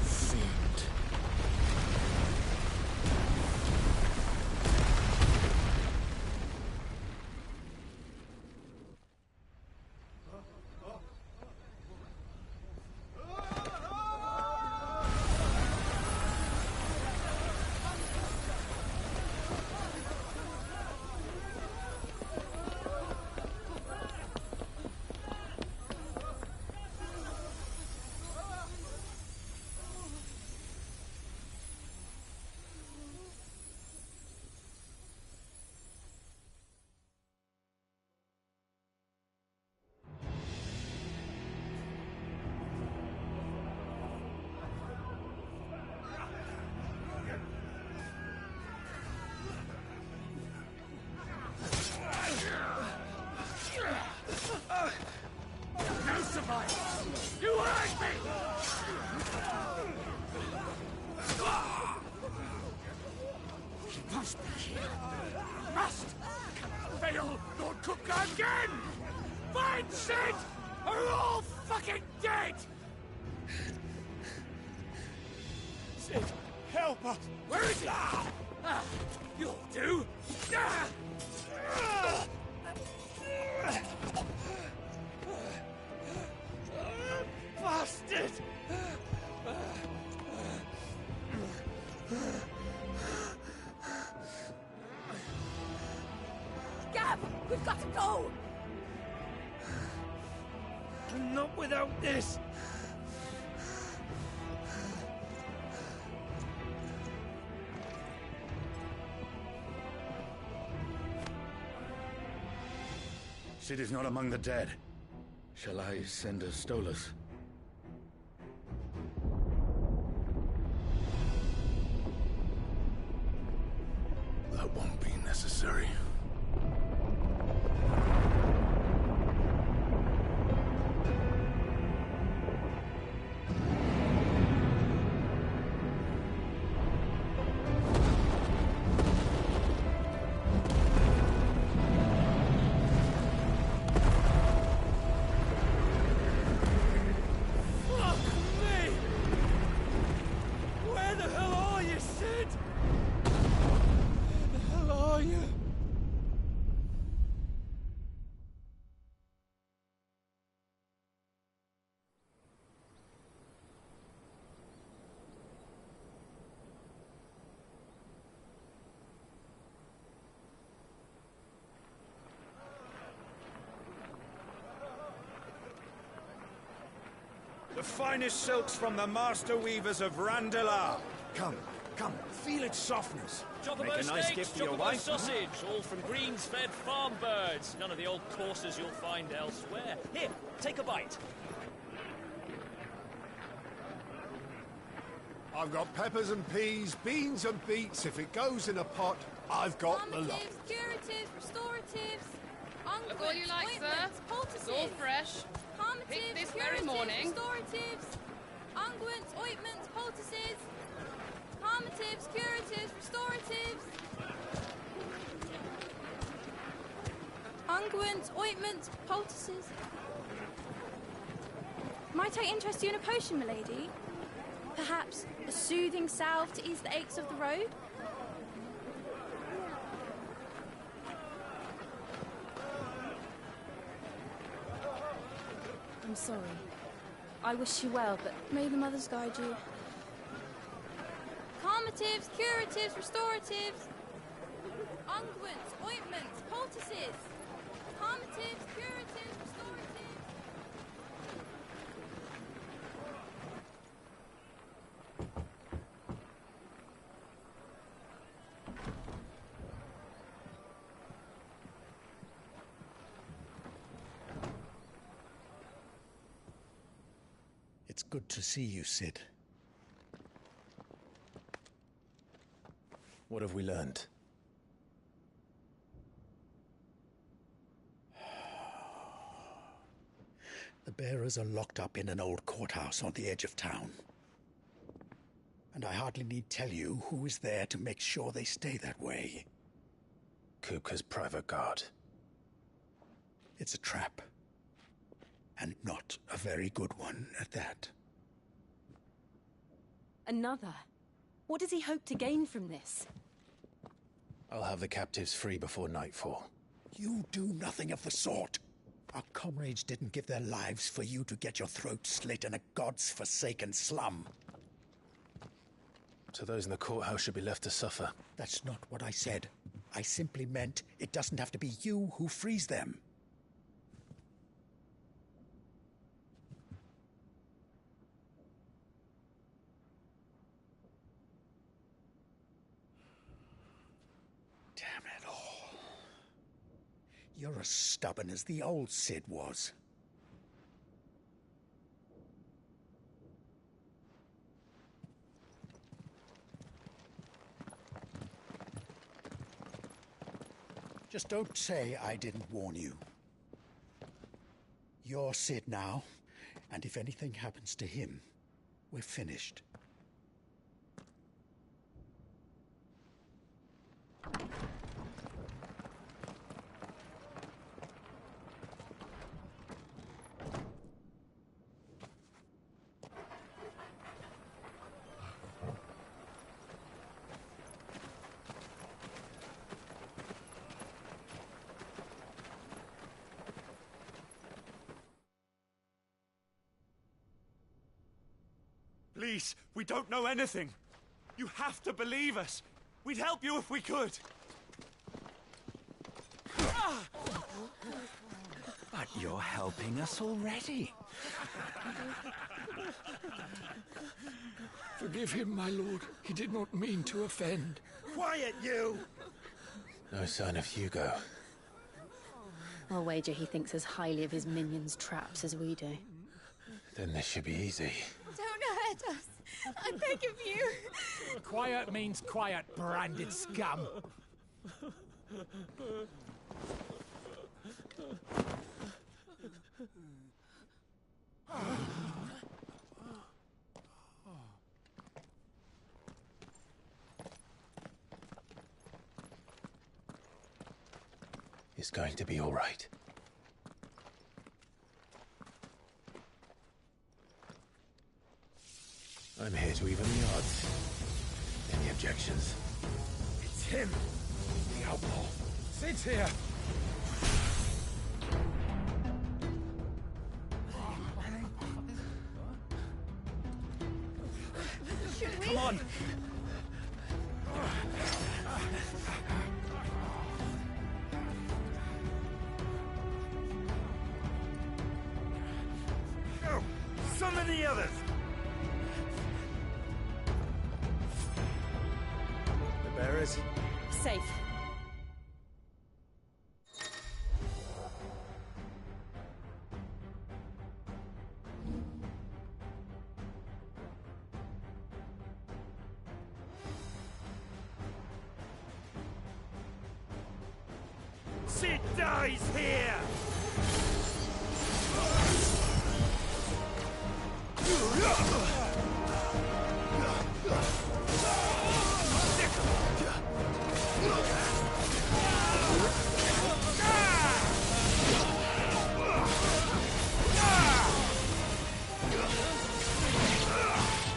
Fiend. Sid are all fucking dead! Sid, help us! Where is he? You'll do! Bastard! Gab, we've got to go! Not without this! Sid is not among the dead. Shall I send a Stolas? That won't be necessary. The finest silks from the master weavers of Randalar. Come, come, feel its softness. Chocobo Make a nice steaks, gift for your chocobo wife. sausage, all from greens-fed farm birds. None of the old courses you'll find elsewhere. Here, take a bite. I've got peppers and peas, beans and beets. If it goes in a pot, I've got the lot. Curatives, restoratives, unguents, Look all you like, sir. ointments, poultices. It's all fresh. Calmatives, Picked this curatives, very morning. restoratives, unguents, ointments, poultices. Calmatives, curatives, restoratives. Unguents, ointments, poultices. Might I interest you in a potion, milady? Perhaps a soothing salve to ease the aches of the road? I'm sorry. I wish you well, but may the mothers guide you. Calmatives, curatives, restoratives. Unguents, ointments, poultices. Calmatives, curatives, restoratives. It's good to see you, Sid. What have we learned? The bearers are locked up in an old courthouse on the edge of town. And I hardly need tell you who is there to make sure they stay that way. Kupka's private guard. It's a trap. And not a very good one at that. Another? What does he hope to gain from this? I'll have the captives free before nightfall. You do nothing of the sort. Our comrades didn't give their lives for you to get your throat slit in a god's forsaken slum. So those in the courthouse should be left to suffer. That's not what I said. I simply meant it doesn't have to be you who frees them. Damn it all. You're as stubborn as the old Sid was. Just don't say I didn't warn you. You're Sid now, and if anything happens to him, we're finished. Please, we don't know anything. You have to believe us. We'd help you if we could. But you're helping us already. Forgive him, my lord. He did not mean to offend. Quiet, you! No sign of Hugo. I'll wager he thinks as highly of his minions' traps as we do. Then this should be easy. Don't hurt us. I beg of you. Quiet means quiet, branded scum. It's going to be all right. I'm here to even the odds. Any objections? It's him, the outlaw. Sit here. Come on. Go! Summon the others! The bearers? Safe. Sid dies here!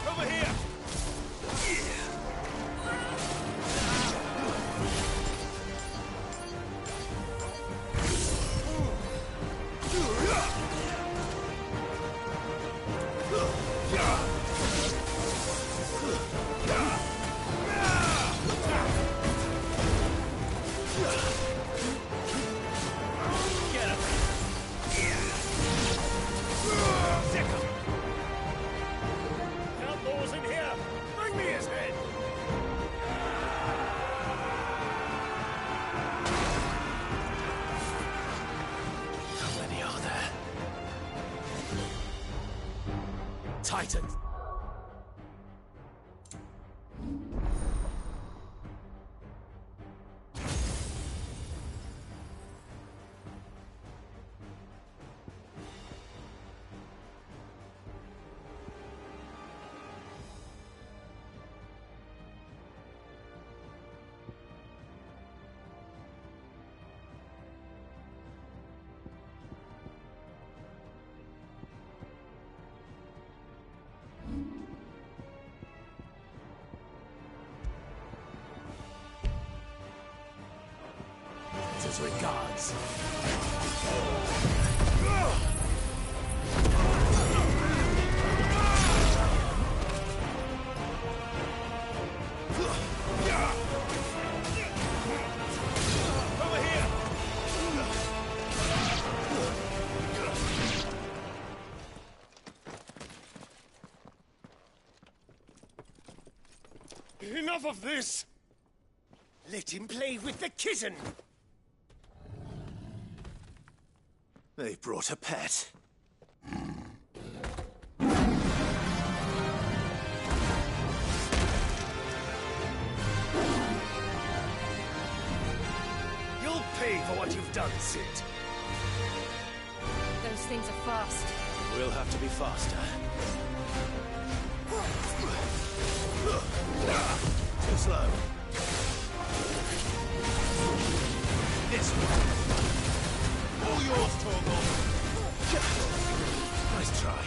Over here! Outlaws in here! Bring me his head! How many are there? Titan. His regards. Over here! Enough of this! Let him play with the kitten! They've brought a pet. You'll pay for what you've done, Sid. Those things are fast. We'll have to be faster. Too slow. This one. All yours, Torgal. Nice try.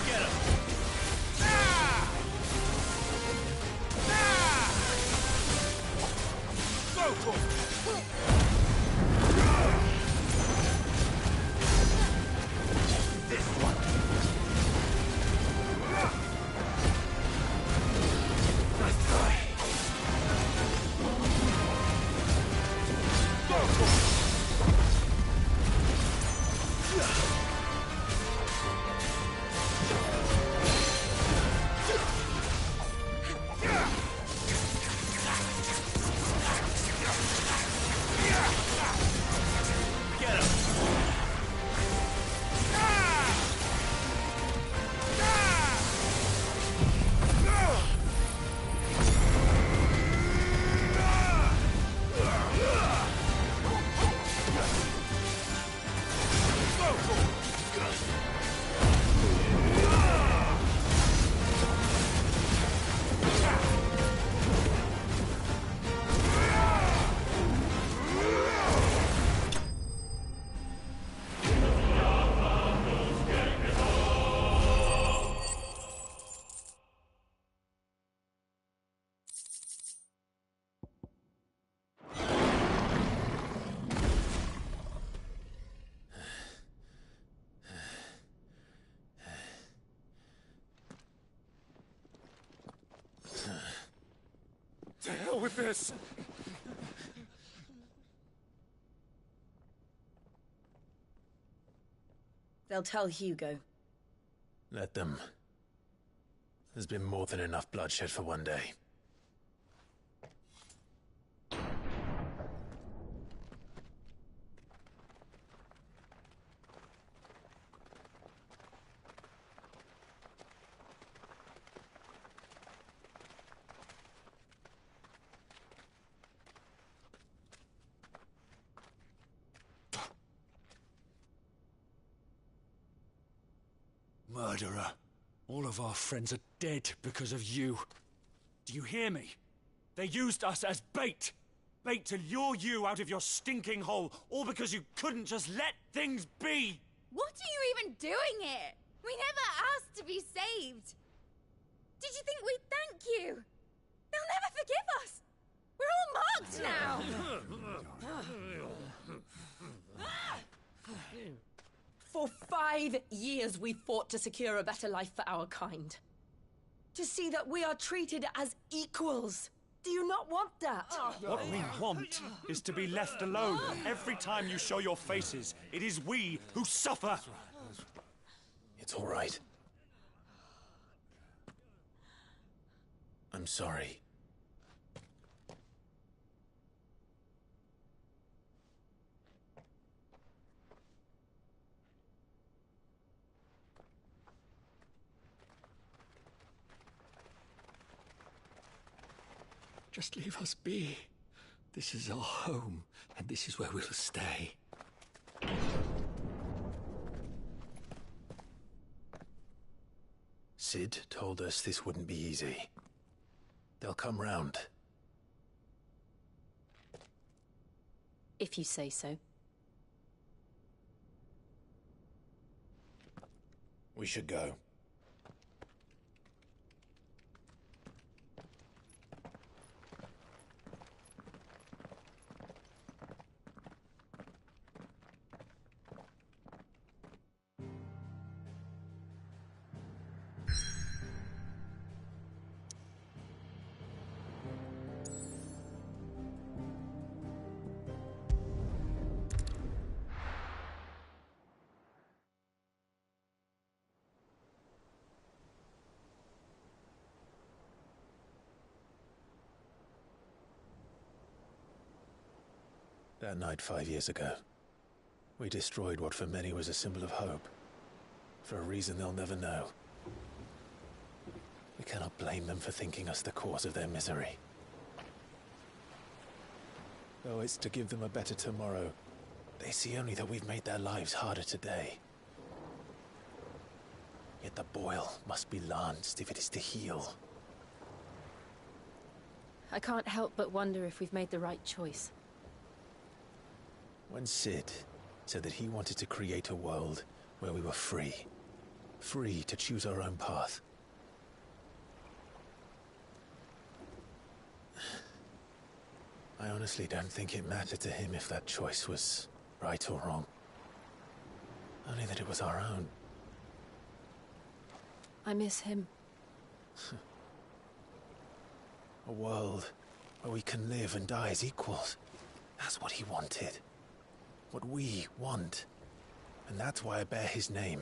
Get him. with this. They'll tell Hugo. Let them. There's been more than enough bloodshed for one day. Murderer. All of our friends are dead because of you. Do you hear me? They used us as bait. Bait to lure you out of your stinking hole, all because you couldn't just let things be. What are you even doing here? We never asked to be saved. Did you think we'd thank you? They'll never forgive us. We're all marked now. For 5 years we fought to secure a better life for our kind. To see that we are treated as equals. Do you not want that? What we want is to be left alone. Every time you show your faces, it is we who suffer. It's all right. I'm sorry. Just leave us be. This is our home, and this is where we'll stay. Sid told us this wouldn't be easy. They'll come round. If you say so. We should go. That night 5 years ago, we destroyed what for many was a symbol of hope. For a reason they'll never know. We cannot blame them for thinking us the cause of their misery. Though it's to give them a better tomorrow, they see only that we've made their lives harder today. Yet the boil must be lanced if it is to heal. I can't help but wonder if we've made the right choice. When Sid said that he wanted to create a world where we were free. Free to choose our own path. I honestly don't think it mattered to him if that choice was right or wrong. Only that it was our own. I miss him. A world where we can live and die as equals. That's what he wanted. What we want. And that's why I bear his name.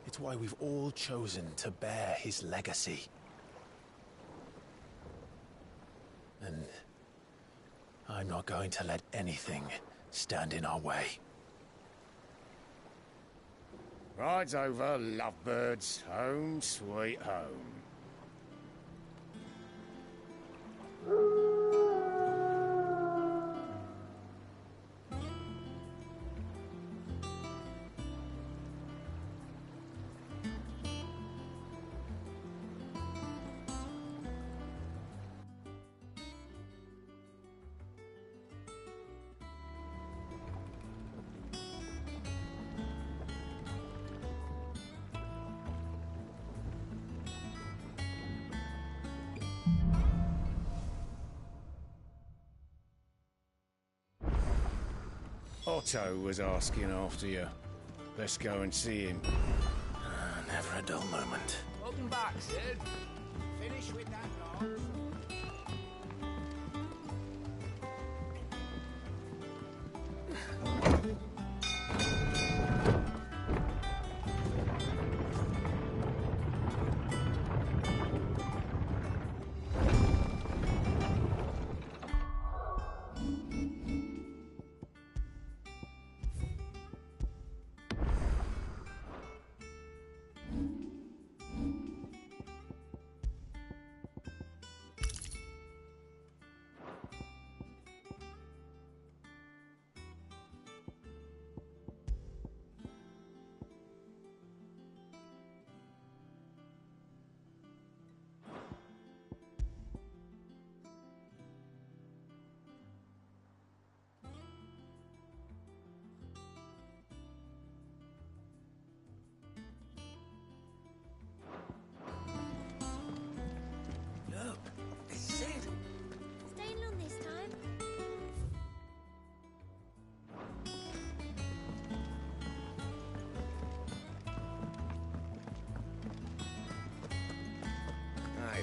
It's why we've all chosen to bear his legacy. And I'm not going to let anything stand in our way. Rides over, lovebirds. Home, sweet home. Otto was asking after you. Let's go and see him. Never a dull moment. Welcome back, Sid. Finish with that log.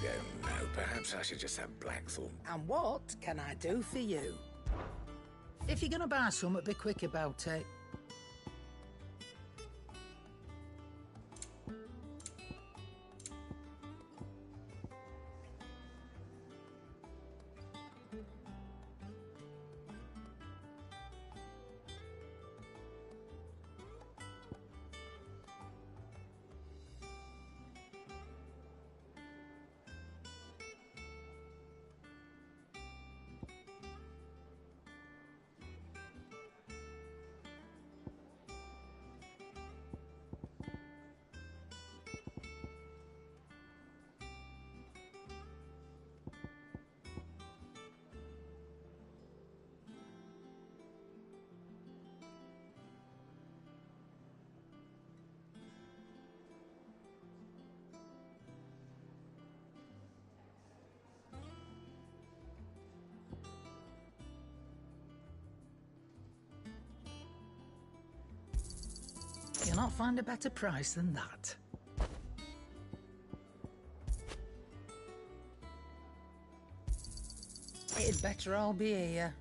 don't know. Perhaps I should just have Blackthorn. And what can I do for you? If you're gonna buy something, be quick about it. You'll not find a better price than that. It'd better all be here.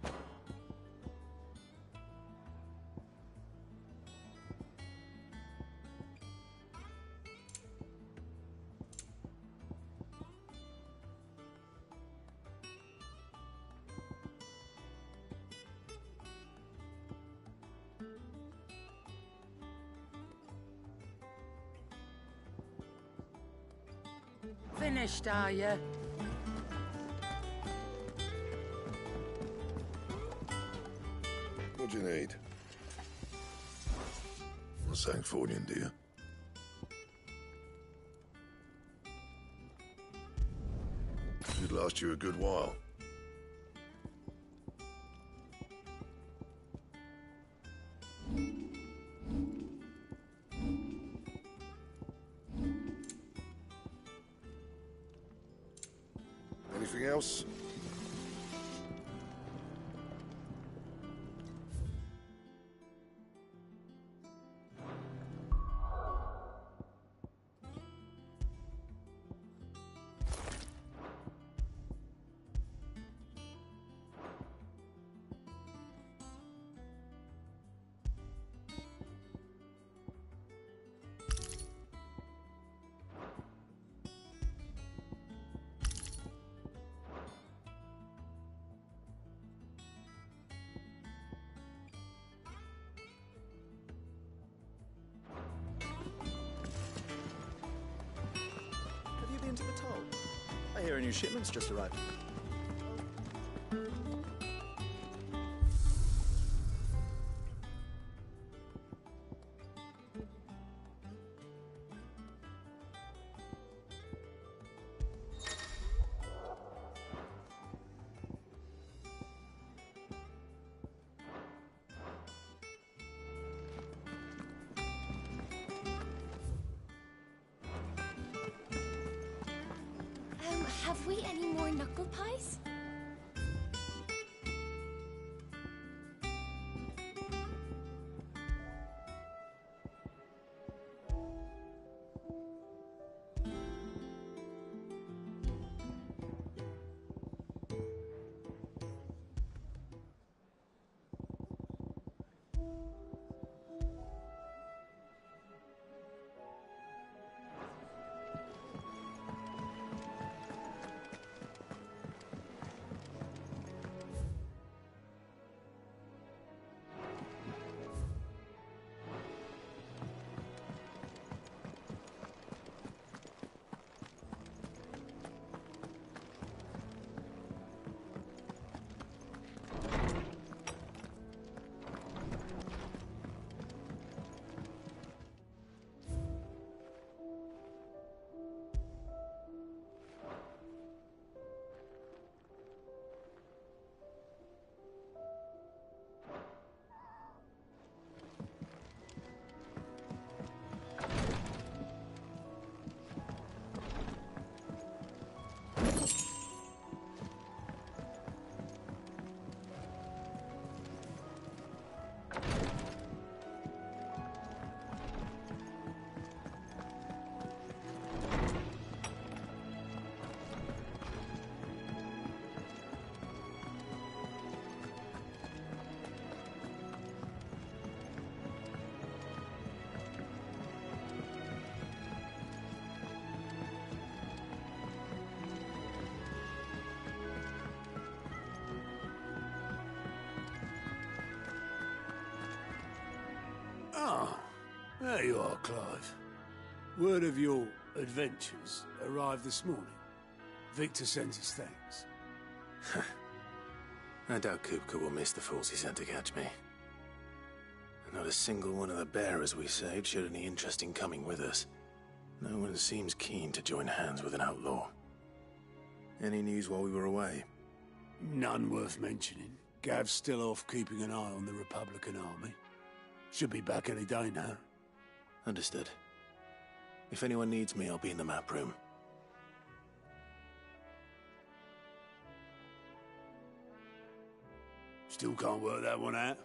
Finished, are you? What do you need? A Sancfordian, do you? It'd last you a good while. Anything else? To the toll. I hear a new shipment's just arrived. Have we any more knuckle pies? Oh, there you are, Clive. Word of your adventures arrived this morning. Victor sends his thanks. I doubt Kupka will miss the fools he sent to catch me. And not a single one of the bearers we saved showed any interest in coming with us. No one seems keen to join hands with an outlaw. Any news while we were away? None worth mentioning. Gav's still off keeping an eye on the Republican army. Should be back any day now. Understood. If anyone needs me, I'll be in the map room. Still can't work that one out.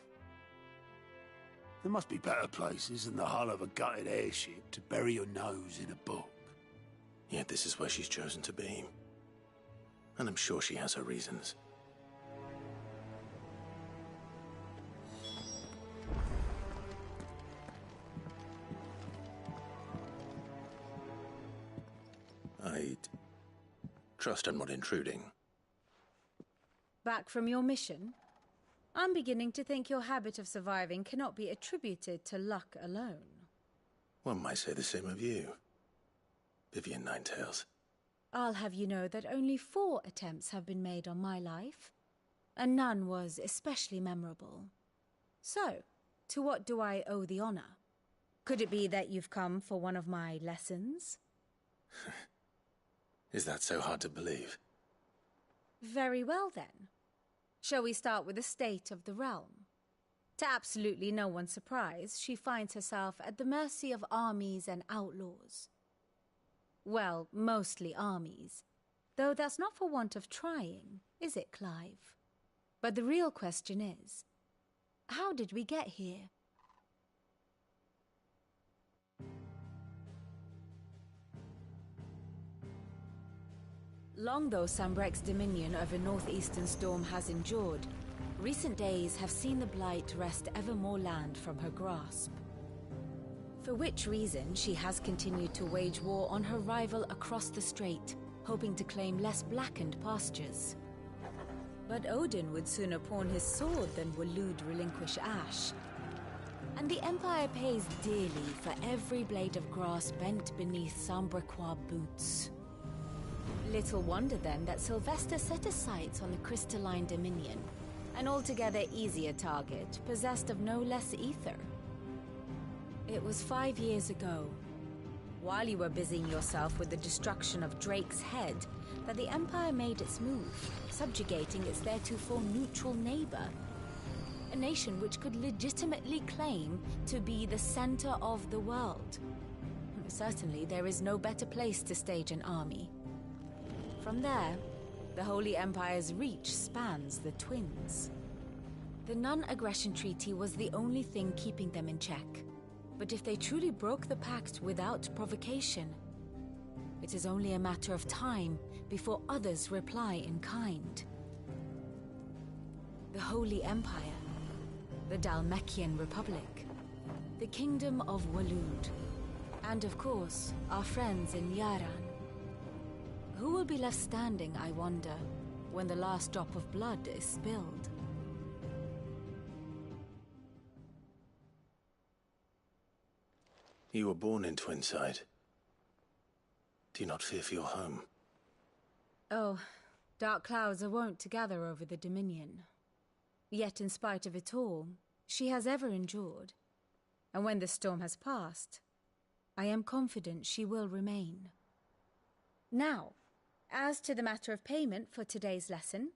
There must be better places than the hull of a gutted airship to bury your nose in a book. Yet this is where she's chosen to be. And I'm sure she has her reasons. I'd trust I'm not intruding. Back from your mission? I'm beginning to think your habit of surviving cannot be attributed to luck alone. One might say the same of you, Vivian Ninetails. I'll have you know that only 4 attempts have been made on my life, and none was especially memorable. So, to what do I owe the honor? Could it be that you've come for one of my lessons? Is that so hard to believe? Very well then. Shall we start with the state of the realm? To absolutely no one's surprise, she finds herself at the mercy of armies and outlaws. Well, mostly armies. Though that's not for want of trying, is it, Clive? But the real question is, how did we get here? Long though Sambrek's dominion over northeastern Storm has endured, recent days have seen the Blight wrest ever more land from her grasp. For which reason she has continued to wage war on her rival across the strait, hoping to claim less blackened pastures. But Odin would sooner pawn his sword than Waloed relinquish Ash. And the Empire pays dearly for every blade of grass bent beneath Sambrequois boots. Little wonder then that Sylvester set his sights on the crystalline dominion, an altogether easier target, possessed of no less ether. It was 5 years ago, while you were busying yourself with the destruction of Drake's head, that the Empire made its move, subjugating its theretofore neutral neighbor. A nation which could legitimately claim to be the center of the world. Certainly, there is no better place to stage an army. From there, the Holy Empire's reach spans the Twins. The non-aggression treaty was the only thing keeping them in check. But if they truly broke the pact without provocation, it is only a matter of time before others reply in kind. The Holy Empire, the Dhalmekian Republic, the Kingdom of Waloed, and of course, our friends in Yaran. Who will be left standing, I wonder, when the last drop of blood is spilled? You were born in Twinside. Do you not fear for your home? Oh, dark clouds are wont to gather over the Dominion. Yet in spite of it all, she has ever endured. And when the storm has passed, I am confident she will remain. Now, as to the matter of payment for today's lesson,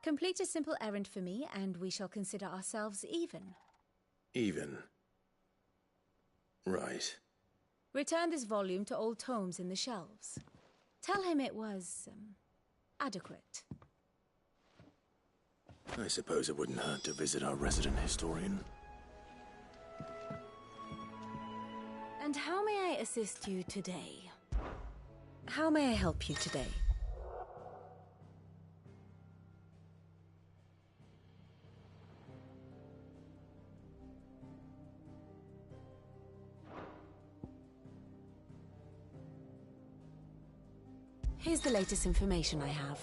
complete a simple errand for me and we shall consider ourselves even. Even? Right. Return this volume to old tomes in the shelves. Tell him it was, adequate. I suppose it wouldn't hurt to visit our resident historian. And how may I assist you today? How may I help you today? Here's the latest information I have.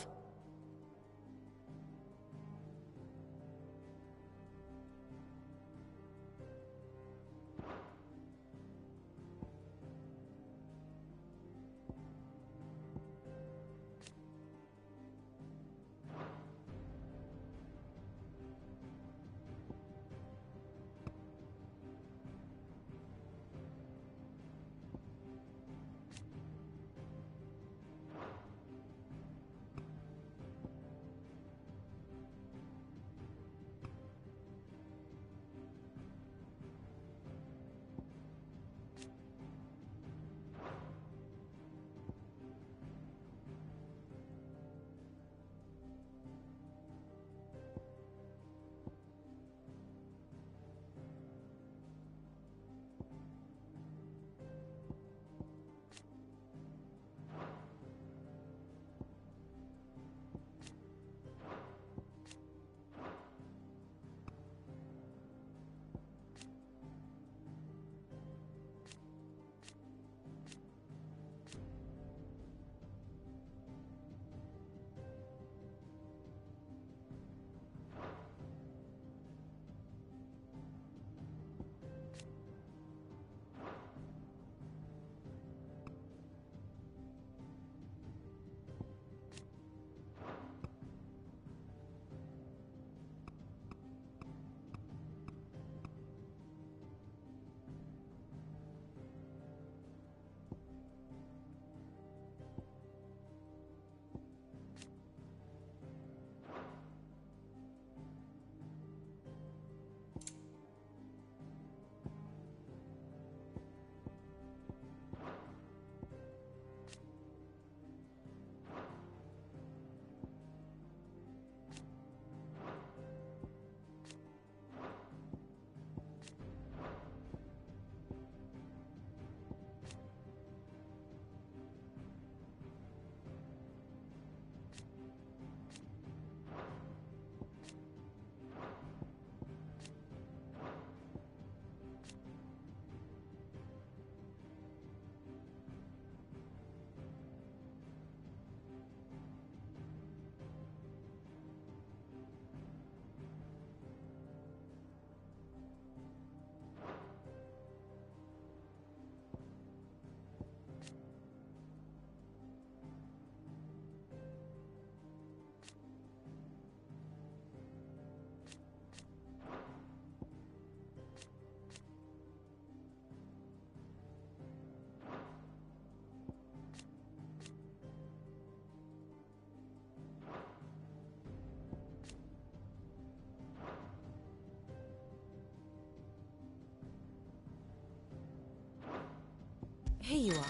Here you are.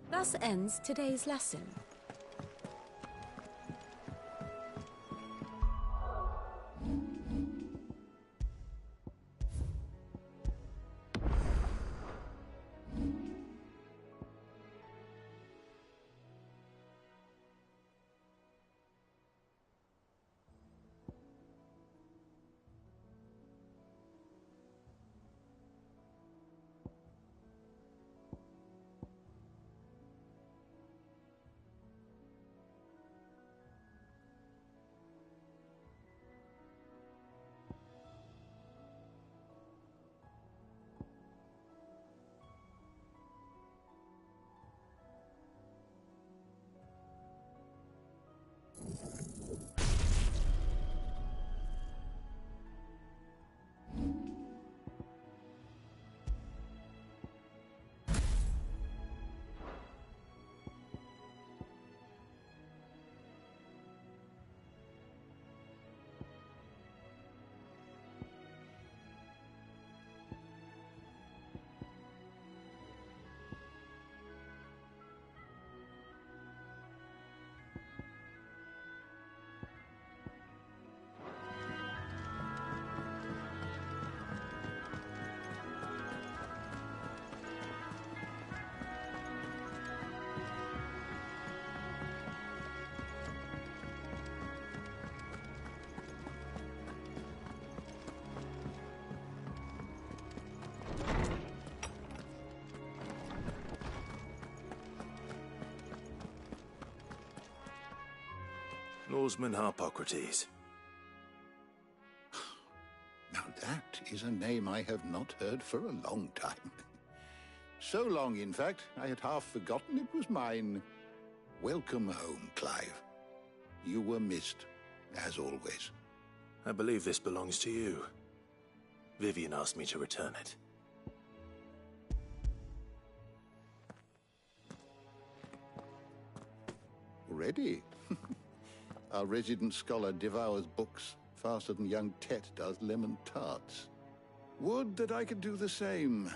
Thus ends today's lesson. Norseman Harpocrates. Now that is a name I have not heard for a long time. So long, in fact, I had half forgotten it was mine. Welcome home, Clive. You were missed, as always. I believe this belongs to you. Vivian asked me to return it. Already? Our resident scholar devours books faster than young Tet does lemon tarts. Would that I could do the same,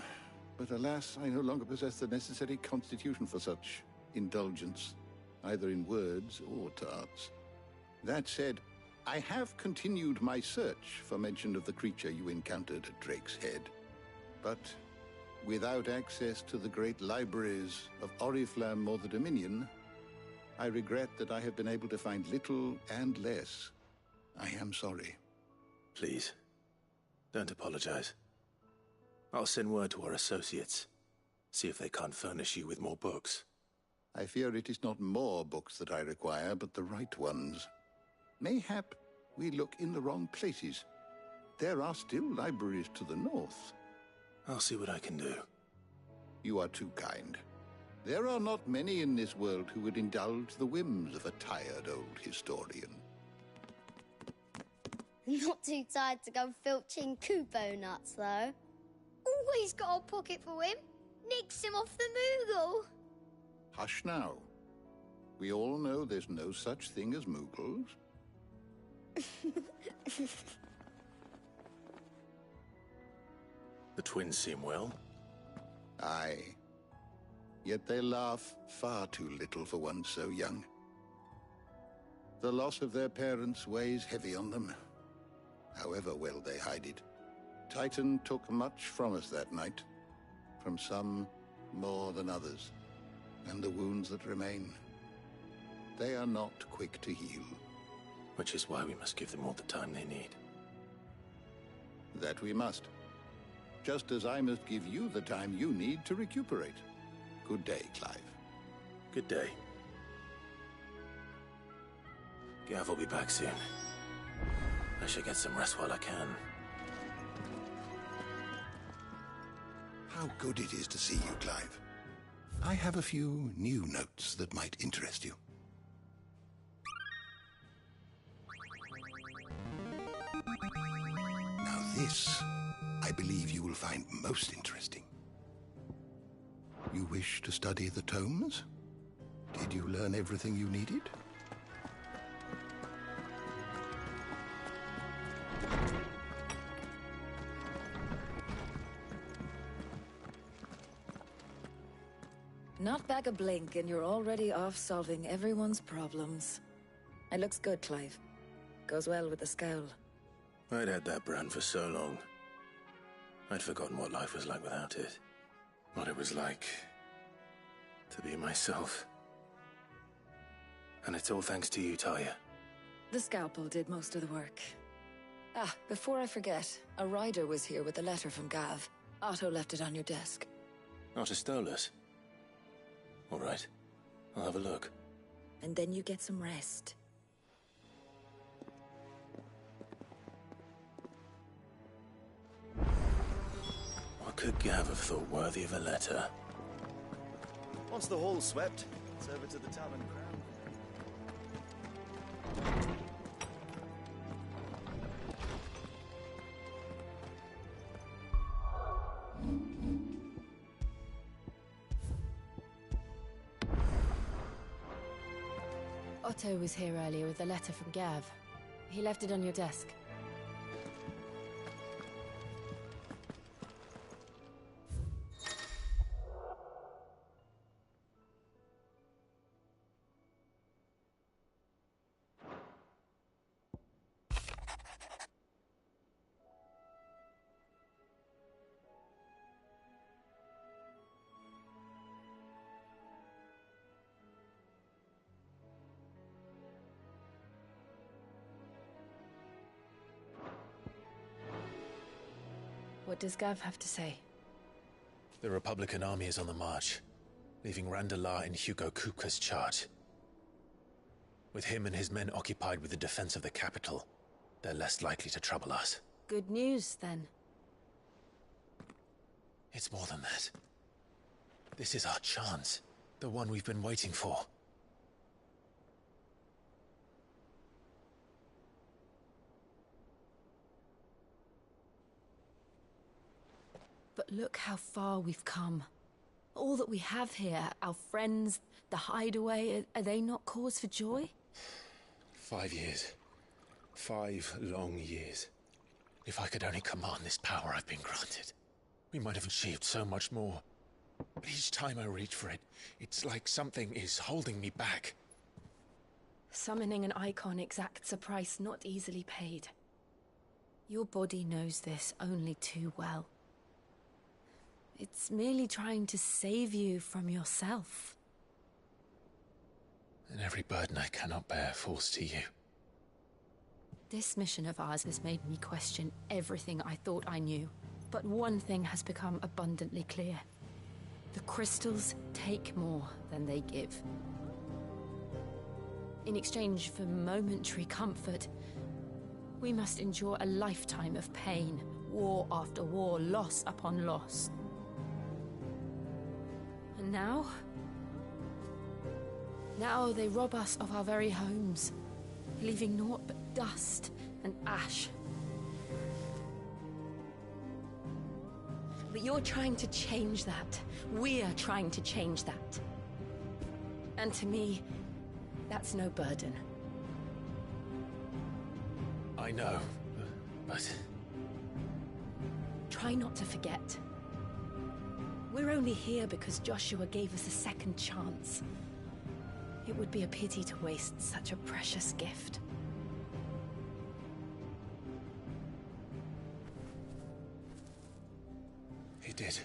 but alas, I no longer possess the necessary constitution for such indulgence, either in words or tarts. That said, I have continued my search for mention of the creature you encountered at Drake's Head, but without access to the great libraries of Oriflamme or the Dominion, I regret that I have been able to find little and less. I am sorry. Please, don't apologize. I'll send word to our associates. See if they can't furnish you with more books. I fear it is not more books that I require, but the right ones. Mayhap we look in the wrong places. There are still libraries to the north. I'll see what I can do. You are too kind. There are not many in this world who would indulge the whims of a tired old historian. Not too tired to go filching Kupo nuts, though. Always got a pocket for him. Nicks him off the Moogle. Hush now. We all know there's no such thing as Moogles. The twins seem well. Aye. Yet they laugh far too little for one so young. The loss of their parents weighs heavy on them, however well they hide it. Titan took much from us that night, from some more than others, and the wounds that remain, they are not quick to heal. Which is why we must give them all the time they need. That we must. Just as I must give you the time you need to recuperate. Good day, Clive. Good day. Gav will be back soon. I should get some rest while I can. How good it is to see you, Clive. I have a few new notes that might interest you. Now this, I believe you will find most interesting. You wish to study the tomes? Did you learn everything you needed? Not back a blink and you're already off solving everyone's problems. It looks good, Clive. Goes well with the scowl. I'd had that brand for so long. I'd forgotten what life was like without it. What it was like to be myself. And it's all thanks to you, Talia. The scalpel did most of the work. Ah, before I forget, a rider was here with a letter from Gav. Otto left it on your desk. Otto stole us. All right, I'll have a look. And then you get some rest. What could Gav have thought worthy of a letter? Once the hall's swept, it's over to the Tavern Crown. Otto was here earlier with a letter from Gav. He left it on your desk. What does Gav have to say? The Republican army is on the march, leaving Randalar in Hugo Kupka's charge. With him and his men occupied with the defense of the capital, they're less likely to trouble us. Good news, then. It's more than that. This is our chance, the one we've been waiting for. But look how far we've come. All that we have here, our friends, the hideaway, are they not cause for joy? 5 years. 5 long years. If I could only command this power I've been granted, we might have achieved so much more. But each time I reach for it, it's like something is holding me back. Summoning an icon exacts a price not easily paid. Your body knows this only too well. It's merely trying to save you from yourself. And every burden I cannot bear falls to you. This mission of ours has made me question everything I thought I knew. But one thing has become abundantly clear. The crystals take more than they give. In exchange for momentary comfort, we must endure a lifetime of pain, war after war, loss upon loss. And now they rob us of our very homes, leaving naught but dust and ash. But you're trying to change that. We're trying to change that. And to me, that's no burden. I know, but... Try not to forget. We're only here because Joshua gave us a second chance. It would be a pity to waste such a precious gift. He did.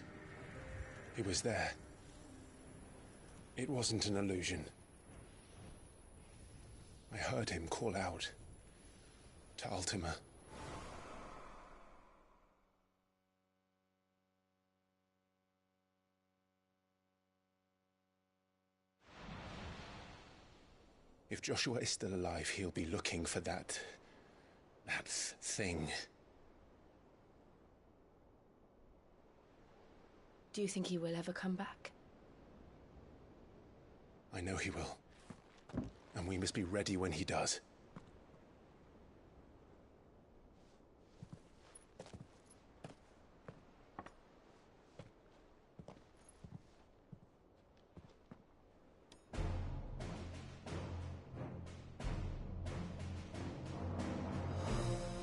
He was there. It wasn't an illusion. I heard him call out to Ultima. If Joshua is still alive, he'll be looking for that That thing. Do you think he will ever come back? I know he will. And we must be ready when he does.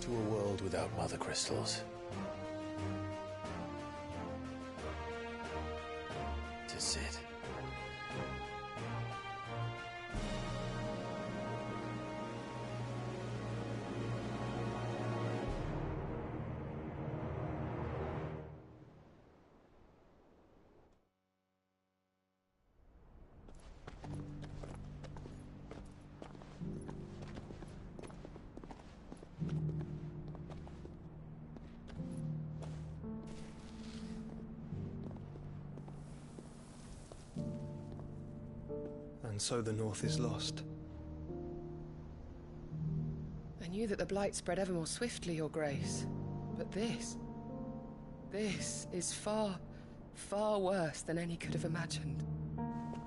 To a world without mother crystals. To Sid. And so the North is lost. I knew that the Blight spread ever more swiftly, Your Grace. But this is far, far worse than any could have imagined.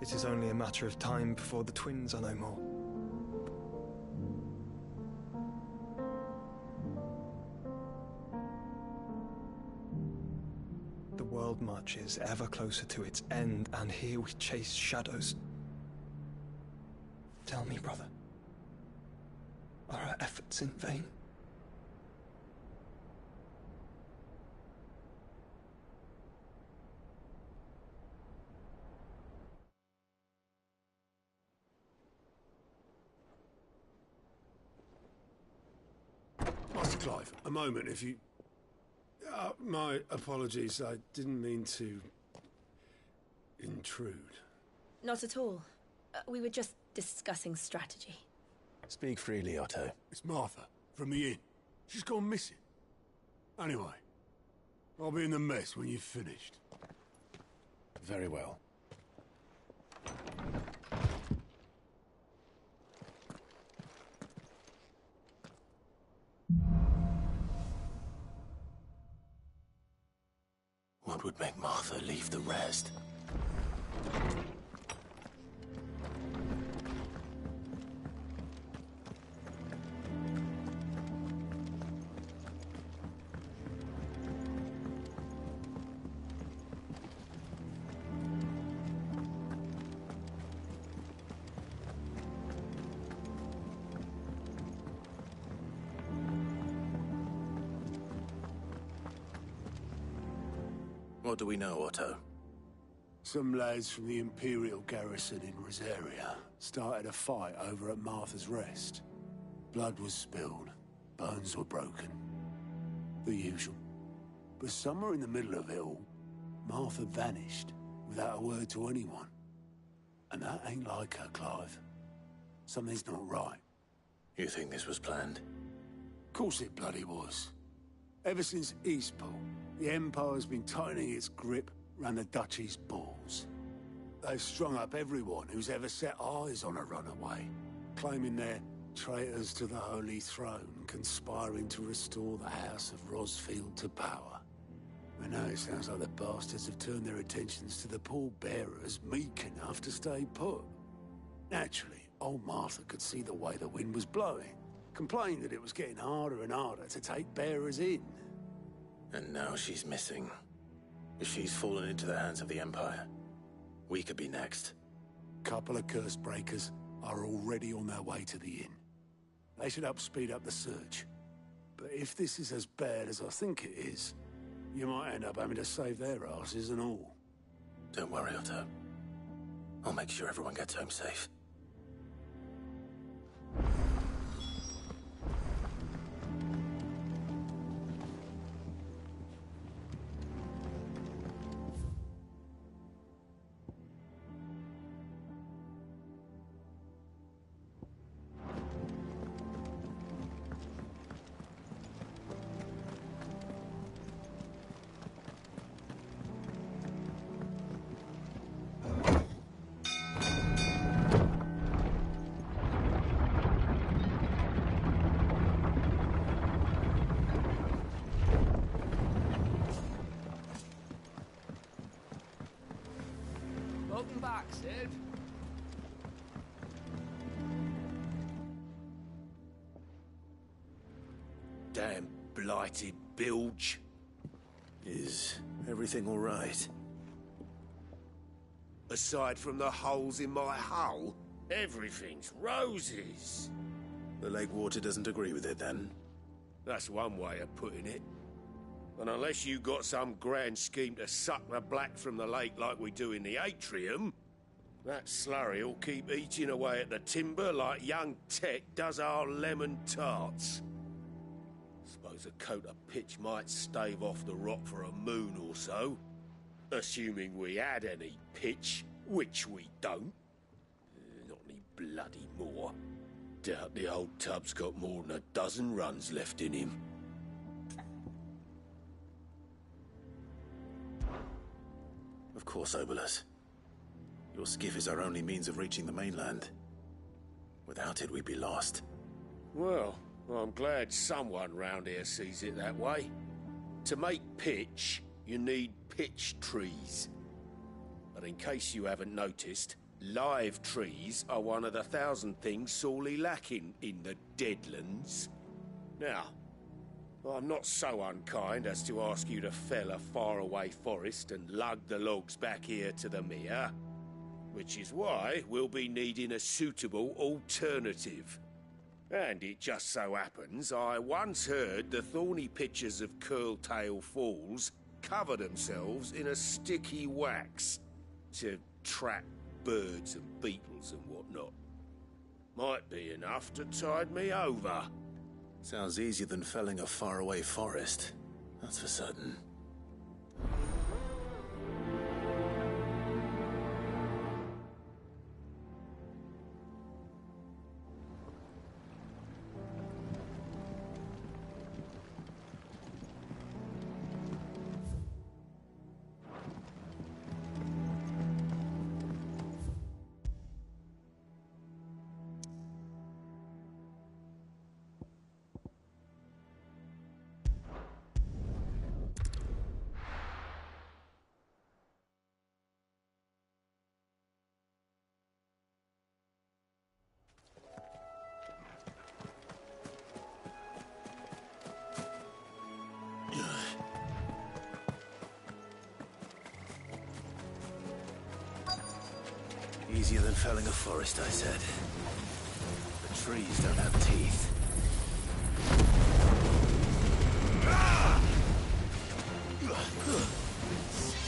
It is only a matter of time before the twins are no more. The world marches ever closer to its end, and here we chase shadows. Tell me, brother, are our efforts in vain? Master Clive, a moment, if you... my apologies, I didn't mean to... intrude. Not at all. We were just discussing strategy. Speak freely, Otto. It's Martha, from the inn. She's gone missing. Anyway, I'll be in the mess when you've finished. Very well. What would make Martha leave the rest? What do we know, Otto? Some lads from the Imperial garrison in Rosaria started a fight over at Martha's Rest. Blood was spilled, bones were broken. The usual. But somewhere in the middle of it all, Martha vanished without a word to anyone. And that ain't like her, Clive. Something's not right. You think this was planned? Of course it bloody was. Ever since Eastpool, the Empire's been tightening its grip round the Duchy's balls. They've strung up everyone who's ever set eyes on a runaway, claiming they're traitors to the Holy Throne, conspiring to restore the House of Rosfield to power. And now it sounds like the bastards have turned their attentions to the pallbearers meek enough to stay put. Naturally, old Martha could see the way the wind was blowing, complained that it was getting harder and harder to take bearers in. And now she's missing. If she's fallen into the hands of the Empire, we could be next. Couple of curse breakers are already on their way to the inn. They should help speed up the search. But if this is as bad as I think it is, you might end up having to save their asses and all. Don't worry, Otto. I'll make sure everyone gets home safe. Welcome back, Sid. Damn blighted bilge. Is everything all right? Aside from the holes in my hull, everything's roses. The lake water doesn't agree with it, then? That's one way of putting it. And unless you got some grand scheme to suck the black from the lake like we do in the atrium, that slurry'll keep eating away at the timber like young Tech does our lemon tarts. Suppose a coat of pitch might stave off the rot for a moon or so. Assuming we had any pitch, which we don't. Not any bloody more. Doubt the old tub's got more than a dozen runs left in him. Of course, Obolus. Your skiff is our only means of reaching the mainland. Without it, we'd be lost. Well, I'm glad someone round here sees it that way. To make pitch, you need pitch trees. But in case you haven't noticed, live trees are one of the 1,000 things sorely lacking in the Deadlands. Now, I'm not so unkind as to ask you to fell a faraway forest and lug the logs back here to the mere, which is why we'll be needing a suitable alternative. And it just so happens I once heard the thorny pitchers of Curltail Falls cover themselves in a sticky wax to trap birds and beetles and whatnot. Might be enough to tide me over. Sounds easier than felling a faraway forest, that's for certain. Easier than felling a forest, I said. The trees don't have teeth.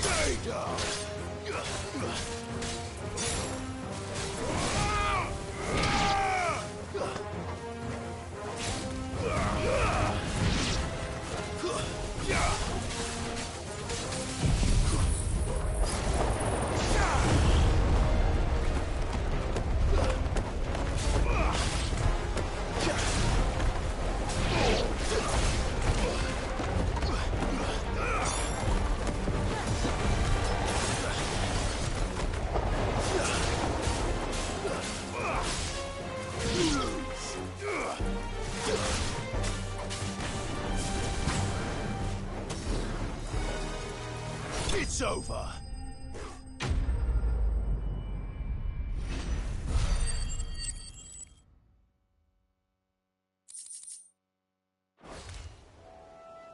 Stay down! It's over.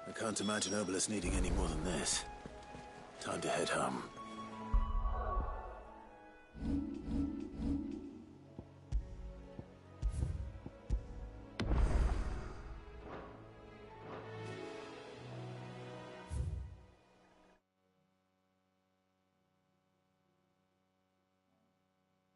I can't imagine Obolus needing any more than this. Time to head home.